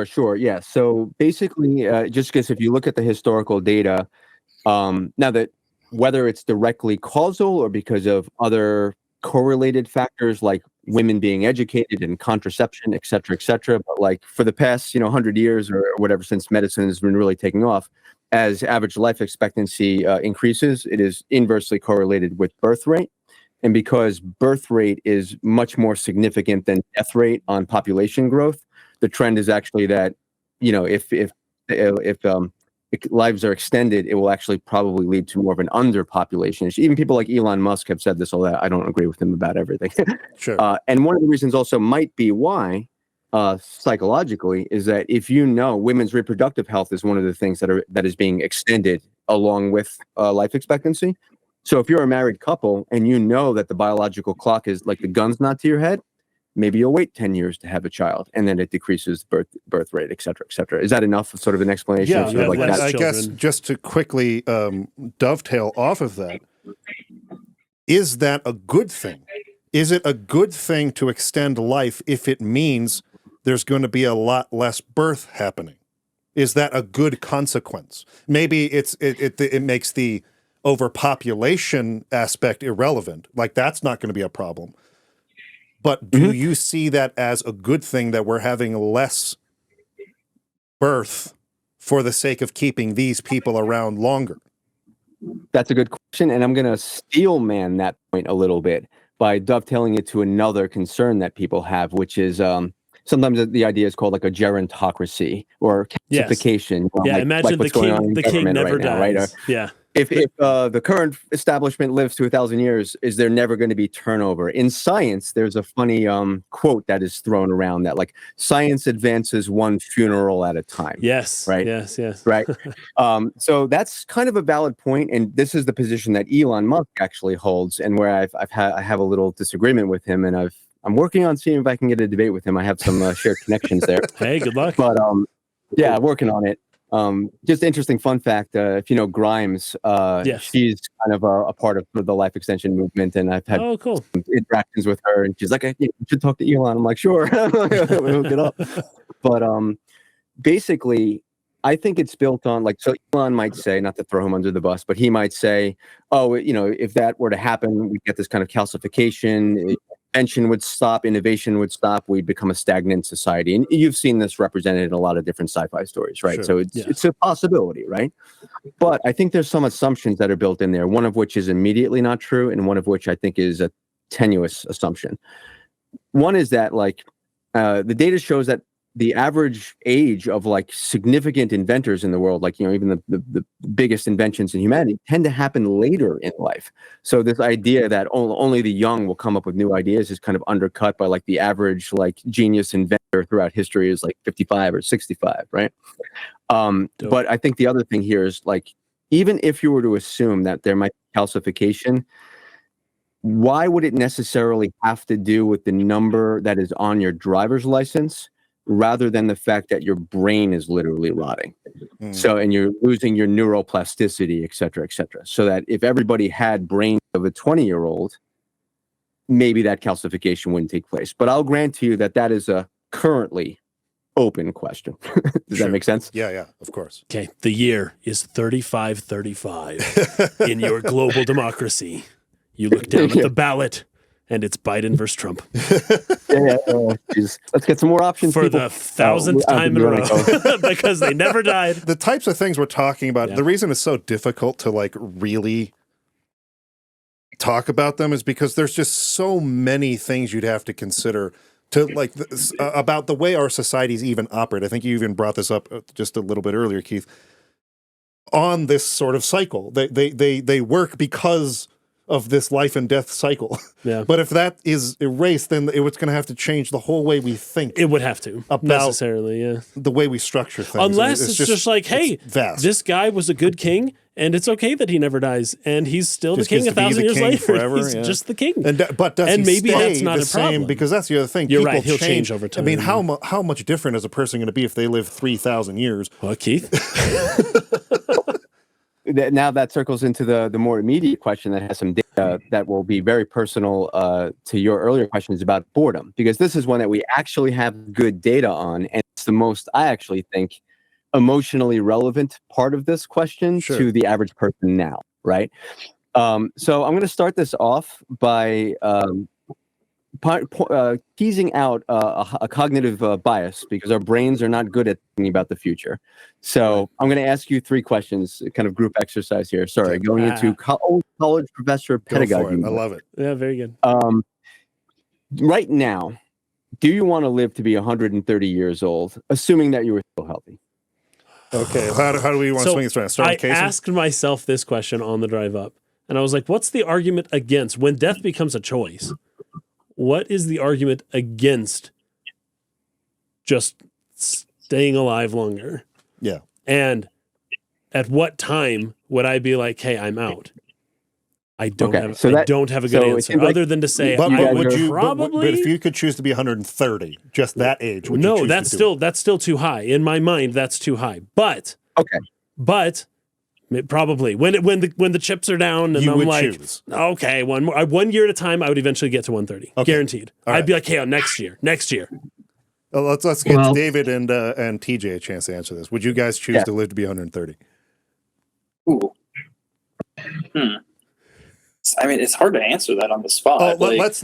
Sure. Yeah. So basically, just because if you look at the historical data, now that whether it's directly causal or because of other correlated factors like women being educated and contraception, et cetera, but like for the past 100 years or whatever, since medicine has been really taking off, as average life expectancy increases, it is inversely correlated with birth rate. And because birth rate is much more significant than death rate on population growth, the trend is actually that, if lives are extended, it will actually probably lead to more of an underpopulation. Even people like Elon Musk have said this, although I don't agree with him about everything. Sure. And one of the reasons also might be why, psychologically, is that if you know women's reproductive health is one of the things that is being extended along with life expectancy. So if you're a married couple and you know that the biological clock is like the gun's not to your head, maybe you'll wait 10 years to have a child, and then it decreases the birth rate, et cetera, et cetera. Is that enough of sort of an explanation? Yeah, of sort of like and that? I guess just to quickly dovetail off of that, is that a good thing? Is it a good thing to extend life if it means there's going to be a lot less birth happening? Is that a good consequence? Maybe it makes the overpopulation aspect irrelevant. Like, that's not going to be a problem. But do you see that as a good thing that we're having less birth for the sake of keeping these people around longer? That's a good question, and I'm going to steel man that point a little bit by dovetailing it to another concern that people have, which is sometimes the idea is called like a gerontocracy or calcification. Yeah, imagine the king never dies. Right? Yeah. If the current establishment lives to 1,000 years, is there never going to be turnover? In science, there's a funny quote that is thrown around that, like, science advances one funeral at a time. Yes. Right. Yes. Right. So that's kind of a valid point, and this is the position that Elon Musk actually holds, and where I have a little disagreement with him, and I'm working on seeing if I can get a debate with him. I have some shared connections there. Hey, good luck. But yeah, working on it. Just interesting fun fact, if you know Grimes, Yes. she's kind of a part of the life extension movement, and I've had cool. interactions with her, and she's like, you should talk to Elon. I'm like, sure. We'll hook it up. But basically, I think it's built on, like, so Elon might say, not to throw him under the bus, but he might say, oh, if that were to happen, we get this kind of calcification, invention would stop, innovation would stop, we'd become a stagnant society. And you've seen this represented in a lot of different sci-fi stories, right? Sure. So it's a possibility, right? But I think there's some assumptions that are built in there, one of which is immediately not true, and one of which I think is a tenuous assumption. One is that, like, the data shows that the average age of, like, significant inventors in the world, like, even the biggest inventions in humanity, tend to happen later in life. So this idea that only the young will come up with new ideas is kind of undercut by, like, the average, like, genius inventor throughout history is like 55 or 65, right? But I think the other thing here is, like, even if you were to assume that there might be calcification, why would it necessarily have to do with the number that is on your driver's license, rather than the fact that your brain is literally rotting? So, and you're losing your neuroplasticity, et cetera, et cetera. So that if everybody had brains of a 20-year-old, maybe that calcification wouldn't take place. But I'll grant to you that that is a currently open question. Does that make sense? Yeah, of course. Okay, the year is 3535 in your global democracy. You look down at the ballot, and it's Biden versus Trump. Let's get some more options for people. the 1,000th time in a row because they never died. The types of things we're talking about, the reason it's so difficult to, like, really talk about them is because there's just so many things you'd have to consider to, like, about the way our societies even operate. I think you even brought this up just a little bit earlier, Keith, on this sort of cycle. They work because of this life and death cycle. Yeah. But if that is erased, then it's going to have to change the whole way we think. It would have to, about necessarily, the way we structure things. Unless it's just like, hey, vast. This guy was a good king, and it's okay that he never dies, and he's still Just the king gets 1,000 to be the years king later. forever, He's just the king. But does and he maybe stay that's not the a problem. same? Because that's the other thing. You're People right. He'll change over time. I mean, how much different is a person going to be if they live 3,000 years? Well, Keith? Now that circles into the more immediate question that has some data that will be very personal to your earlier questions about boredom, because this is one that we actually have good data on, and it's the most, I actually think, emotionally relevant part of this question to the average person now, right? So I'm going to start this off by teasing out a cognitive bias, because our brains are not good at thinking about the future. So I'm going to ask you 3 questions, kind of group exercise here. Sorry, going into college professor of pedagogy. I love it. Yeah, very good. Right now, do you want to live to be 130 years old, assuming that you were still healthy? Okay, how do we want to swing this around? Start I with Casey? asked myself this question on the drive up, and I was like, what's the argument against when death becomes a choice? What is the argument against just staying alive longer? Yeah. And at what time would I be like, hey, I'm out? I don't have a good answer other than to say But I would would probably. but if you could choose to be 130, just that age, would you No, choose that's to do that's still too high in my mind. That's too high. But probably when the chips are down and You I'm would like, choose. okay, 1 year at a time, I would eventually get to 130, guaranteed. All right. I'd be like, hey, next year. Let's get David and TJ a chance to answer this. Would you guys choose to live to be 130? Ooh. I mean, it's hard to answer that on the spot. Oh, let's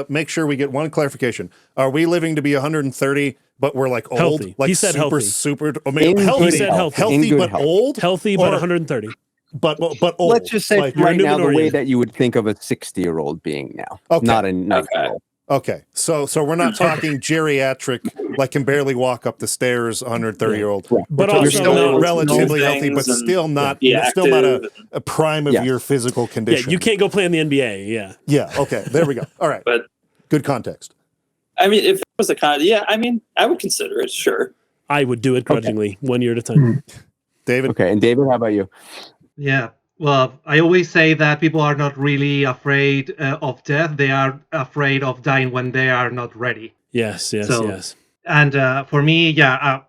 make sure we get one clarification. Are we living to be 130, but we're like old? Healthy. Like He said super, healthy. super. I mean, He said healthy. Healthy, but old. Healthy, but 130. But old. Let's just say like, right now the way Numenorian. that you would think of a 60-year-old being now, Okay. not a 90-year-old. Okay, so we're not talking geriatric, like can barely walk up the stairs, 130-year-old. Right. But You're also still no relatively healthy, but things still not a prime of your physical condition. Yeah, you can't go play in the NBA. Yeah. Yeah. Okay. There we go. All right. But good context. I mean, if it was a I mean, I would consider it. Sure. I would do it grudgingly, 1 year at a time. David. Okay, and David, how about you? Yeah. Well, I always say that people are not really afraid of death. They are afraid of dying when they are not ready. Yes. And for me, I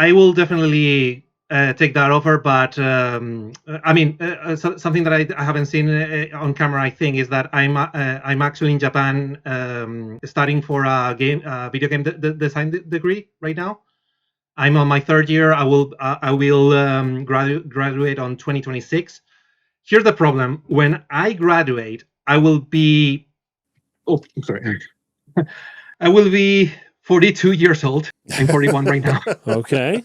will definitely take that offer. But I mean, something that I haven't seen on camera, I think, is that I'm actually in Japan studying for a video game design degree right now. I'm on my third year. I will graduate on 2026. Here's the problem: when I graduate, I will be. Oh, I'm sorry. I will be 42 years old. I'm 41 right now. Okay.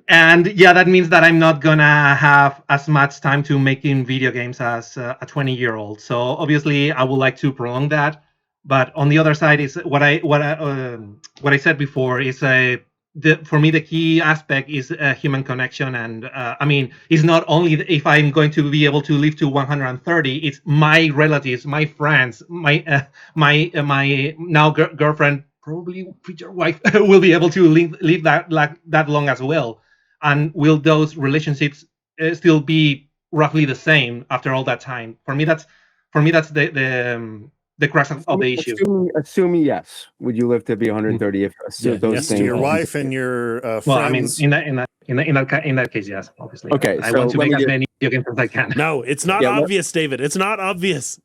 And yeah, that means that I'm not gonna have as much time to making video games as a 20-year-old. So obviously, I would like to prolong that. But on the other side is what I said before is for me, the key aspect is human connection. And I mean, it's not only if I'm going to be able to live to 130, it's my relatives, my friends, my now girlfriend, probably future wife, will be able to live that long as well. And will those relationships still be roughly the same after all that time? For me, that's the crux of the issue. Assuming yes, would you live to be 130 if those yes, things? Your wife and your friends. Well, I mean, in that case, yes, obviously. Okay, I so want to make as many video games as I can. No, it's not obvious, David. It's not obvious.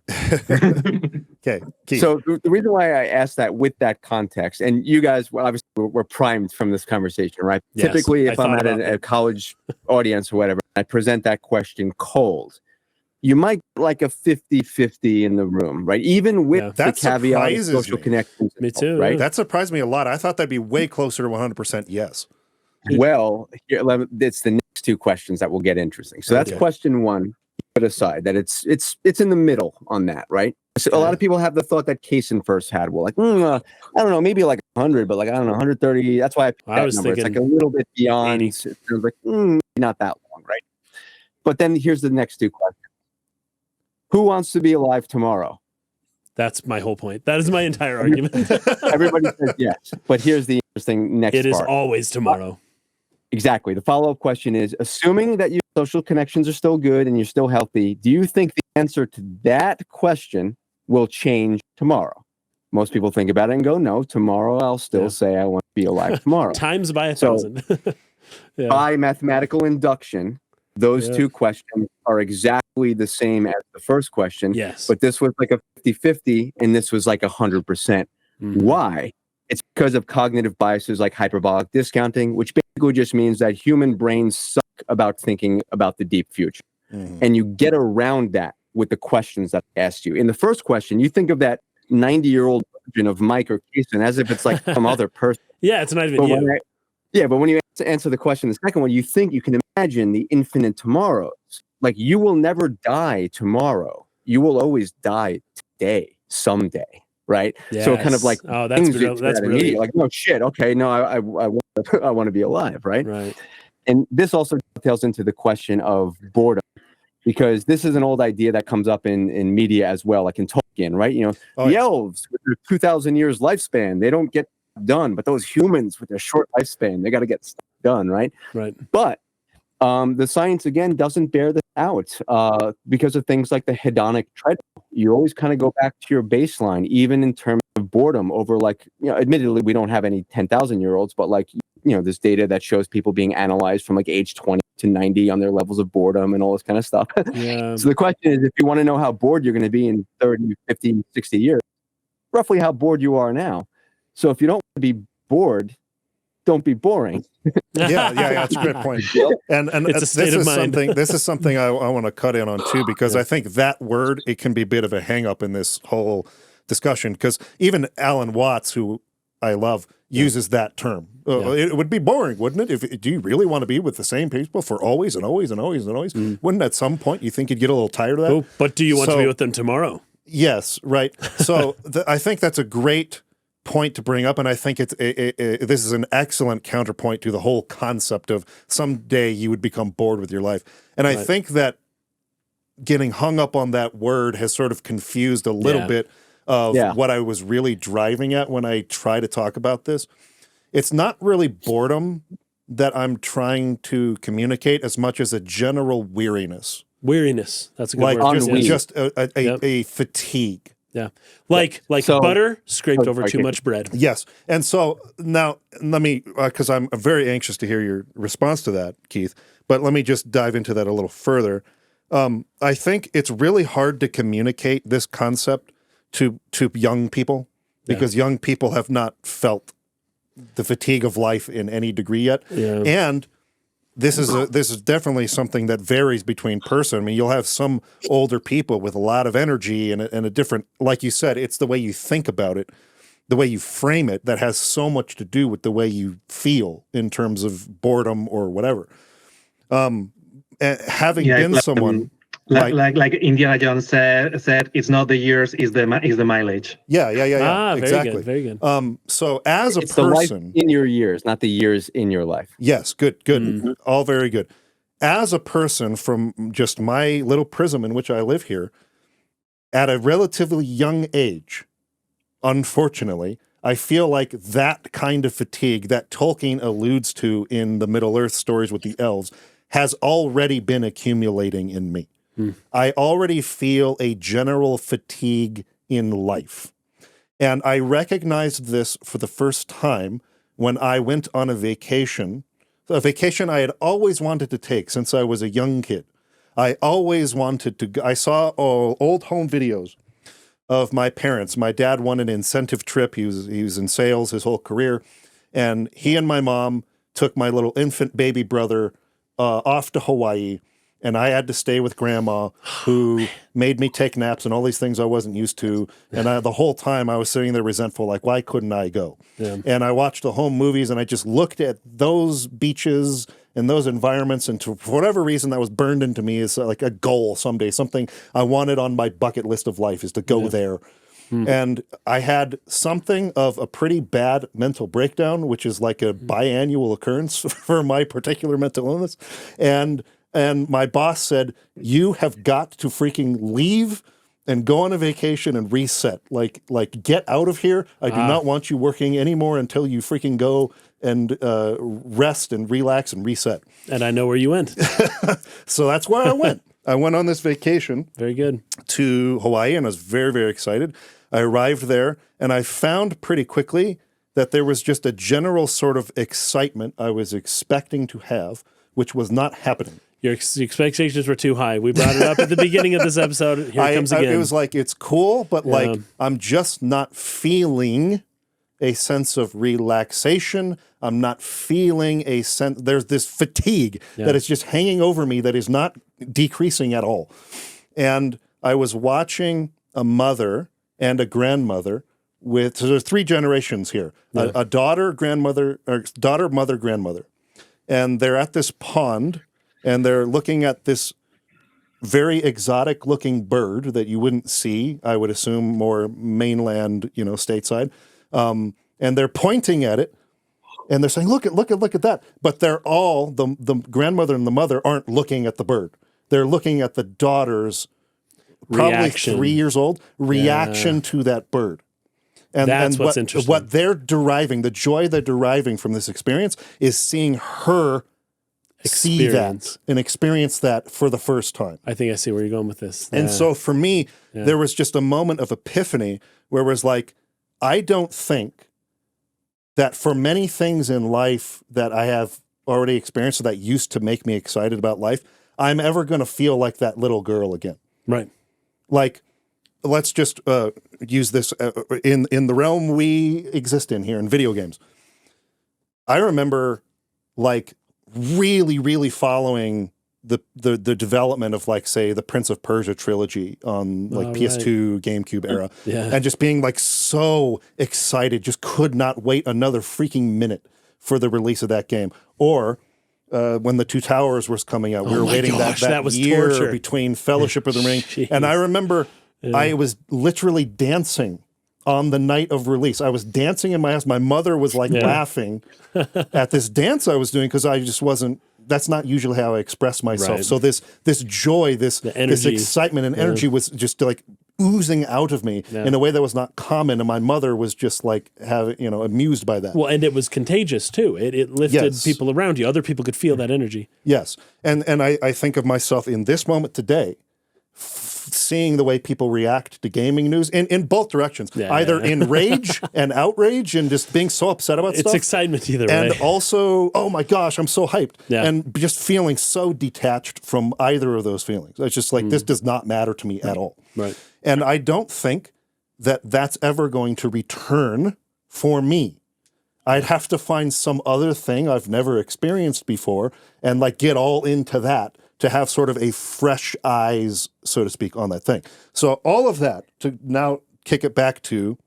Okay. Keith. So the reason why I asked that with that context, and you guys, well, obviously, we're primed from this conversation, right? Yes, Typically, if I I'm thought at about a college audience or whatever, I present that question cold. You might get like a 50-50 in the room, right? Even with the That caveat of surprises social me. connections. Me too. Right? Yeah. That surprised me a lot. I thought that'd be way closer to 100% yes. Well, it's the next two questions that will get interesting. So that's Okay. question one. Put aside that it's in the middle on that, right? So a lot of people have the thought that Kaysen first had. Well, like I don't know, maybe like 100, but like I don't know, 130. That's why I picked that was number. It's like a thinking little bit beyond. 80. It sounds like not that long, right? But then here's the next two questions. Who wants to be alive tomorrow? That's my whole point. That is my entire argument. Everybody says yes, but here's the interesting next It is part. always tomorrow. Exactly. The follow-up question is, assuming that your social connections are still good and you're still healthy, do you think the answer to that question will change tomorrow? Most people think about it and go, no, tomorrow I'll still say I want to be alive tomorrow. Times by 1,000. By mathematical induction, those two questions are exactly the same as the first question. Yes. But this was like a 50-50 and this was like 100%. Why? It's because of cognitive biases like hyperbolic discounting, which basically just means that human brains suck about thinking about the deep future. And you get around that with the questions that I asked you. In the first question, you think of that 90-year-old version of Mike or Kaysen as if it's like some other person. Yeah, it's not even you. But when you answer the question, the second one, you think you can imagine the infinite tomorrows. Like you will never die tomorrow. You will always die today, someday, right? So it kind of like oh, that's that's brilliant. Like, no shit, okay, no, I want to be alive, right? Right. And this also dovetails into the question of boredom, because this is an old idea that comes up in media as well, like in Tolkien, right? You know, the elves with their 2,000 years lifespan, they don't get done, but those humans with their short lifespan, they got to get stuff done, right? Right. But the science, again, doesn't bear this out because of things like the hedonic treadmill. You always kind of go back to your baseline, even in terms of boredom over, like, you know, admittedly, we don't have any 10,000-year-olds, but like, you know, this data that shows people being analyzed from like age 20 to 90 on their levels of boredom and all this kind of stuff. Yeah. So the question is, if you want to know how bored you're going to be in 30, 50, 60 years, roughly how bored you are now. So if you don't want to be bored, don't be boring. yeah, that's a great point. And it's a state of mind. This is something I want to cut in on too, because I think that word, it can be a bit of a hang up in this whole discussion, because even Alan Watts, who I love, uses that term. It would be boring, wouldn't it? Do you really want to be with the same people for always and always and always and always? Wouldn't at some point you think you'd get a little tired of that? Oh, but do you want to be with them tomorrow? Yes, right. So I think that's a great point to bring up, and I think this is an excellent counterpoint to the whole concept of someday you would become bored with your life. And I think that getting hung up on that word has sort of confused a little bit of what I was really driving at when I try to talk about this. It's not really boredom that I'm trying to communicate as much as a general weariness. Weariness. That's a good word. Just a fatigue. Yeah. Like butter scraped over too much bread. Yes. And so now let me, because I'm very anxious to hear your response to that, Keith, but let me just dive into that a little further. I think it's really hard to communicate this concept to young people, because young people have not felt the fatigue of life in any degree yet. Yeah. And this is definitely something that varies between person. I mean, you'll have some older people with a lot of energy and a different, like you said, it's the way you think about it, the way you frame it, that has so much to do with the way you feel in terms of boredom or whatever. And having been someone like Indiana Jones said, it's not the years, is the mileage. Yeah. Exactly. Very good. So as a person, the life in your years, not the years in your life. Yes, good. Mm-hmm. All very good. As a person, from just my little prism in which I live here, at a relatively young age, unfortunately, I feel like that kind of fatigue that Tolkien alludes to in the Middle-earth stories with the elves has already been accumulating in me. I already feel a general fatigue in life. And I recognized this for the first time when I went on a vacation I had always wanted to take since I was a young kid. I always wanted to, I saw old home videos of my parents. My dad won an incentive trip. He was in sales his whole career. And he and my mom took my little infant baby brother off to Hawaii. And I had to stay with grandma, who made me take naps and all these things I wasn't used to. And the whole time I was sitting there resentful, like, why couldn't I go? Yeah. And I watched the home movies, and I just looked at those beaches and those environments. And for whatever reason, that was burned into me as like a goal someday, something I wanted on my bucket list of life is to go there. And I had something of a pretty bad mental breakdown, which is like a biannual occurrence for my particular mental illness. And my boss said, you have got to freaking leave and go on a vacation and reset. Like get out of here. I do not want you working anymore until you freaking go and rest and relax and reset. And I know where you went. So that's where I went. I went on this vacation. Very good. To Hawaii, and I was very, very excited. I arrived there, and I found pretty quickly that there was just a general sort of excitement I was expecting to have, which was not happening. Your expectations were too high. We brought it up at the beginning of this episode. Here it comes again. It was like, it's cool, but like, I'm just not feeling a sense of relaxation. I'm not feeling a sense, there's this fatigue that is just hanging over me that is not decreasing at all. And I was watching a mother and a grandmother so there's three generations here, a daughter, grandmother, or daughter, mother, grandmother. And they're at this pond, and they're looking at this very exotic looking bird that you wouldn't see, I would assume more mainland, stateside. And they're pointing at it and they're saying, look at that. But they're all, the grandmother and the mother aren't looking at the bird. They're looking at the daughter's probably Reaction. 3 years old reaction to that bird. And That's what's what, interesting. What they're deriving, the joy they're deriving from this experience is seeing her see that and experience that for the first time. I think I see where you're going with this. And so for me, there was just a moment of epiphany where it was like, I don't think that for many things in life that I have already experienced that used to make me excited about life, I'm ever going to feel like that little girl again. Right. Like, let's just use this in the realm we exist in here in video games. I remember like really, really following the development of like, say, the Prince of Persia trilogy on like PS2, GameCube era. And just being like so excited, just could not wait another freaking minute for the release of that game. Or when the Two Towers was coming out, we were waiting that was year torture. between Fellowship of the Ring. And I remember I was literally dancing on the night of release. I was dancing in my house. My mother was like laughing at this dance I was doing because I just wasn't, that's not usually how I express myself. Right. So this joy, this excitement and energy was just like oozing out of me in a way that was not common. And my mother was just like amused by that. Well, and it was contagious too. It lifted people around you. Other people could feel that energy. Yes. And I think of myself in this moment today, seeing the way people react to gaming news in both directions, either in rage and outrage and just being so upset about stuff. It's excitement either way. And also, oh my gosh, I'm so hyped. And just feeling so detached from either of those feelings. It's just like, this does not matter to me at all. Right. And I don't think that that's ever going to return for me. I'd have to find some other thing I've never experienced before and like get all into that to have sort of a fresh eyes, so to speak, on that thing. So all of that, to now kick it back to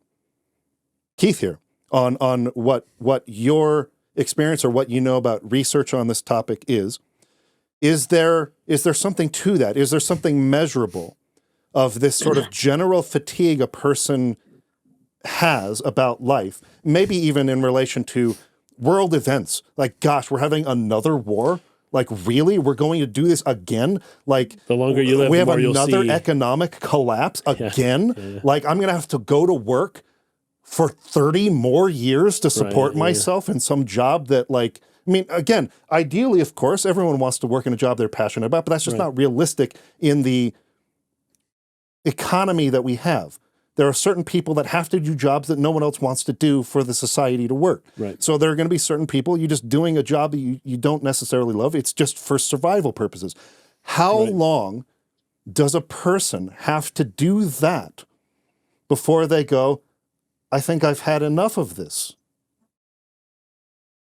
Keith here, on what your experience or what you know about research on this topic is there something to that? Is there something measurable of this sort of general fatigue a person has about life, maybe even in relation to world events? Like, gosh, we're having another war? Like, really? We're going to do this again? Like, the longer you live, we the have more another you'll see. economic collapse again? Like, I'm going to have to go to work for 30 more years to support myself in some job that, like, I mean, again, ideally, of course, everyone wants to work in a job they're passionate about, but that's just not realistic in the economy that we have. There are certain people that have to do jobs that no one else wants to do for the society to work. Right. So there are going to be certain people, you're just doing a job that you don't necessarily love. It's just for survival purposes. How long does a person have to do that before they go, I think I've had enough of this?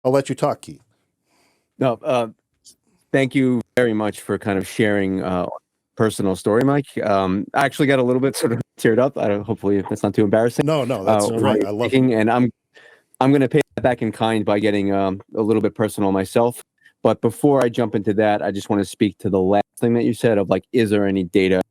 I'll let you talk, Keith. No, thank you very much for kind of sharing personal story, Mike. I actually got a little bit sort of teared up. Hopefully that's not too embarrassing. No, that's great. I love it. And I'm going to pay that back in kind by getting a little bit personal myself. But before I jump into that, I just want to speak to the last thing that you said of like, is there any data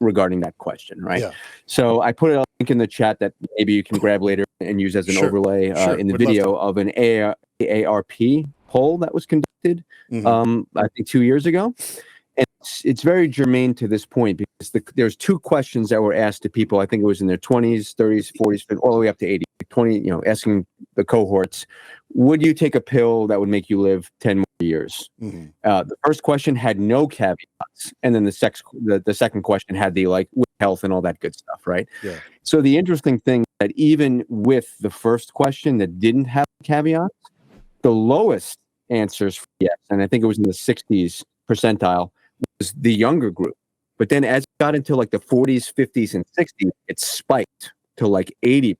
regarding that question, right? Yeah. So I put a link in the chat that maybe you can grab later and use as an overlay in the video of an AARP poll that was conducted, I think 2 years ago. And it's very germane to this point because there's two questions that were asked to people. I think it was in their 20s, 30s, 40s, all the way up to 80, 20, asking the cohorts, would you take a pill that would make you live 10 more years? The first question had no caveats. And then the second question had the like with health and all that good stuff, right? Yeah. So the interesting thing that even with the first question that didn't have caveats, the lowest answers for yes, and I think it was in the 60s percentile, was the younger group. But then as it got into like the 40s, 50s, and 60s, it spiked to like 80%.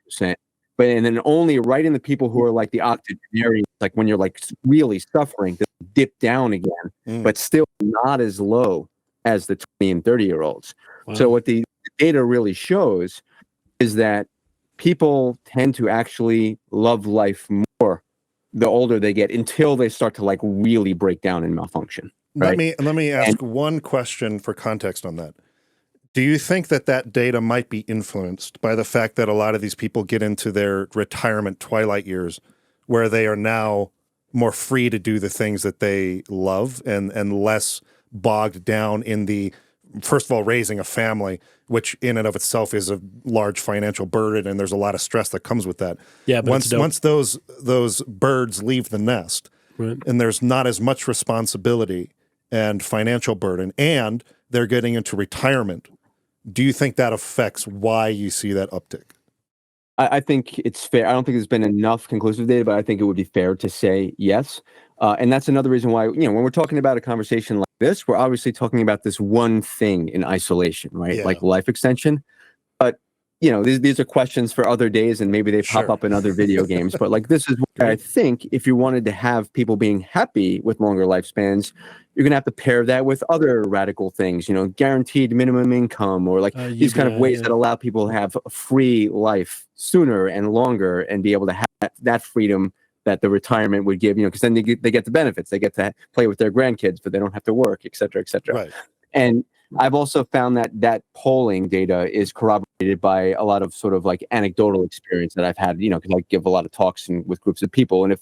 And then only right in the people who are like the octogenarians, like when you're like really suffering, to dip down again, but still not as low as the 20 and 30-year-olds. Wow. So what the data really shows is that people tend to actually love life more the older they get until they start to like really break down and malfunction. Right? Let me ask one question for context on that. Do you think that that data might be influenced by the fact that a lot of these people get into their retirement twilight years where they are now more free to do the things that they love and less bogged down in the, first of all, raising a family, which in and of itself is a large financial burden, and there's a lot of stress that comes with that. Yeah, but once those birds leave the nest, right. and there's not as much responsibility and financial burden, and they're getting into retirement, do you think that affects why you see that uptick? I think it's fair. I don't think there's been enough conclusive data, but I think it would be fair to say yes. And that's another reason why, when we're talking about a conversation like this, we're obviously talking about this one thing in isolation, right? Yeah. Like life extension. But, these are questions for other days, and maybe they pop up in other video games. But like, this is why I think if you wanted to have people being happy with longer lifespans, you're going to have to pair that with other radical things, guaranteed minimum income, or like these kind of ways that allow people to have a free life sooner and longer and be able to have that freedom that the retirement would give, because then they get the benefits. They get to play with their grandkids, but they don't have to work, et cetera, et cetera. Right. And I've also found that polling data is corroborated by a lot of sort of like anecdotal experience that I've had, because I give a lot of talks with groups of people. And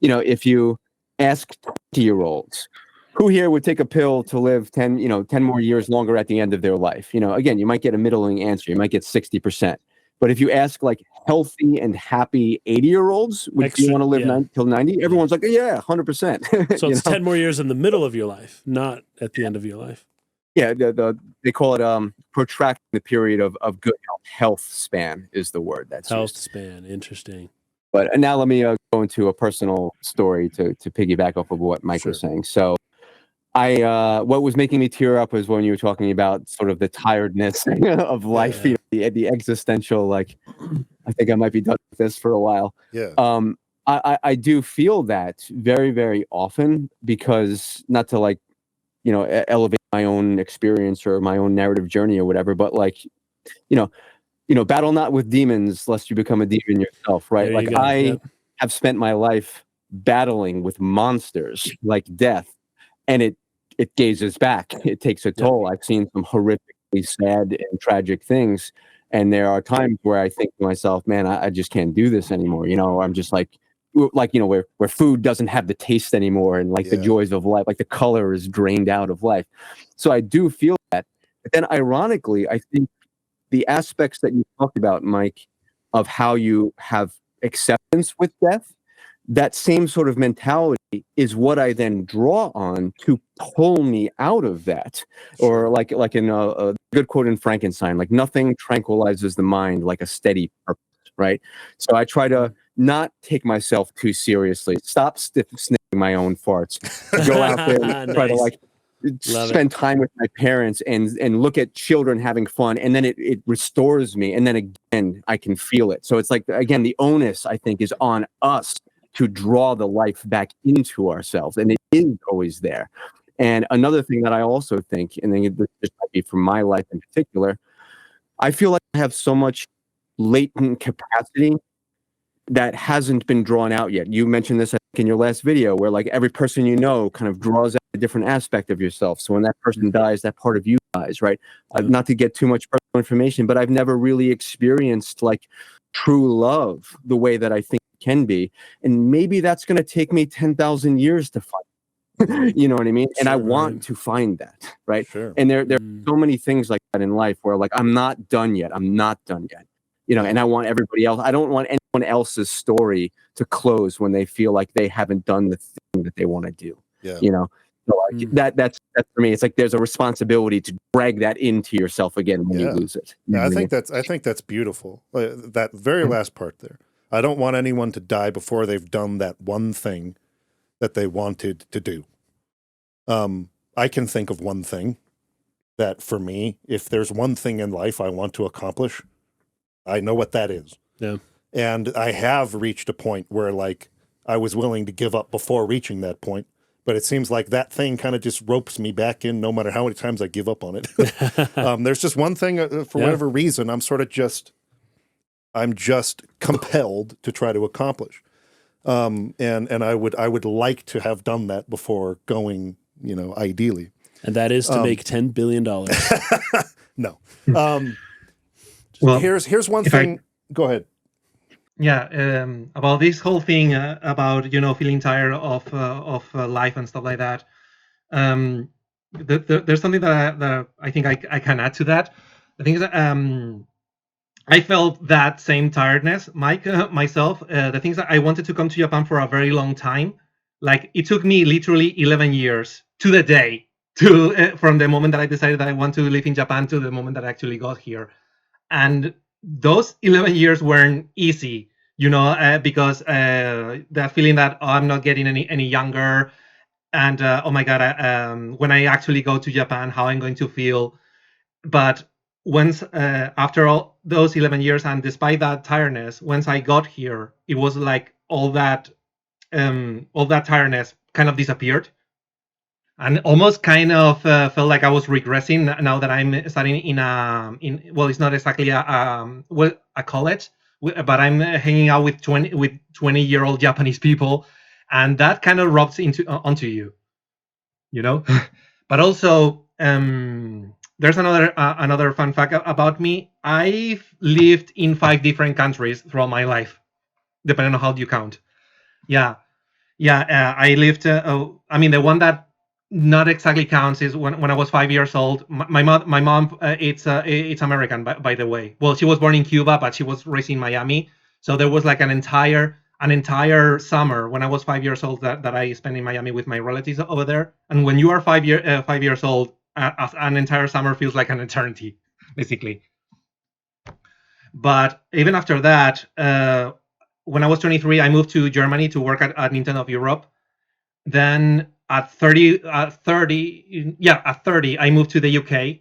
if you ask 20-year-olds, who here would take a pill to live 10 more years longer at the end of their life? Again, you might get a middling answer. You might get 60%. But if you ask like healthy and happy 80-year-olds, would you want to live till 90? Everyone's like, yeah, 100%. So it's 10 more years in the middle of your life, not at the end of your life. Yeah, they call it protracting the period of good health. Health span is the word that's health used. Span. Interesting. But now let me go into a personal story to piggyback off of what Mike was saying. So what was making me tear up was when you were talking about sort of the tiredness of life, the existential, like, I think I might be done with this for a while. Yeah. I do feel that very, very often, because not to like, elevate my own experience or my own narrative journey or whatever, but like, battle not with demons lest you become a demon yourself, right? Like I have spent my life battling with monsters like death, and it gazes back. It takes a toll. I've seen some horrifically sad and tragic things, and there are times where I think to myself, man, I just can't do this anymore. I'm just like where food doesn't have the taste anymore, and like the joys of life, like the color is drained out of life. So I do feel that. But then ironically, I think the aspects that you talked about, Mike, of how you have acceptance with death, that same sort of mentality is what I then draw on to pull me out of that. Or like in a good quote in Frankenstein, like nothing tranquilizes the mind like a steady purpose, right? So I try to not take myself too seriously, stop sniffing my own farts, go out there and try to like spend time with my parents and look at children having fun, and then it restores me, and then again I can feel it. So it's like, again, the onus, I think, is on us to draw the life back into ourselves, and it is always there. And another thing that I also think, and then this might be from my life in particular, I feel like I have so much latent capacity that hasn't been drawn out yet. You mentioned this, I think, in your last video, where like every person kind of draws out a different aspect of yourself. So when that person dies, that part of you dies, right? Not to get too much personal information, but I've never really experienced like true love the way that I think it can be. And maybe that's going to take me 10,000 years to find. You know what I mean? And I want to find that, right? Sure. And there are so many things like that in life where like, I'm not done yet. I'm not done yet. And I want everybody else. I don't want anyone else's story to close when they feel like they haven't done the thing that they want to do. Yeah. So like, that's for me. It's like there's a responsibility to drag that into yourself again when you lose it. I think that's beautiful. That very last part there. I don't want anyone to die before they've done that one thing that they wanted to do. I can think of one thing that, for me, if there's one thing in life I want to accomplish, I know what that is. Yeah. And I have reached a point where like I was willing to give up before reaching that point. But it seems like that thing kind of just ropes me back in no matter how many times I give up on it. There's just one thing, for whatever reason, I'm just compelled to try to accomplish. And I would like to have done that before going ideally. And that is to make $10 billion. No. Well, Here's one thing. Go ahead. Yeah, about this whole thing about feeling tired of life and stuff like that. There's something that I think I can add to that. The thing is that I felt that same tiredness, Mike, myself. The things that I wanted to come to Japan for a very long time. Like it took me literally 11 years to the day to from the moment that I decided that I want to live in Japan to the moment that I actually got here. And those 11 years weren't easy, because that feeling that I'm not getting any younger, and oh my god, when I actually go to Japan, how I'm going to feel. But once after all those 11 years, and despite that tiredness, once I got here, it was like all that tiredness kind of disappeared. And almost kind of felt like I was regressing now that I'm studying it's not exactly a college, but I'm hanging out with 20-year-old Japanese people, and that kind of rubs onto you, But also, there's another fun fact about me. I've lived in 5 different countries throughout my life, depending on how you count. Yeah. I lived. The one that not exactly counts is when I was 5 years old. My mom, it's American, by the way. Well, she was born in Cuba, but she was raised in Miami. So there was like an entire summer when I was 5 years old that I spent in Miami with my relatives over there. And when you are 5 years old, an entire summer feels like an eternity, basically. But even after that, when I was 23, I moved to Germany to work at Nintendo of Europe. Then at 30, I moved to the UK.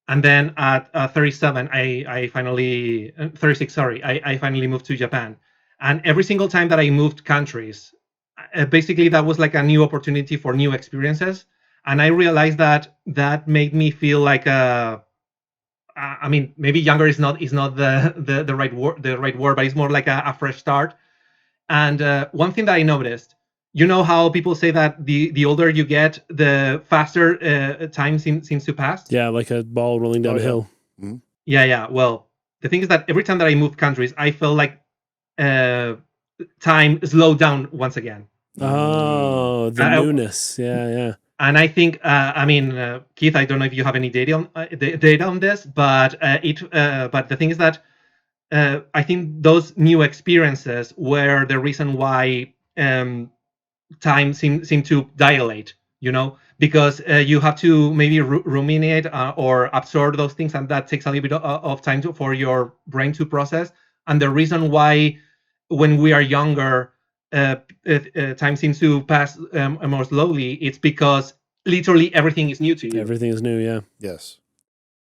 And then at 37, I finally, 36, sorry, I finally moved to Japan. And every single time that I moved countries, basically that was like a new opportunity for new experiences. And I realized that made me feel like maybe younger is not the right word, but it's more like a fresh start. And one thing that I noticed, how people say that the older you get, the faster time seems to pass? Yeah, like a ball rolling down a hill. Mm-hmm. Yeah. Well, the thing is that every time that I moved countries, I felt like time slowed down once again. Oh, the newness. Yeah. And I think, Keith, I don't know if you have any data on this, but but the thing is that I think those new experiences were the reason why time seemed to dilate, because you have to maybe ruminate or absorb those things, and that takes a little bit of time for your brain to process. And the reason why when we are younger, time seems to pass more slowly, it's because literally everything is new to you. Everything is new, yeah. Yes.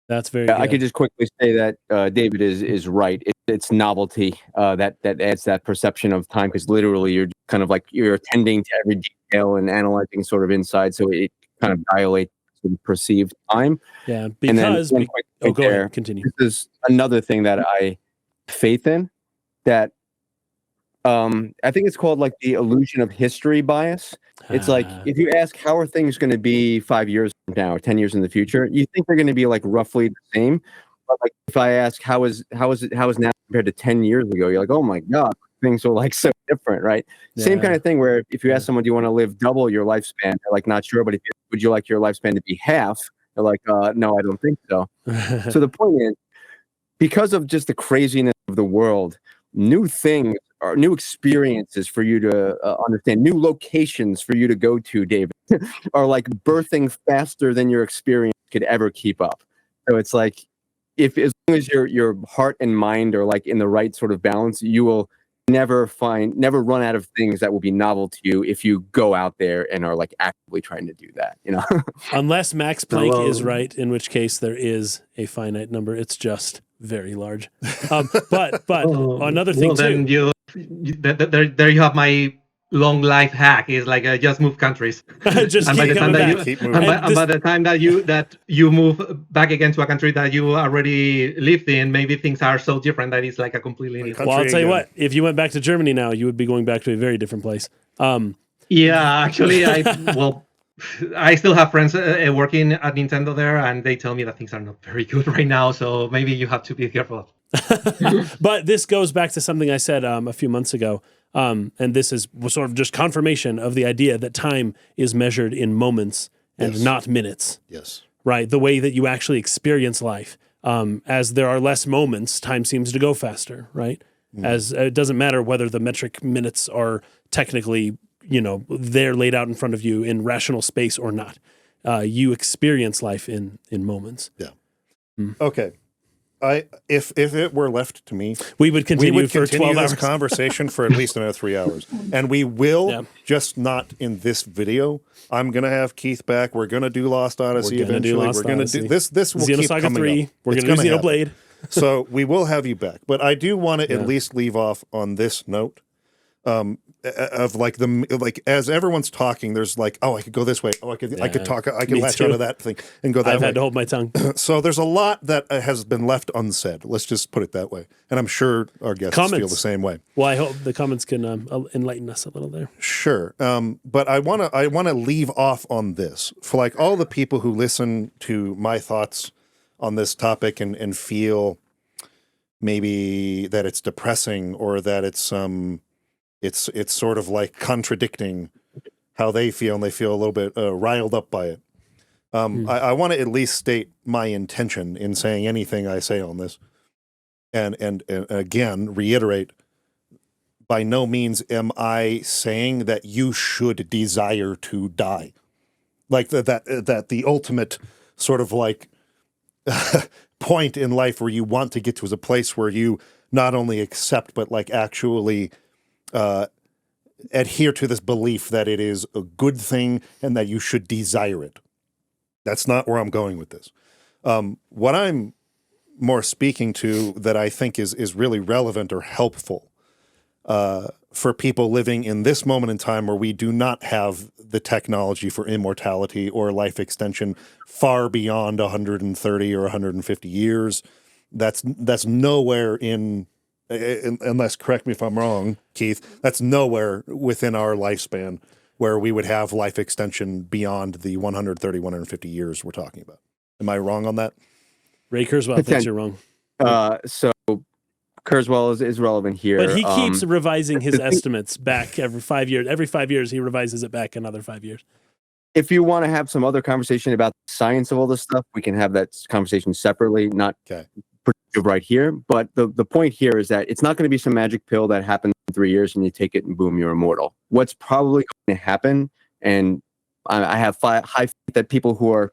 That's very good. I could just quickly say that David is right. It's novelty that adds that perception of time, because literally you're kind of like you're attending to every detail and analyzing sort of inside, so it kind of dilates the perceived time. Yeah, because go ahead, continue. This is another thing that I faith in, that I think it's called like the illusion of history bias. It's like if you ask how are things going to be 5 years from now or 10 years in the future, you think they're going to be like roughly the same. But like if I ask how is now compared to 10 years ago, you're like, oh my god, things are like so different, right? Yeah. Same kind of thing where if you ask someone, do you want to live double your lifespan? They're like, not sure, but would you like your lifespan to be half? They're like, no, I don't think so. So the point is, because of just the craziness of the world, new things or new experiences for you to understand, new locations for you to go to, David, are like birthing faster than your experience could ever keep up. So it's like, if as long as your heart and mind are like in the right sort of balance, you will never run out of things that will be novel to you if you go out there and are like actively trying to do that, Unless Max Planck is right, in which case there is a finite number. It's just very large. But another thing too. Then there you have my long life hack. Is like just move countries. Just and by the time that you move back again to a country that you already lived in, maybe things are so different that it's like a completely new. Well, I'll tell you what. If you went back to Germany now, you would be going back to a very different place. Yeah, actually, I still have friends working at Nintendo there, and they tell me that things are not very good right now. So maybe you have to be careful. But this goes back to something I said a few months ago, and this is sort of just confirmation of the idea that time is measured in moments and Yes. not minutes. Yes. Right, the way that you actually experience life. As there are less moments, time seems to go faster. Right, as it doesn't matter whether the metric minutes are technically, they're laid out in front of you in rational space or not. You experience life in moments. Yeah. Okay. If it were left to me, We would continue we would for continue 12 this hours. conversation for at least another 3 hours, and we will, Yeah. just not in this video. I'm gonna have Keith back. We're gonna do Lost Odyssey We're gonna do eventually. Lost We're gonna Odyssey. do this. This will keep Xenosaga coming 3. up. We're It's going to do happen. Xenoblade. So we will have you back, but I do want to at least leave off on this note. Of as everyone's talking, there's like, oh, I could go this way. Oh, I could talk. I could Me latch too. onto that thing and go that I've way. had to hold my tongue. So there's a lot that has been left unsaid. Let's just put it that way. And I'm sure our guests feel Comments. the same way. Well, I hope the comments can enlighten us a little there. Sure. But I wanna leave off on this for like all the people who listen to my thoughts on this topic and feel maybe that it's depressing or that it's sort of like contradicting how they feel, and they feel a little bit riled up by it. I want to at least state my intention in saying anything I say on this, and again reiterate. By no means am I saying that you should desire to die, like that the ultimate sort of like point in life where you want to get to is a place where you not only accept but like actually adhere to this belief that it is a good thing and that you should desire it. That's not where I'm going with this. What I'm more speaking to that I think is really relevant or helpful for people living in this moment in time where we do not have the technology for immortality or life extension far beyond 130 or 150 years. That's nowhere in unless, correct me if I'm wrong, Keith, that's nowhere within our lifespan where we would have life extension beyond the 130, 150 years we're talking about. Am I wrong on that? Ray Kurzweil thinks you're wrong. So Kurzweil is relevant here. But he keeps revising his estimates back every 5 years. Every 5 years, he revises it back another 5 years. If you want to have some other conversation about the science of all this stuff, we can have that conversation separately, not right here. But the point here is that it's not going to be some magic pill that happens in 3 years and you take it and boom, you're immortal. What's probably going to happen, and I have high faith that people who are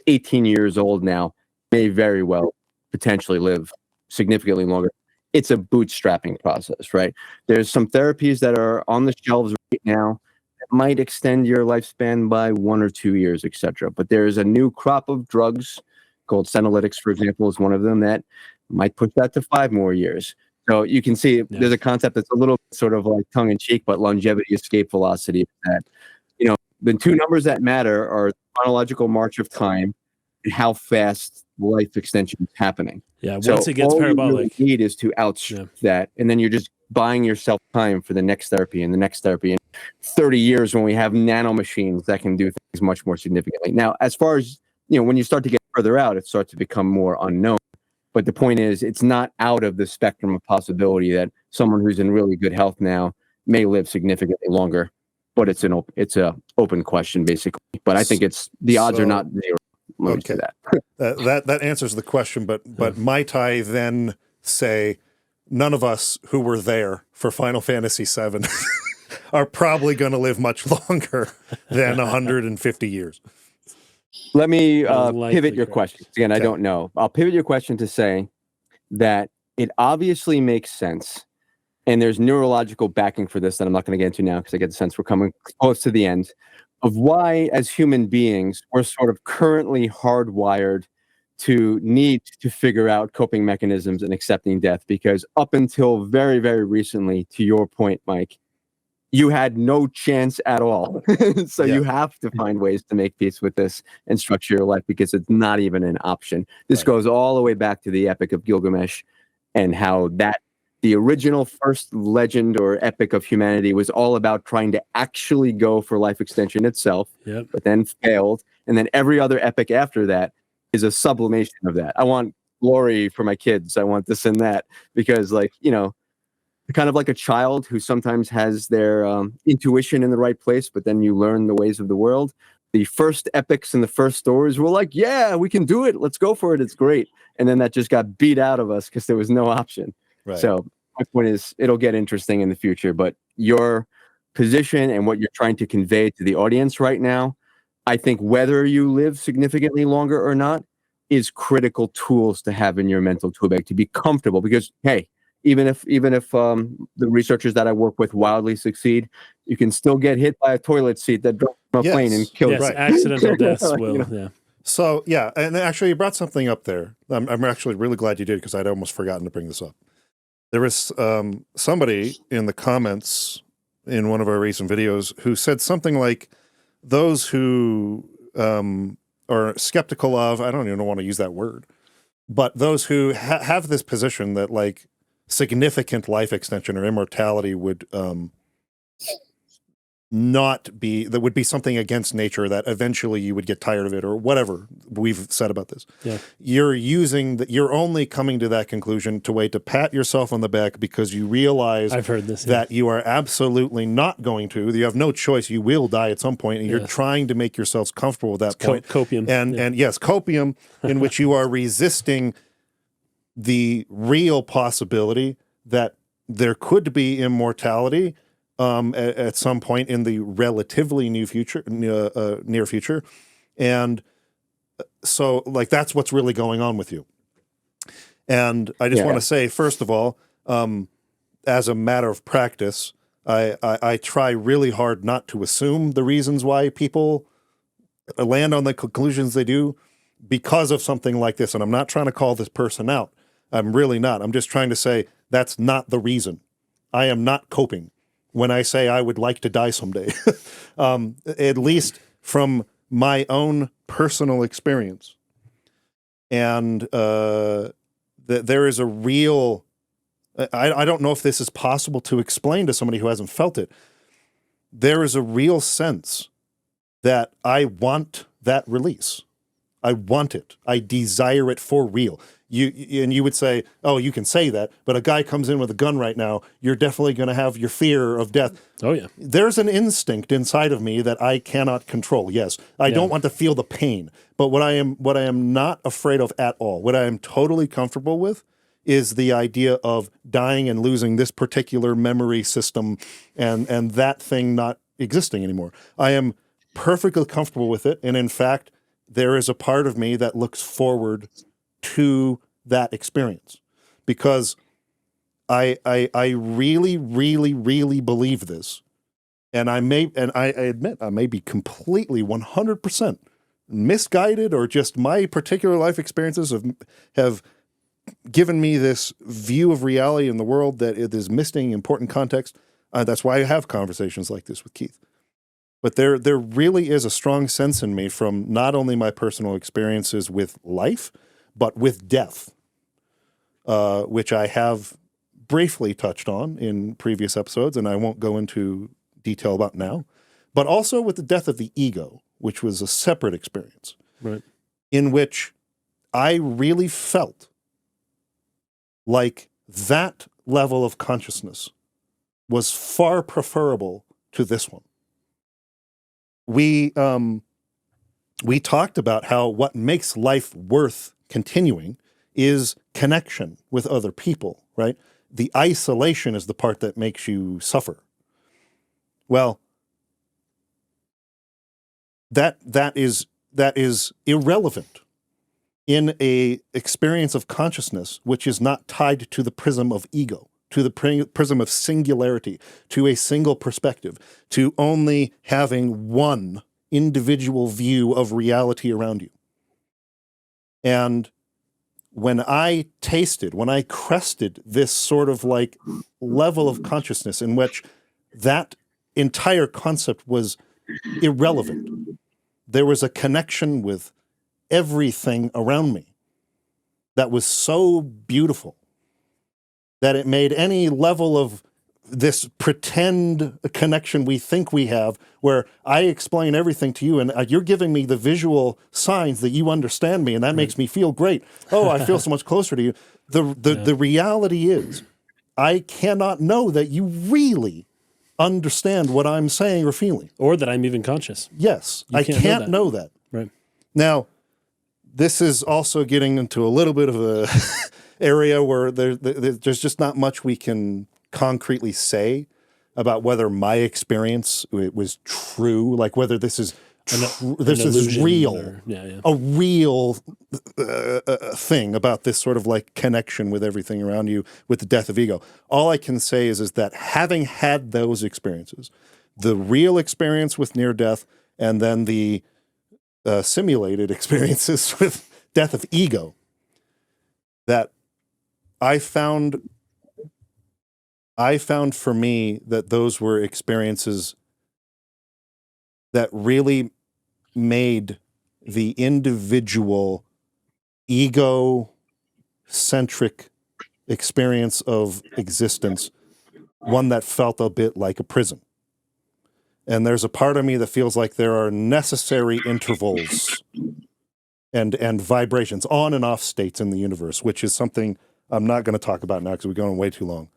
18 years old now may very well potentially live significantly longer. It's a bootstrapping process, right? There's some therapies that are on the shelves right now that might extend your lifespan by 1 or 2 years, etc. But there's a new crop of drugs called senolytics, for example, is one of them that might push that to 5 more years. So you can see there's a concept that's a little sort of like tongue in cheek, but longevity, escape velocity. That, the two numbers that matter are the chronological march of time and how fast life extension is happening. Yeah, once it gets parabolic, all you need is to outstrip that, and then you're just buying yourself time for the next therapy and the next therapy in 30 years when we have nanomachines that can do things much more significantly. Now, as far as when you start to get further out, it starts to become more unknown. But the point is, it's not out of the spectrum of possibility that someone who's in really good health now may live significantly longer. But it's a open question, basically. But I think the odds are not zero. Okay, that answers the question. But might I then say none of us who were there for Final Fantasy VII are probably going to live much longer than 150 years? Let me pivot your question. Again, I don't know. I'll pivot your question to say that it obviously makes sense, and there's neurological backing for this that I'm not going to get into now because I get the sense we're coming close to the end of why, as human beings, we're sort of currently hardwired to need to figure out coping mechanisms and accepting death. Because up until very, very recently, to your point, Mike, you had no chance at all. So you have to find ways to make peace with this and structure your life because it's not even an option. This goes all the way back to the Epic of Gilgamesh and how that the original first legend or epic of humanity was all about trying to actually go for life extension itself, Yep. but then failed. And then every other epic after that is a sublimation of that. I want glory for my kids. I want this and that, because, like, you know, kind of like a child who sometimes has their intuition in the right place, but then you learn the ways of the world. The first epics and the first stories were like, yeah, we can do it. Let's go for it. It's great. And then that just got beat out of us because there was no option. Right. So my point is, it'll get interesting in the future, but your position and what you're trying to convey to the audience right now, I think whether you live significantly longer or not, is critical tools to have in your mental tool bag to be comfortable. Because, hey, even if the researchers that I work with wildly succeed, you can still get hit by a toilet seat that dropped from a plane and kill you. Yes, accidental deaths will. You know? Yeah. So, yeah, and actually you brought something up there. I'm actually really glad you did, because I'd almost forgotten to bring this up. There was somebody in the comments in one of our recent videos who said something like, those who are skeptical of, I don't even want to use that word, but those who have this position that, like, significant life extension or immortality would not be, that would be something against nature, that eventually you would get tired of it, or whatever we've said about this. Yeah. You're only coming to that conclusion to wait to pat yourself on the back because you realize I've heard this, that you are absolutely not going to. You have no choice. You will die at some point, and you're Yes. trying to make yourselves comfortable with that point. Copium. And yes, copium, in which you are resisting the real possibility that there could be immortality at some point in the relatively near future. And so, like, that's what's really going on with you. And I just want to say, first of all, as a matter of practice, I try really hard not to assume the reasons why people land on the conclusions they do because of something like this. And I'm not trying to call this person out. I'm really not. I'm just trying to say that's not the reason. I am not coping when I say I would like to die someday, at least from my own personal experience. And there is a real, I don't know if this is possible to explain to somebody who hasn't felt it. There is a real sense that I want that release. I want it. I desire it for real. You would say, oh, you can say that, but a guy comes in with a gun right now, you're definitely going to have your fear of death. Oh, yeah. There's an instinct inside of me that I cannot control. Yes, I don't want to feel the pain, but what I am not afraid of at all, what I am totally comfortable with, is the idea of dying and losing this particular memory system and that thing not existing anymore. I am perfectly comfortable with it, and in fact, there is a part of me that looks forward to that experience, because I really, really, really believe this, and I admit I may be completely 100% misguided, or just my particular life experiences have given me this view of reality in the world that it is missing important context. That's why I have conversations like this with Keith. But there really is a strong sense in me from not only my personal experiences with life, but with death, which I have briefly touched on in previous episodes, and I won't go into detail about now, but also with the death of the ego, which was a separate experience, Right. in which I really felt like that level of consciousness was far preferable to this one. We talked about how what makes life worth continuing is connection with other people, right? The isolation is the part that makes you suffer. Well, that is irrelevant in a experience of consciousness which is not tied to the prism of ego, to the prism of singularity, to a single perspective, to only having one individual view of reality around you. And when I crested this sort of like level of consciousness in which that entire concept was irrelevant, there was a connection with everything around me that was so beautiful that it made any level of this pretend connection we think we have, where I explain everything to you and you're giving me the visual signs that you understand me, and that makes me feel great. Oh, I feel so much closer to you. The reality is, I cannot know that you really understand what I'm saying or feeling. Or that I'm even conscious. Yes, I can't know that. Right. Now, this is also getting into a little bit of a area where there's just not much we can concretely say about whether my experience was true, like whether this is real, a real thing about this sort of like connection with everything around you, with the death of ego. All I can say is that having had those experiences, the real experience with near death, and then the simulated experiences with death of ego, that I found for me that those were experiences that really made the individual ego-centric experience of existence one that felt a bit like a prison. And there's a part of me that feels like there are necessary intervals and vibrations, on and off states in the universe, which is something I'm not going to talk about now because we're going way too long.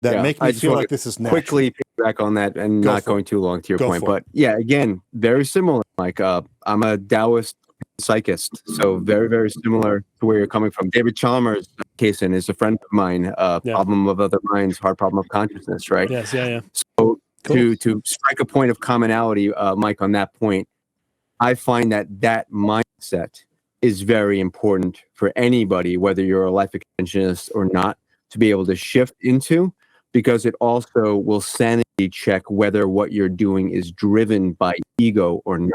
That make me feel like this is natural. Quickly piggyback on that and not going too long to your point. But yeah, again, very similar. Like I'm a Taoist psychist, so very, very similar to where you're coming from. David Chalmers, Kaysen, is a friend of mine. Problem of other minds, hard problem of consciousness, right? Yes, yeah. So to strike a point of commonality, Mike, on that point, I find that mindset is very important for anybody, whether you're a life extensionist or not, to be able to shift into, because it also will sanity check whether what you're doing is driven by ego or not.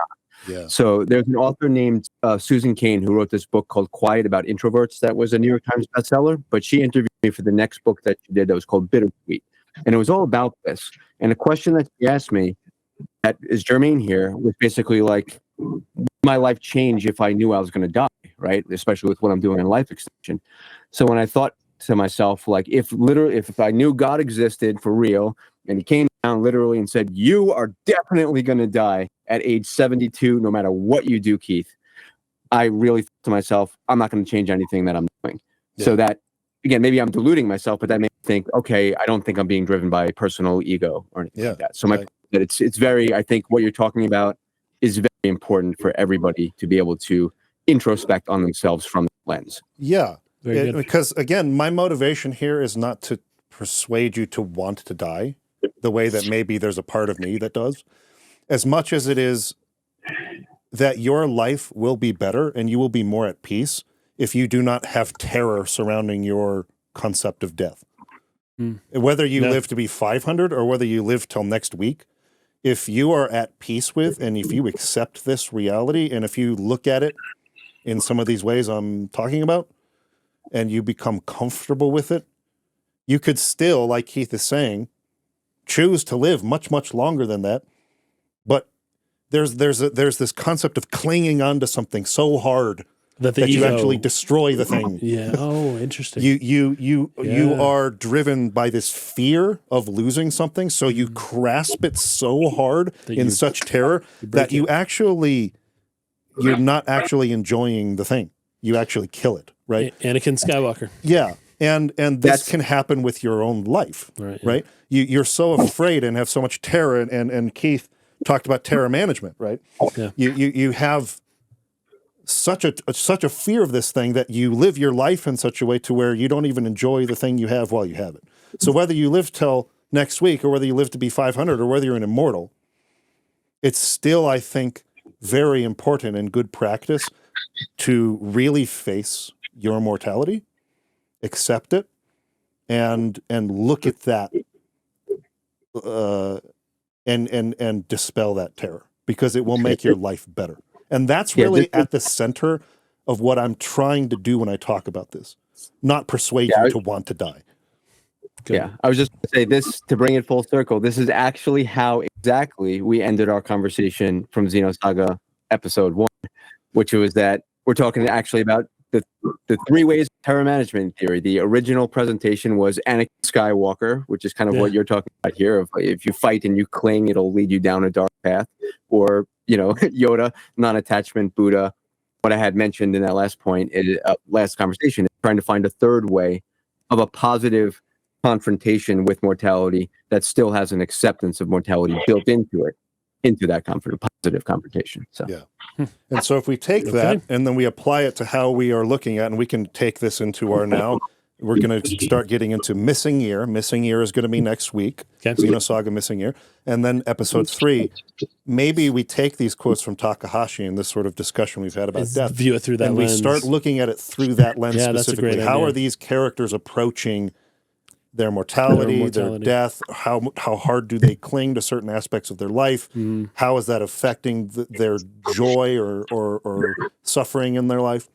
Yeah. So there's an author named Susan Cain who wrote this book called Quiet about Introverts that was a New York Times bestseller, but she interviewed me for the next book that she did that was called Bittersweet. And it was all about this. And the question that she asked me that is germane here was basically like, would my life change if I knew I was going to die, right? Especially with what I'm doing in life extension. So when I thought to myself, like, if I knew God existed for real and he came down literally and said, you are definitely going to die at age 72, no matter what you do, Keith, I really thought to myself, I'm not going to change anything that I'm doing. Yeah. So that, again, maybe I'm deluding myself, but that makes me think, okay, I don't think I'm being driven by personal ego or anything like that. So it's very, I think what you're talking about is very important for everybody to be able to introspect on themselves from that lens. Yeah. Because again, my motivation here is not to persuade you to want to die the way that maybe there's a part of me that does, as much as it is that your life will be better and you will be more at peace if you do not have terror surrounding your concept of death. Whether you live to be 500 or whether you live till next week, if you are at peace with, and if you accept this reality, and if you look at it in some of these ways I'm talking about, and you become comfortable with it, you could still, like Keith is saying, choose to live much, much longer than that. But there's this concept of clinging onto something so hard that you actually destroy the thing. Yeah. Oh, interesting. You are driven by this fear of losing something, so you grasp it so hard in such terror that you're not actually enjoying the thing. You actually kill it, right? Anakin Skywalker. Yeah. And this can happen with your own life, right? You're so afraid and have so much terror, and Keith talked about terror management, right? Yeah. You have such a fear of this thing that you live your life in such a way to where you don't even enjoy the thing you have while you have it. So whether you live till next week or whether you live to be 500 or whether you're an immortal, it's still, I think, very important and good practice to really face your mortality, accept it, and look at that, and dispel that terror, because it will make your life better. And that's really at the center of what I'm trying to do when I talk about this, not persuade you to want to die. Good. Yeah, I was just going to say this, to bring it full circle, this is actually how exactly we ended our conversation from Xenosaga episode 1, which was that we're talking actually about the three ways of terror management theory. The original presentation was Anakin Skywalker, which is kind of what you're talking about here. Of if you fight and you cling, it'll lead you down a dark path. Or Yoda, non-attachment Buddha. What I had mentioned in that last point, last conversation, is trying to find a third way of a positive confrontation with mortality that still has an acceptance of mortality built into it, into that positive confrontation. So and so if we take that and then we apply it to how we are looking at, and we can take this into our now, we're going to start getting into Missing Year. Missing Year is going to be next week. Xenosaga Missing Year. And then episode 3, maybe we take these quotes from Takahashi and this sort of discussion we've had about death. View it through that and lens. we start looking at it through that lens specifically. That's a great How idea. are these characters approaching their mortality, their death? How hard do they cling to certain aspects of their life? How is that affecting their joy or suffering in their life?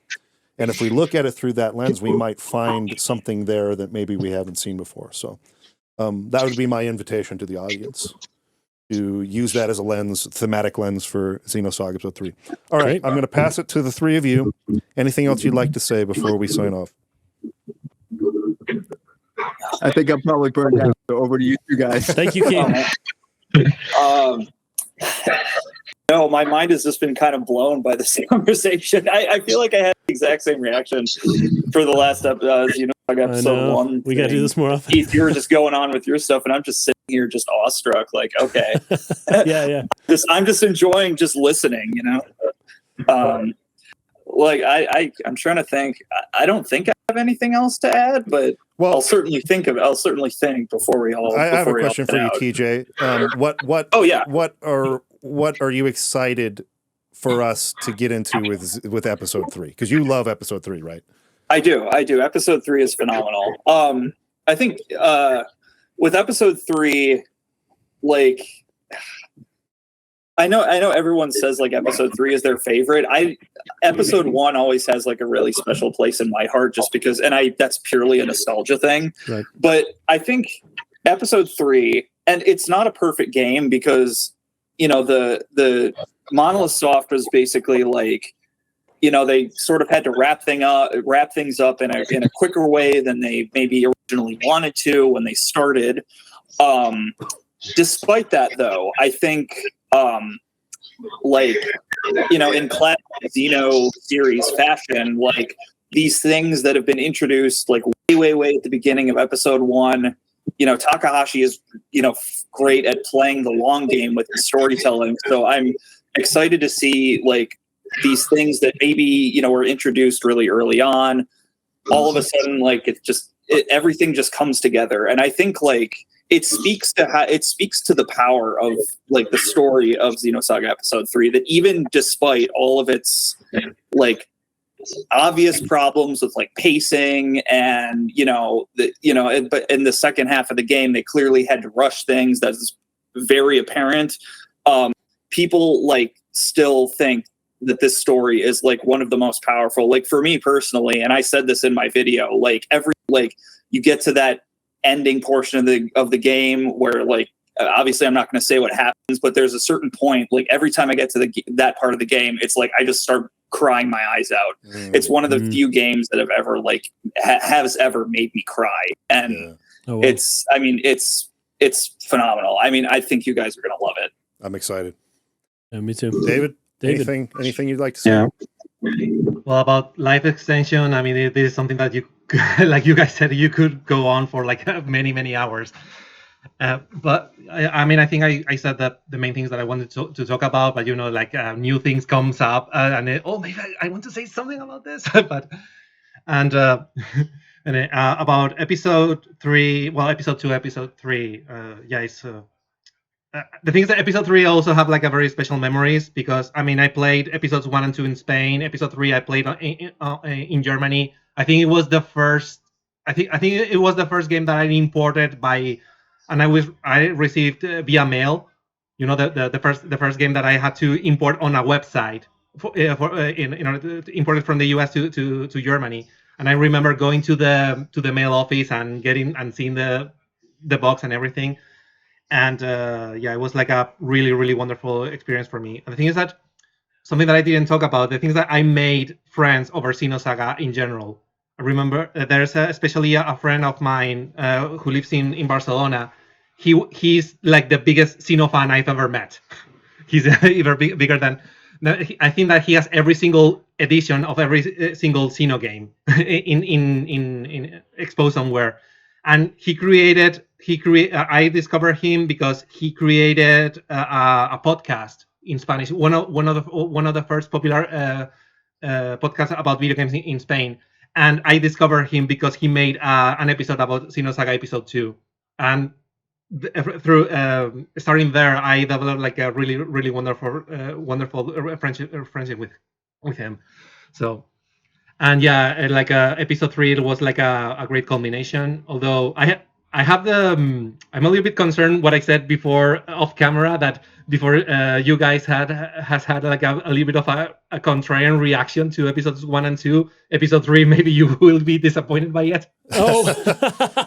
And if we look at it through that lens, we might find something there that maybe we haven't seen before. So that would be my invitation to the audience, to use that as a lens, thematic lens for Xenosaga Episode 3. All right, I'm going to pass it to the three of you. Anything else you'd like to say before we sign off? I think I'm probably burned out. So over to you two guys. Thank you, King. No, my mind has just been kind of blown by this conversation. I feel like I had the exact same reaction for the last episode 1. We got to do this more often. Keith, you were just going on with your stuff, and I'm just sitting here just awestruck, like, okay. Yeah. I'm just enjoying just listening, Like, I'm trying to think. I don't think I have anything else to add, but I'll certainly think before we all. I have a question for you, TJ. What are you excited for us to get into with episode 3? Because you love episode 3, right? I do. Episode 3 is phenomenal. I think with episode 3, like, I know everyone says like episode 3 is their favorite. Episode 1 always has like a really special place in my heart, just because, and that's purely a nostalgia thing. Right. But I think episode 3, and it's not a perfect game because the Monolith Soft was basically like, they sort of had to wrap things up in a quicker way than they maybe originally wanted to when they started. Despite that, though, I think, in classic Xeno series fashion, like these things that have been introduced, like way at the beginning of episode 1, Takahashi is, great at playing the long game with the storytelling. So I'm excited to see like these things that maybe, were introduced really early on. All of a sudden, like everything just comes together. And I think like it speaks to the power of like the story of Xenosaga Episode 3, that even despite all of its like obvious problems with like pacing and but in the second half of the game they clearly had to rush things. That's very apparent. People like still think that this story is like one of the most powerful, like for me personally, and I said this in my video, like you get to that ending portion of the game where like obviously I'm not going to say what happens, but there's a certain point, like every time I get to that part of the game, it's like I just start crying my eyes out. It's one of the few games that have ever like has ever made me cry, and it's phenomenal. I mean, I think you guys are going to love it. I'm excited. Yeah, me too. David. Anything you'd like to say? Yeah. Well, about life extension, I mean, it is something that you, like you guys said, you could go on for like many hours. But I mean, I think I said that the main things that I wanted to talk about, but new things comes up, and maybe I want to say something about this, but about episode 3, well, episode 2, episode 3, it's. The thing is that episode 3 also have like a very special memories, because I mean I played episodes 1 and 2 in Spain. Episode 3 I played in Germany. I think it was the first. I think it was the first game that I imported and I received via mail. The first game that I had to import on a website in order to import it from the US to Germany. And I remember going to the mail office and seeing the box and everything. And it was like a really, really wonderful experience for me. And the thing is that something that I didn't talk about, the things that I made friends over Xenosaga in general. I remember there's especially a friend of mine who lives in Barcelona. He's like the biggest Xeno fan I've ever met. He's even bigger than. I think that he has every single edition of every single Xeno game in exposed somewhere, and I discovered him because he created a podcast in Spanish. One of the first popular podcasts about video games in Spain, and I discovered him because he made an episode about Xenosaga Episode 2, and through starting there, I developed like a really wonderful friendship with him. So, and yeah, like episode 3, it was like a great culmination. Although I have the I'm a little bit concerned what I said before off camera, that before you guys has had like a little bit of a contrarian reaction to episodes 1 and 2. Episode 3, maybe you will be disappointed by it. Oh,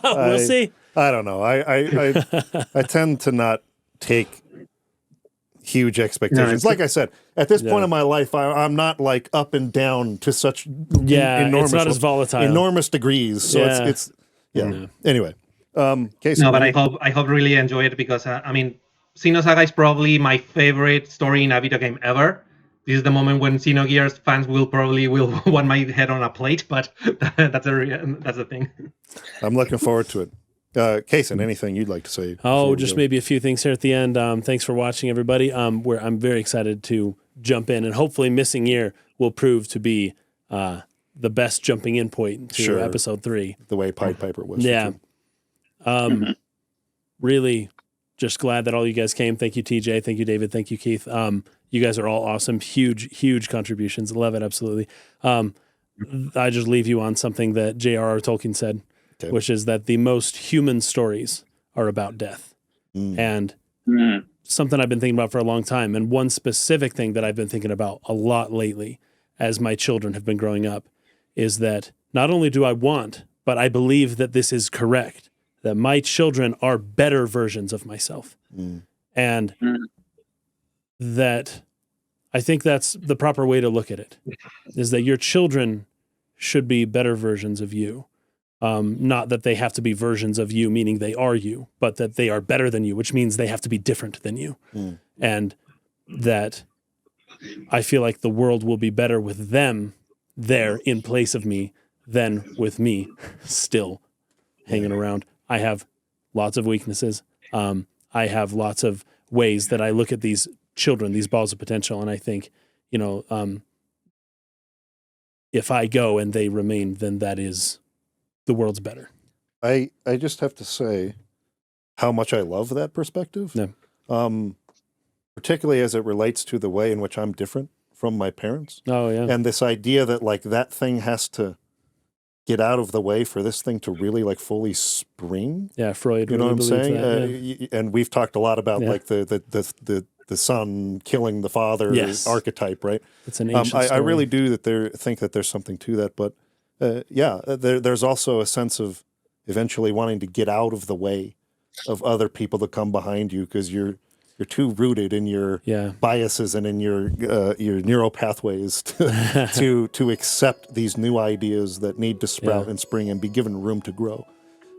we'll see. I don't know. I tend to not take huge expectations. Like I said, at this point in my life, I'm not like up and down to such enormous, it's not as volatile, enormous degrees. So it's Anyway, Casey, no, but I hope really enjoy it, because I mean, Xenosaga is probably my favorite story in a video game ever. This is the moment when Xenogears fans will want my head on a plate, but that's the thing. I'm looking forward to it. Kason, anything you'd like to say? Oh, just maybe a few things here at the end. Thanks for watching, everybody. I'm very excited to jump in, and hopefully Missing Year will prove to be the best jumping in point to episode 3. The way Pied Piper was. Yeah. Really just glad that all you guys came. Thank you, TJ. Thank you, David. Thank you, Keith. You guys are all awesome. Huge contributions. Love it, absolutely. I just leave you on something that J.R.R. Tolkien said, which is that the most human stories are about death. And something I've been thinking about for a long time, and one specific thing that I've been thinking about a lot lately as my children have been growing up, is that not only do I want, but I believe that this is correct, that my children are better versions of myself. And that I think that's the proper way to look at it, is that your children should be better versions of you. Not that they have to be versions of you, meaning they are you, but that they are better than you, which means they have to be different than you. And that I feel like the world will be better with them there in place of me than with me still hanging around. I have lots of weaknesses. I have lots of ways that I look at these children, these balls of potential, and I think, if I go and they remain, then that is the world's better. I just have to say how much I love that perspective. Yeah. Particularly as it relates to the way in which I'm different from my parents. Oh, yeah. And this idea that like that thing has to get out of the way for this thing to really like fully spring. Yeah, Freud. You know really what I'm saying? that, And we've talked a lot about like the son killing the father archetype, right? It's an ancient story. I really do think that there's something to that, but there's also a sense of eventually wanting to get out of the way of other people that come behind you, because you're too rooted in your biases and in your neural pathways to accept these new ideas that need to sprout and spring and be given room to grow.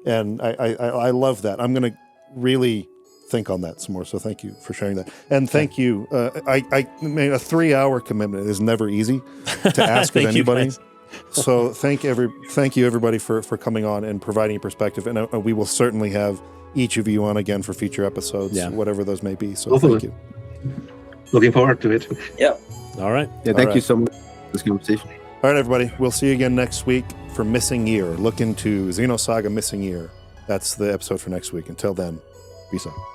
And I love that. I'm going to really think on that some more. So thank you for sharing that. And thank you. I mean, a 3-hour commitment is never easy to ask of anybody. So thank you everybody for coming on and providing perspective. And we will certainly have each of you on again for future episodes, whatever those may be. So hopefully. Thank you. Looking forward to it. Yeah. All right. Yeah, thank you so much for this conversation. All right, everybody. We'll see you again next week for Missing Year. Look into Xenosaga Missing Year. That's the episode for next week. Until then, peace out.